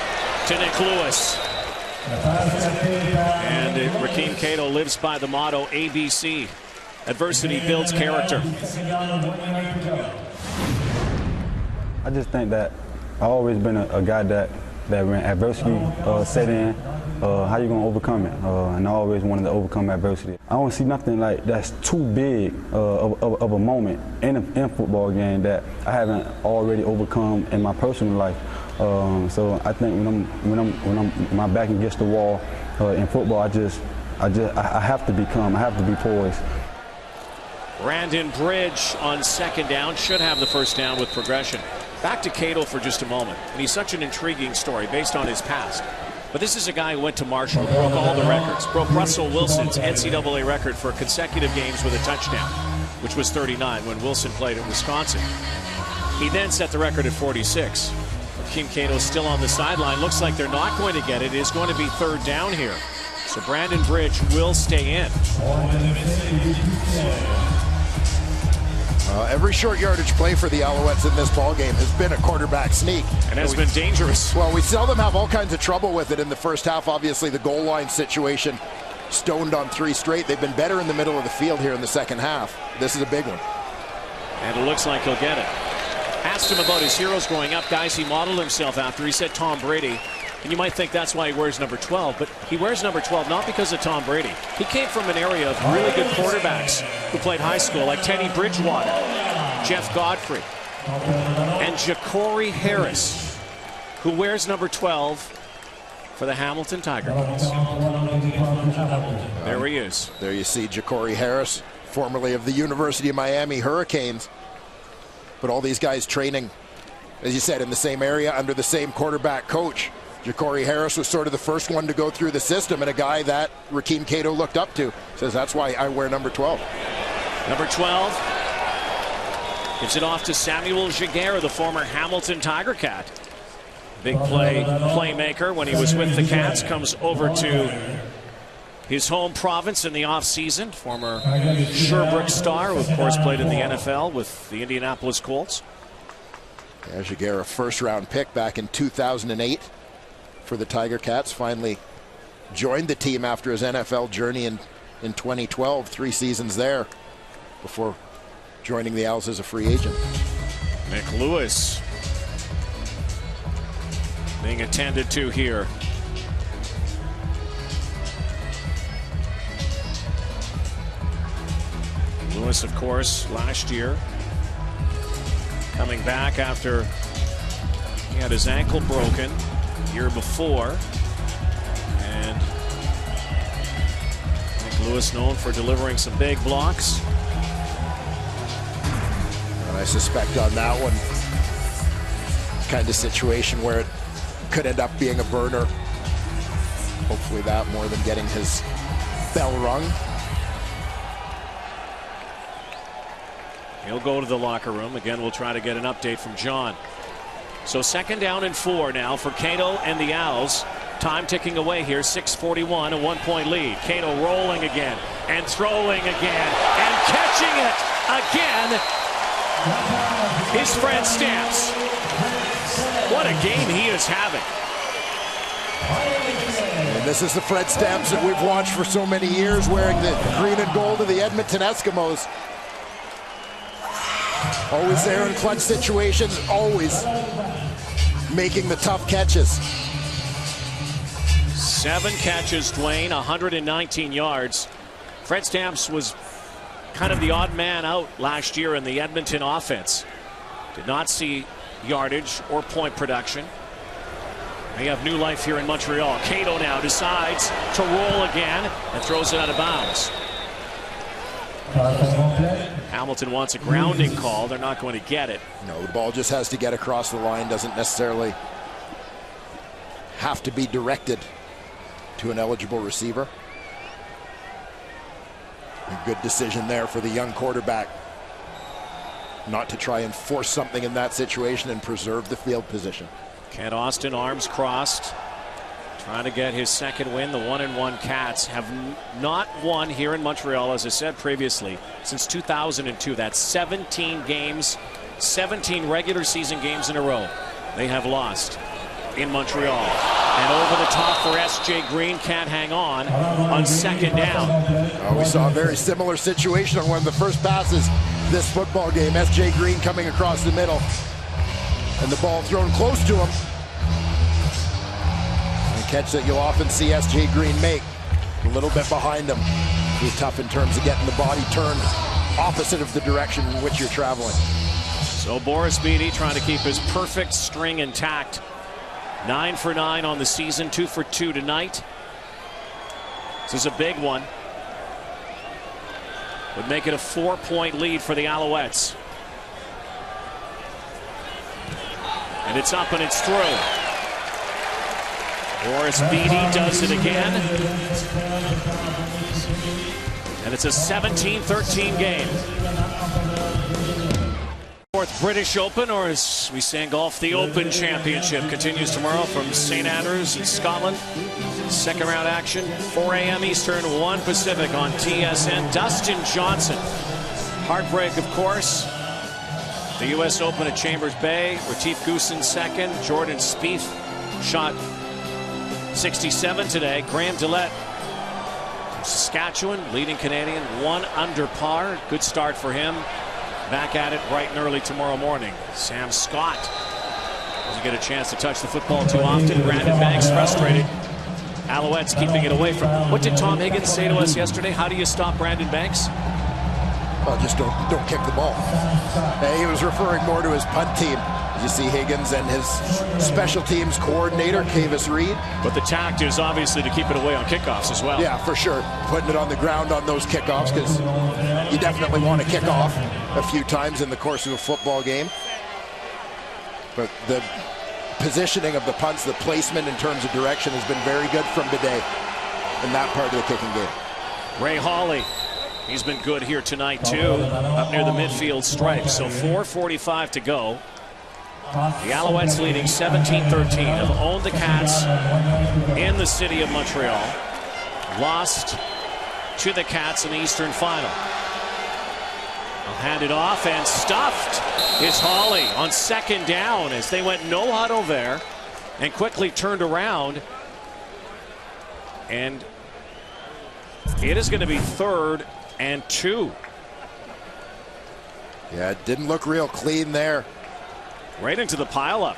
to Nick Lewis. And Rakeem Cato lives by the motto ABC. Adversity builds character. I just think that I've always been a guy that when adversity set in, how you gonna overcome it? And I always wanted to overcome adversity. I don't see nothing like that's too big of a moment in a football game that I haven't already overcome in my personal life. So I think when my back against the wall in football, I have to be calm. I have to be poised. Brandon Bridge on second down should have the first down with progression. Back to Cato for just a moment. And he's such an intriguing story based on his past. But this is a guy who went to Marshall, broke all the records, broke Russell Wilson's NCAA record for consecutive games with a touchdown, which was 39 when Wilson played at Wisconsin. He then set the record at 46. Keem Cato still on the sideline. Looks like they're not going to get it. It is going to be third down here. So Brandon Bridge will stay in. Every short yardage play for the Alouettes in this ballgame has been a quarterback sneak. And has been dangerous. Well, we seldom have all kinds of trouble with it in the first half. Obviously, the goal line situation stoned on 3 straight. They've been better in the middle of the field here in the second half. This is a big one. And it looks like he'll get it. Asked him about his heroes growing up, guys he modeled himself after. He said Tom Brady. And you might think that's why he wears number 12, but he wears number 12 not because of Tom Brady. He came from an area of really good quarterbacks who played high school, like Teddy Bridgewater, Jeff Godfrey, and Ja'Cory Harris, who wears number 12 for the Hamilton Tiger Cats. There he is. There you see Ja'Cory Harris, formerly of the University of Miami Hurricanes. But all these guys training, as you said, in the same area under the same quarterback coach. Ja'Cory Harris was sort of the first one to go through the system, and a guy that Rakeem Cato looked up to. Says that's why I wear number 12. Number 12 gives it off to Samuel Giguere, the former Hamilton Tiger Cat. Big playmaker when he was with the Cats, comes over to his home province in the offseason. Former Sherbrooke star, who of course played in the NFL with the Indianapolis Colts. Yeah, Giguere, a first-round pick back in 2008 for the Tiger Cats. Finally joined the team after his NFL journey in 2012. 3 seasons there before joining the Owls as a free agent. Nick Lewis being attended to here. Lewis, of course, last year coming back after had his ankle broken the year before. And St. Louis known for delivering some big blocks. And I suspect on that one, kind of situation where it could end up being a burner. Hopefully that more than getting his bell rung. He'll go to the locker room. Again, we'll try to get an update from John. So 2nd down and 4 now for Cato and the Owls. Time ticking away here, 6:41, a 1-point lead. Cato rolling again and throwing again and catching it again is Fred Stamps. What a game he is having. And this is the Fred Stamps that we've watched for so many years, wearing the green and gold of the Edmonton Eskimos. Always there in clutch situations, always making the tough catches. 7 catches, Dwayne, 119 yards. Fred Stamps was kind of the odd man out last year in the Edmonton offense. Did not see yardage or point production. They have new life here in Montreal. Cato now decides to roll again and throws it out of bounds. Hamilton wants a grounding call. They're not going to get it. No, the ball just has to get across the line. Doesn't necessarily have to be directed to an eligible receiver. A good decision there for the young quarterback. Not to try and force something in that situation and preserve the field position. Kent Austin, arms crossed, trying to get his 2nd win. The 1-1 Cats have not won here in Montreal, as I said previously, since 2002. That's 17 games, 17 regular season games in a row they have lost in Montreal. And over the top for S.J. Green, can't hang on 2nd down. We saw a very similar situation on one of the first passes this football game. S.J. Green coming across the middle, and the ball thrown close to him. A catch that you'll often see S.J. Green make, a little bit behind him. It's tough in terms of getting the body turned opposite of the direction in which you're traveling. So Boris Beatty trying to keep his perfect string intact. 9 for 9 on the season, 2 for 2 tonight. This is a big one. Would make it a 4-point lead for the Alouettes. And it's up and it's through. Boris Beatty does it again. And it's a 17-13 game. 4th British Open, or as we say in golf, the Open Championship, continues tomorrow from St. Andrews in Scotland. 2nd round action, 4 a.m. Eastern, 1 Pacific on TSN. Dustin Johnson. Heartbreak, of course. The U.S. Open at Chambers Bay. Retief Goosen 2nd. Jordan Spieth shot 67 today. Graham Dillette from Saskatchewan, leading Canadian, 1 under par. Good start for him. Back at it bright and early tomorrow morning. Sam Scott doesn't get a chance to touch the football too often. Brandon Banks frustrated. Alouettes keeping it away from him. What did Tom Higgins say to us yesterday? How do you stop Brandon Banks? Well, just don't kick the ball. He was referring more to his punt team. You see Higgins and his special teams coordinator, Kavis Reed. But the tact is obviously to keep it away on kickoffs as well. Yeah, for sure. Putting it on the ground on those kickoffs, because you definitely want to kick off a few times in the course of a football game. But the positioning of the punts, the placement in terms of direction has been very good from Bidet in that part of the kicking game. Ray Hawley, he's been good here tonight too, up near the midfield stripe. So 4:45 to go. The Alouettes leading 17-13, have owned the Cats in the city of Montreal. Lost to the Cats in the Eastern Final. I'll hand it off, and stuffed is Hawley on 2nd down as they went no huddle there and quickly turned around. And it is going to be 3rd and 2. Yeah, it didn't look real clean there. Right into the pileup.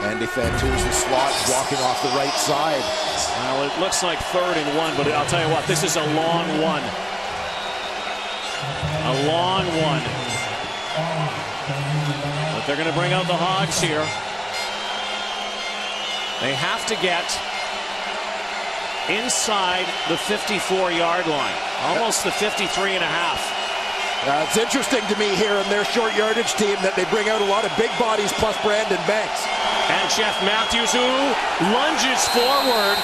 Andy Fantu's the slot, walking off the right side. Well, it looks like 3rd and 1, but I'll tell you what, this is a long one. A long one. But They're going to bring out the Hogs here. They have to get inside the 54-yard line, almost the 53.5. It's interesting to me here in their short yardage team that they bring out a lot of big bodies plus Brandon Banks. And Jeff Matthews, who lunges forward.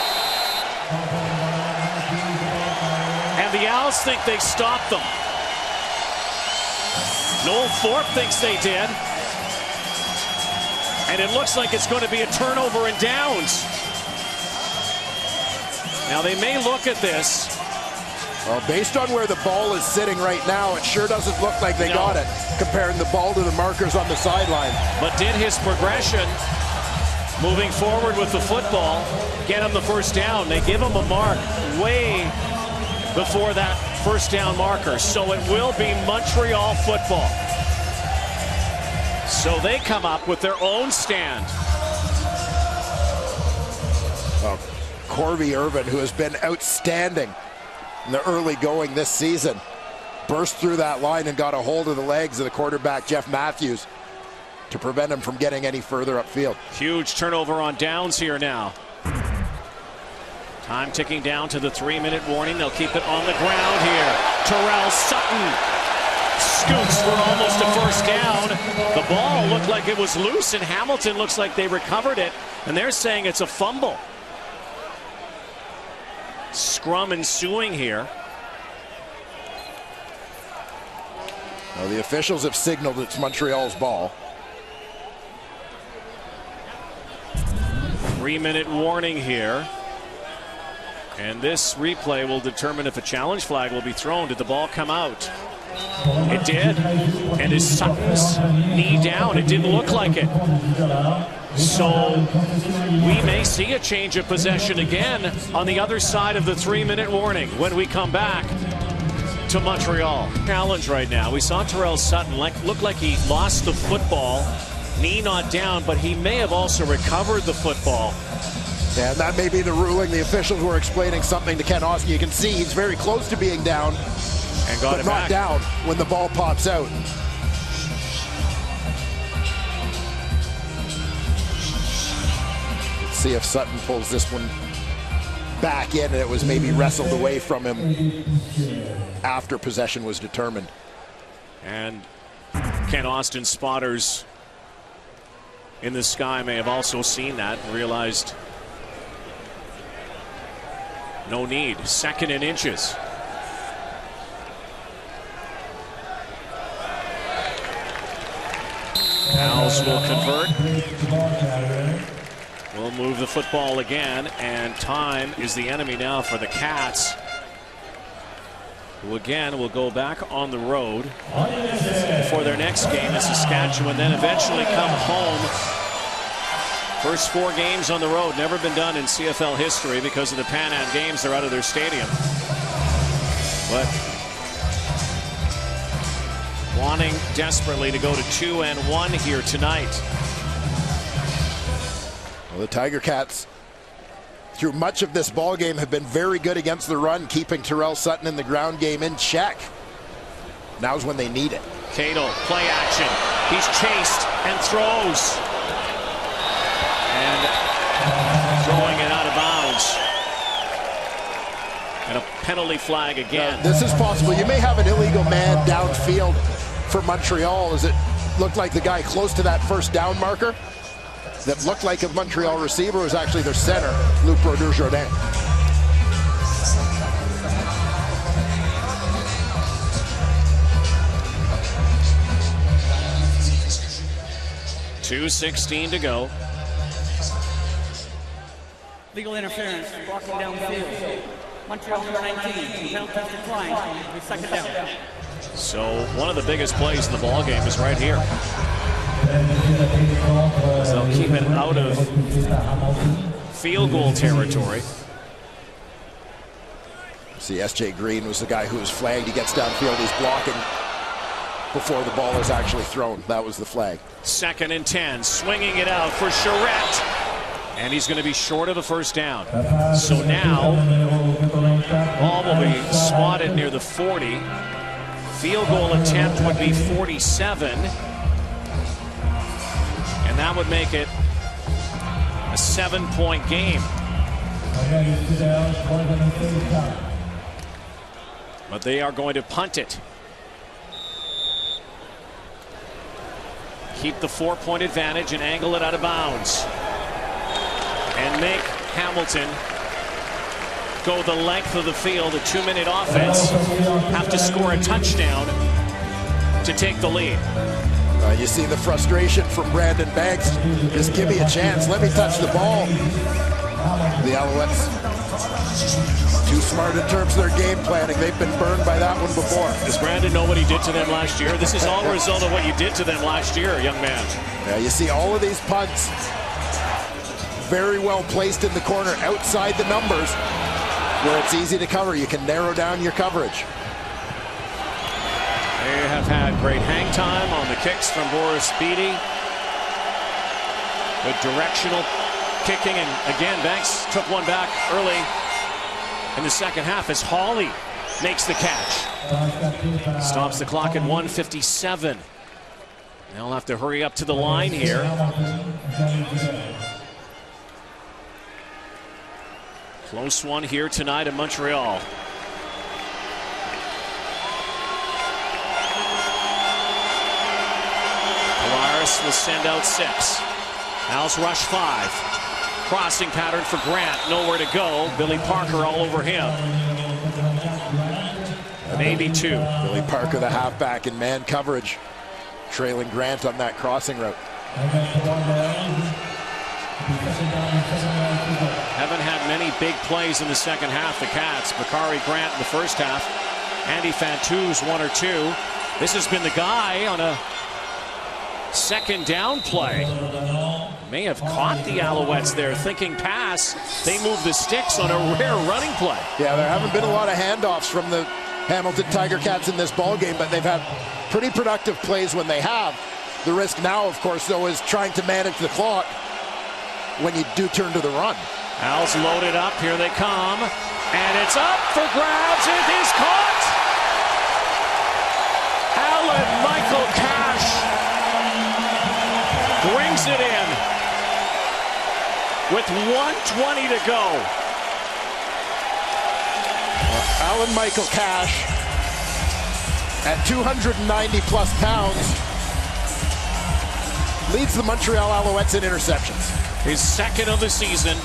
And the Owls think they stopped them. Noel Thorpe thinks they did. And it looks like it's going to be a turnover and downs. Now they may look at this. Well, based on where the ball is sitting right now, it sure doesn't look like they got it, comparing the ball to the markers on the sideline. But did his progression, moving forward with the football, get him the first down? They give him a mark way before that first down marker. So it will be Montreal football. So they come up with their own stand. Well, Corby Irvin, who has been outstanding in the early going this season, burst through that line and got a hold of the legs of the quarterback, Jeff Matthews, to prevent him from getting any further upfield. Huge turnover on downs here now. Time ticking down to the 3-minute warning. They'll keep it on the ground here. Terrell Sutton scoots for almost a first down. The ball looked like it was loose, and Hamilton looks like they recovered it, and they're saying it's a fumble. Scrum ensuing here. Well, the officials have signaled it's Montreal's ball. 3-minute warning here. And this replay will determine if a challenge flag will be thrown. Did the ball come out? It did. And is Sutton's knee down? It didn't look like it. So we may see a change of possession again on the other side of the 3-minute warning when we come back to Montreal. Challenge right now. We saw Terrell Sutton look like he lost the football, knee not down, but he may have also recovered the football. Yeah, and that may be the ruling. The officials were explaining something to Ken Oskey. You can see he's very close to being down, and got but it not back. down when the ball pops out. Let's see if Sutton pulls this one back in, and it was maybe wrestled away from him after possession was determined. And Ken Austin's spotters in the sky may have also seen that and realized no need. 2nd and inches. Owls will convert. We'll move the football again, and time is the enemy now for the Cats, who again will go back on the road for their next game in Saskatchewan, then eventually come home. First 4 games on the road, never been done in CFL history because of the Pan Am Games. They're out of their stadium. But wanting desperately to go to 2-1 here tonight. Well, the Tiger Cats, through much of this ball game, have been very good against the run, keeping Terrell Sutton in the ground game in check. Now's when they need it. Cato, play action. He's chased and throws. And throwing it out of bounds. And a penalty flag again. This is possible. You may have an illegal man downfield for Montreal, as it looked like the guy close to that first down marker that looked like a Montreal receiver was actually their center, Luc Brodeur-Jourdain. .2:16 to go. Legal interference, blocking downfield. Montreal number 19, penalties declined. 2nd down. So one of the biggest plays in the ball game is right here. So they'll keep it out of field goal territory. See, S.J. Green was the guy who was flagged. He gets downfield, he's blocking before the ball is actually thrown. That was the flag. 2nd and 10, swinging it out for Charette. And he's going to be short of the first down. So now, ball will be spotted near the 40. Field goal attempt would be 47. that would make it a 7-point game. But they are going to punt it. Keep the 4-point advantage and angle it out of bounds. And make Hamilton go the length of the field, a 2-minute offense, have to score a touchdown to take the lead. You see the frustration from Brandon Banks. Just give me a chance. Let me touch the ball. The Alouettes, too smart in terms of their game planning. They've been burned by that one before. Does Brandon know what he did to them last year? This is all a result of what you did to them last year, young man. Yeah, you see all of these punts very well placed in the corner outside the numbers where it's easy to cover. You can narrow down your coverage. They have had great hang time on the kicks from Boris Beatty. Good directional kicking, and again, Banks took one back early in the second half as Hawley makes the catch. Stops the clock at 1:57. They'll have to hurry up to the line here. Close one here tonight in Montreal. Alaris will send out 6. Al's rush 5. Crossing pattern for Grant. Nowhere to go. Billy Parker all over him. Maybe 2. Billy Parker, the halfback, in man coverage, trailing Grant on that crossing route. Haven't had many big plays in the second half, the Cats. Bakari Grant in the first half. Andy Fantou's 1 or 2. This has been the guy on a second down play. May have caught the Alouettes there thinking pass. They move the sticks on a rare running play. Yeah, there haven't been a lot of handoffs from the Hamilton Tiger Cats in this ball game, but they've had pretty productive plays when they have. The risk now, of course, though, is trying to manage the clock when you do turn to the run. Al's loaded up. Here they come. And it's up for grabs. It is caught. Alan Michael Cash brings it in with 1:20 to go. Alan Michael Cash, at 290+ pounds, leads the Montreal Alouettes in interceptions. His second of the season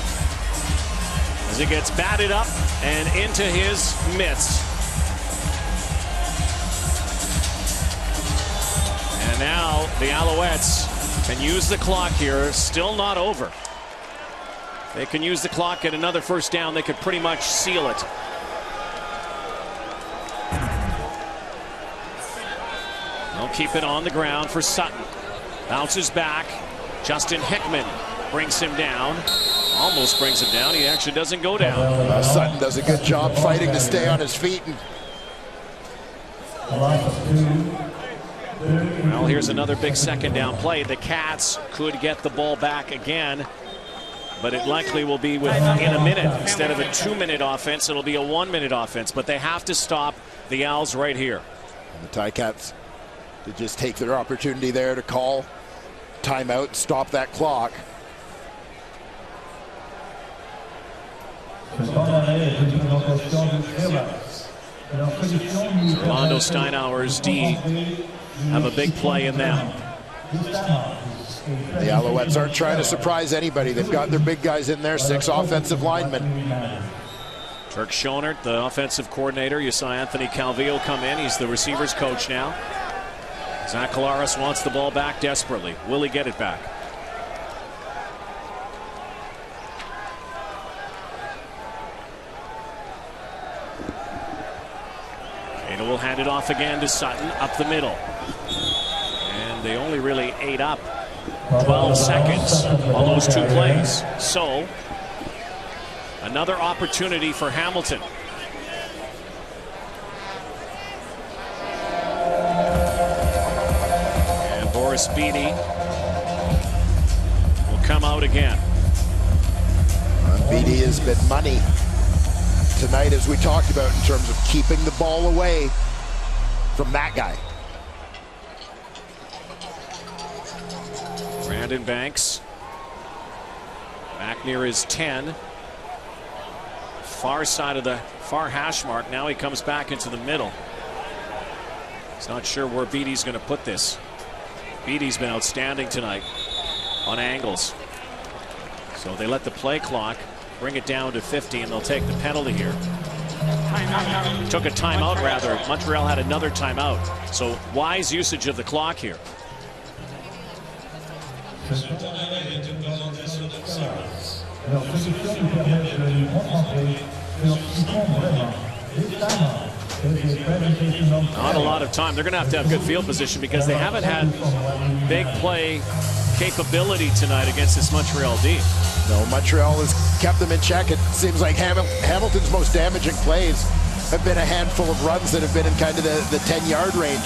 as it gets batted up and into his midst. And now the Alouettes can use the clock here. Still not over. They can use the clock, get another first down. They could pretty much seal it. They'll keep it on the ground for Sutton. Bounces back. Justin Hickman brings him down. Almost brings him down. He actually doesn't go down. Sutton does a good job fighting to stay on his feet. Well, here's another big second down play. The Cats could get the ball back again, but it likely will be within a minute. Instead of a 2-minute offense, it'll be a 1-minute offense. But they have to stop the Owls right here. And the Ticats to just take their opportunity there to call timeout, stop that clock. Orlando Steinauer's D have a big play in them. The Alouettes aren't trying to surprise anybody. They've got their big guys in there, 6 offensive linemen. Turk Schonert, the offensive coordinator. You saw Anthony Calvillo come in. He's the receivers coach now. Zach Collaros wants the ball back desperately. Will he get it back? Cato will hand it off again to Sutton up the middle. And they only really ate up 12 seconds on those 2 plays. So another opportunity for Hamilton. And Boris Beatty will come out again. Beatty has been money tonight, as we talked about, in terms of keeping the ball away from that guy. Brandon Banks back near his 10. Far side of the far hash mark. Now he comes back into the middle. He's not sure where Beatty's going to put this. Beatty's been outstanding tonight on angles. So they let the play clock bring it down to 50, and they'll take the penalty here. Took a timeout, rather. Montreal had another timeout. So wise usage of the clock here. Not a lot of time. They're going to have good field position because they haven't had big play capability tonight against this Montreal D. No, Montreal has kept them in check. It seems like Hamilton's most damaging plays have been a handful of runs that have been in kind of the 10-yard range.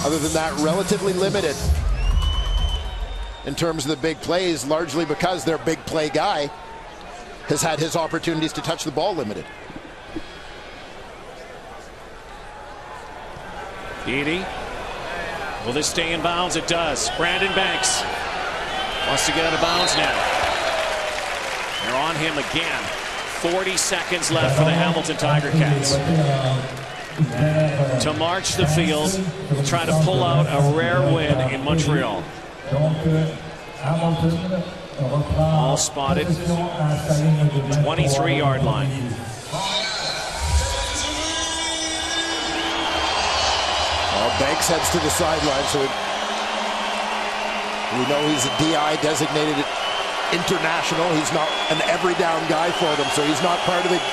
Other than that, relatively limited in terms of the big plays, largely because their big play guy has had his opportunities to touch the ball limited. Beatty. Will this stay in bounds? It does. Brandon Banks wants to get out of bounds now. They're on him again. 40 seconds left for the Hamilton Tiger Cats to march the field, try to pull out a rare win in Montreal. All spotted. 23-yard line. Banks heads to the sideline, so we know he's a DI designated international. He's not an every down guy for them, so he's not part of the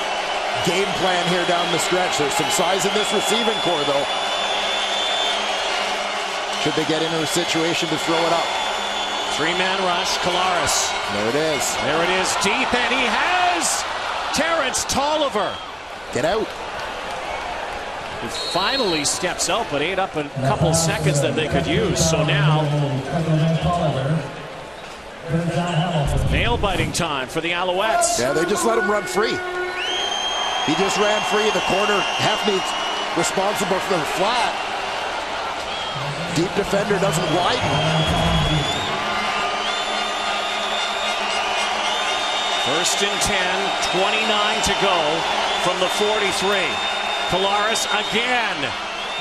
game plan here down the stretch. There's some size in this receiving core, though. Should they get into a situation to throw it up? Three-man rush, Collaros. There it is. There it is, deep, and he has Terrence Tolliver. Get out. He finally steps out, but ate up a couple seconds that they could use. So now, nail-biting time for the Alouettes. Yeah, they just let him run free. He just ran free. The corner, Hefney's responsible for the flat. Deep defender doesn't widen. First and 10, 29 to go from the 43. Collaros again.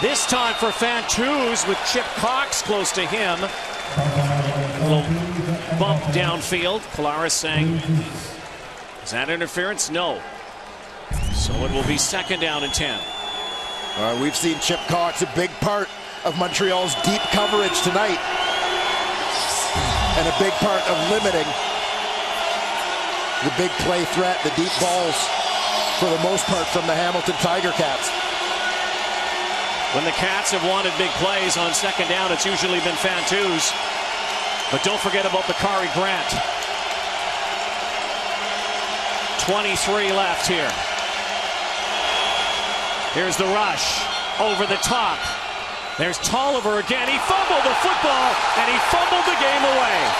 This time for Fantuz with Chip Cox close to him. A little bump downfield. Collaros saying, is that interference? No. So it will be second down and 10. We've seen Chip Cox, a big part of Montreal's deep coverage tonight. And a big part of limiting the big play threat, the deep balls, for the most part, from the Hamilton Tiger Cats. When the Cats have wanted big plays on second down, it's usually been Fantuz. But don't forget about the Bakari Grant. 23 left here. Here's the rush. Over the top. There's Tolliver again. He fumbled the football, and he fumbled the game away.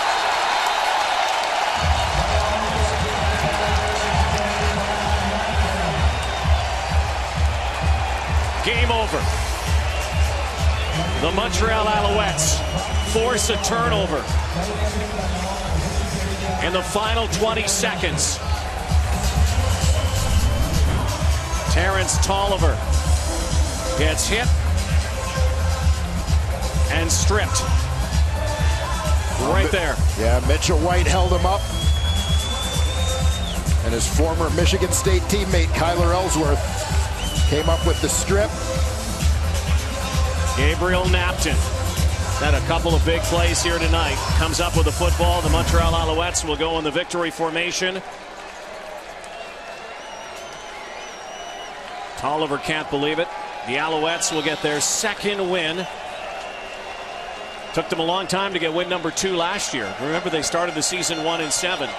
Game over. The Montreal Alouettes force a turnover in the final 20 seconds. Terrence Tolliver gets hit and stripped. Right there. Yeah, Mitchell White held him up. And his former Michigan State teammate, Kyler Ellsworth, came up with the strip. Gabriel Napton had a couple of big plays here tonight. Comes up with the football. The Montreal Alouettes will go in the victory formation. Tolliver can't believe it. The Alouettes will get their second win. Took them a long time to get win number 2 last year. Remember, they started the season 1-7.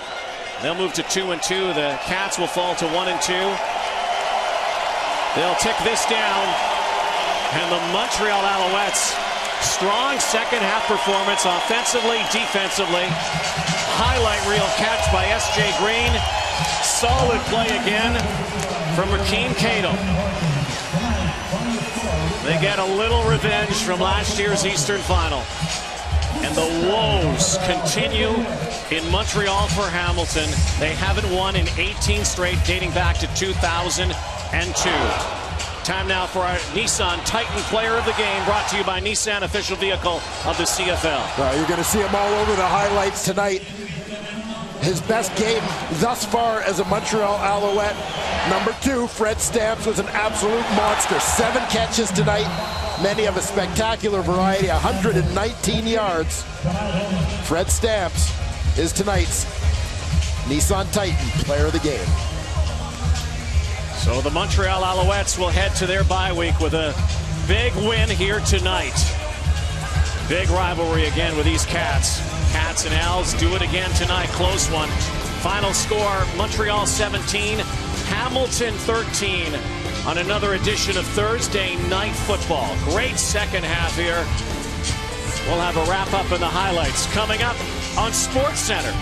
They'll move to 2-2. The Cats will fall to 1-2. They'll tick this down, and the Montreal Alouettes, strong second half performance offensively, defensively. Highlight reel catch by S.J. Green. Solid play again from Rakeem Cato. They get a little revenge from last year's Eastern Final. And the woes continue in Montreal for Hamilton. They haven't won in 18 straight, dating back to 2002. Time now for our Nissan Titan Player of the Game, brought to you by Nissan, official vehicle of the CFL. Well, you're going to see him all over the highlights tonight. His best game thus far as a Montreal Alouette. Number 2, Fred Stamps, was an absolute monster. 7 catches tonight, many of a spectacular variety, 119 yards. Fred Stamps is tonight's Nissan Titan Player of the Game. So the Montreal Alouettes will head to their bye week with a big win here tonight. Big rivalry again with these Cats. Cats and Owls do it again tonight. Close one. Final score, Montreal 17, Hamilton 13 on another edition of Thursday Night Football. Great second half here. We'll have a wrap-up in the highlights coming up on SportsCenter.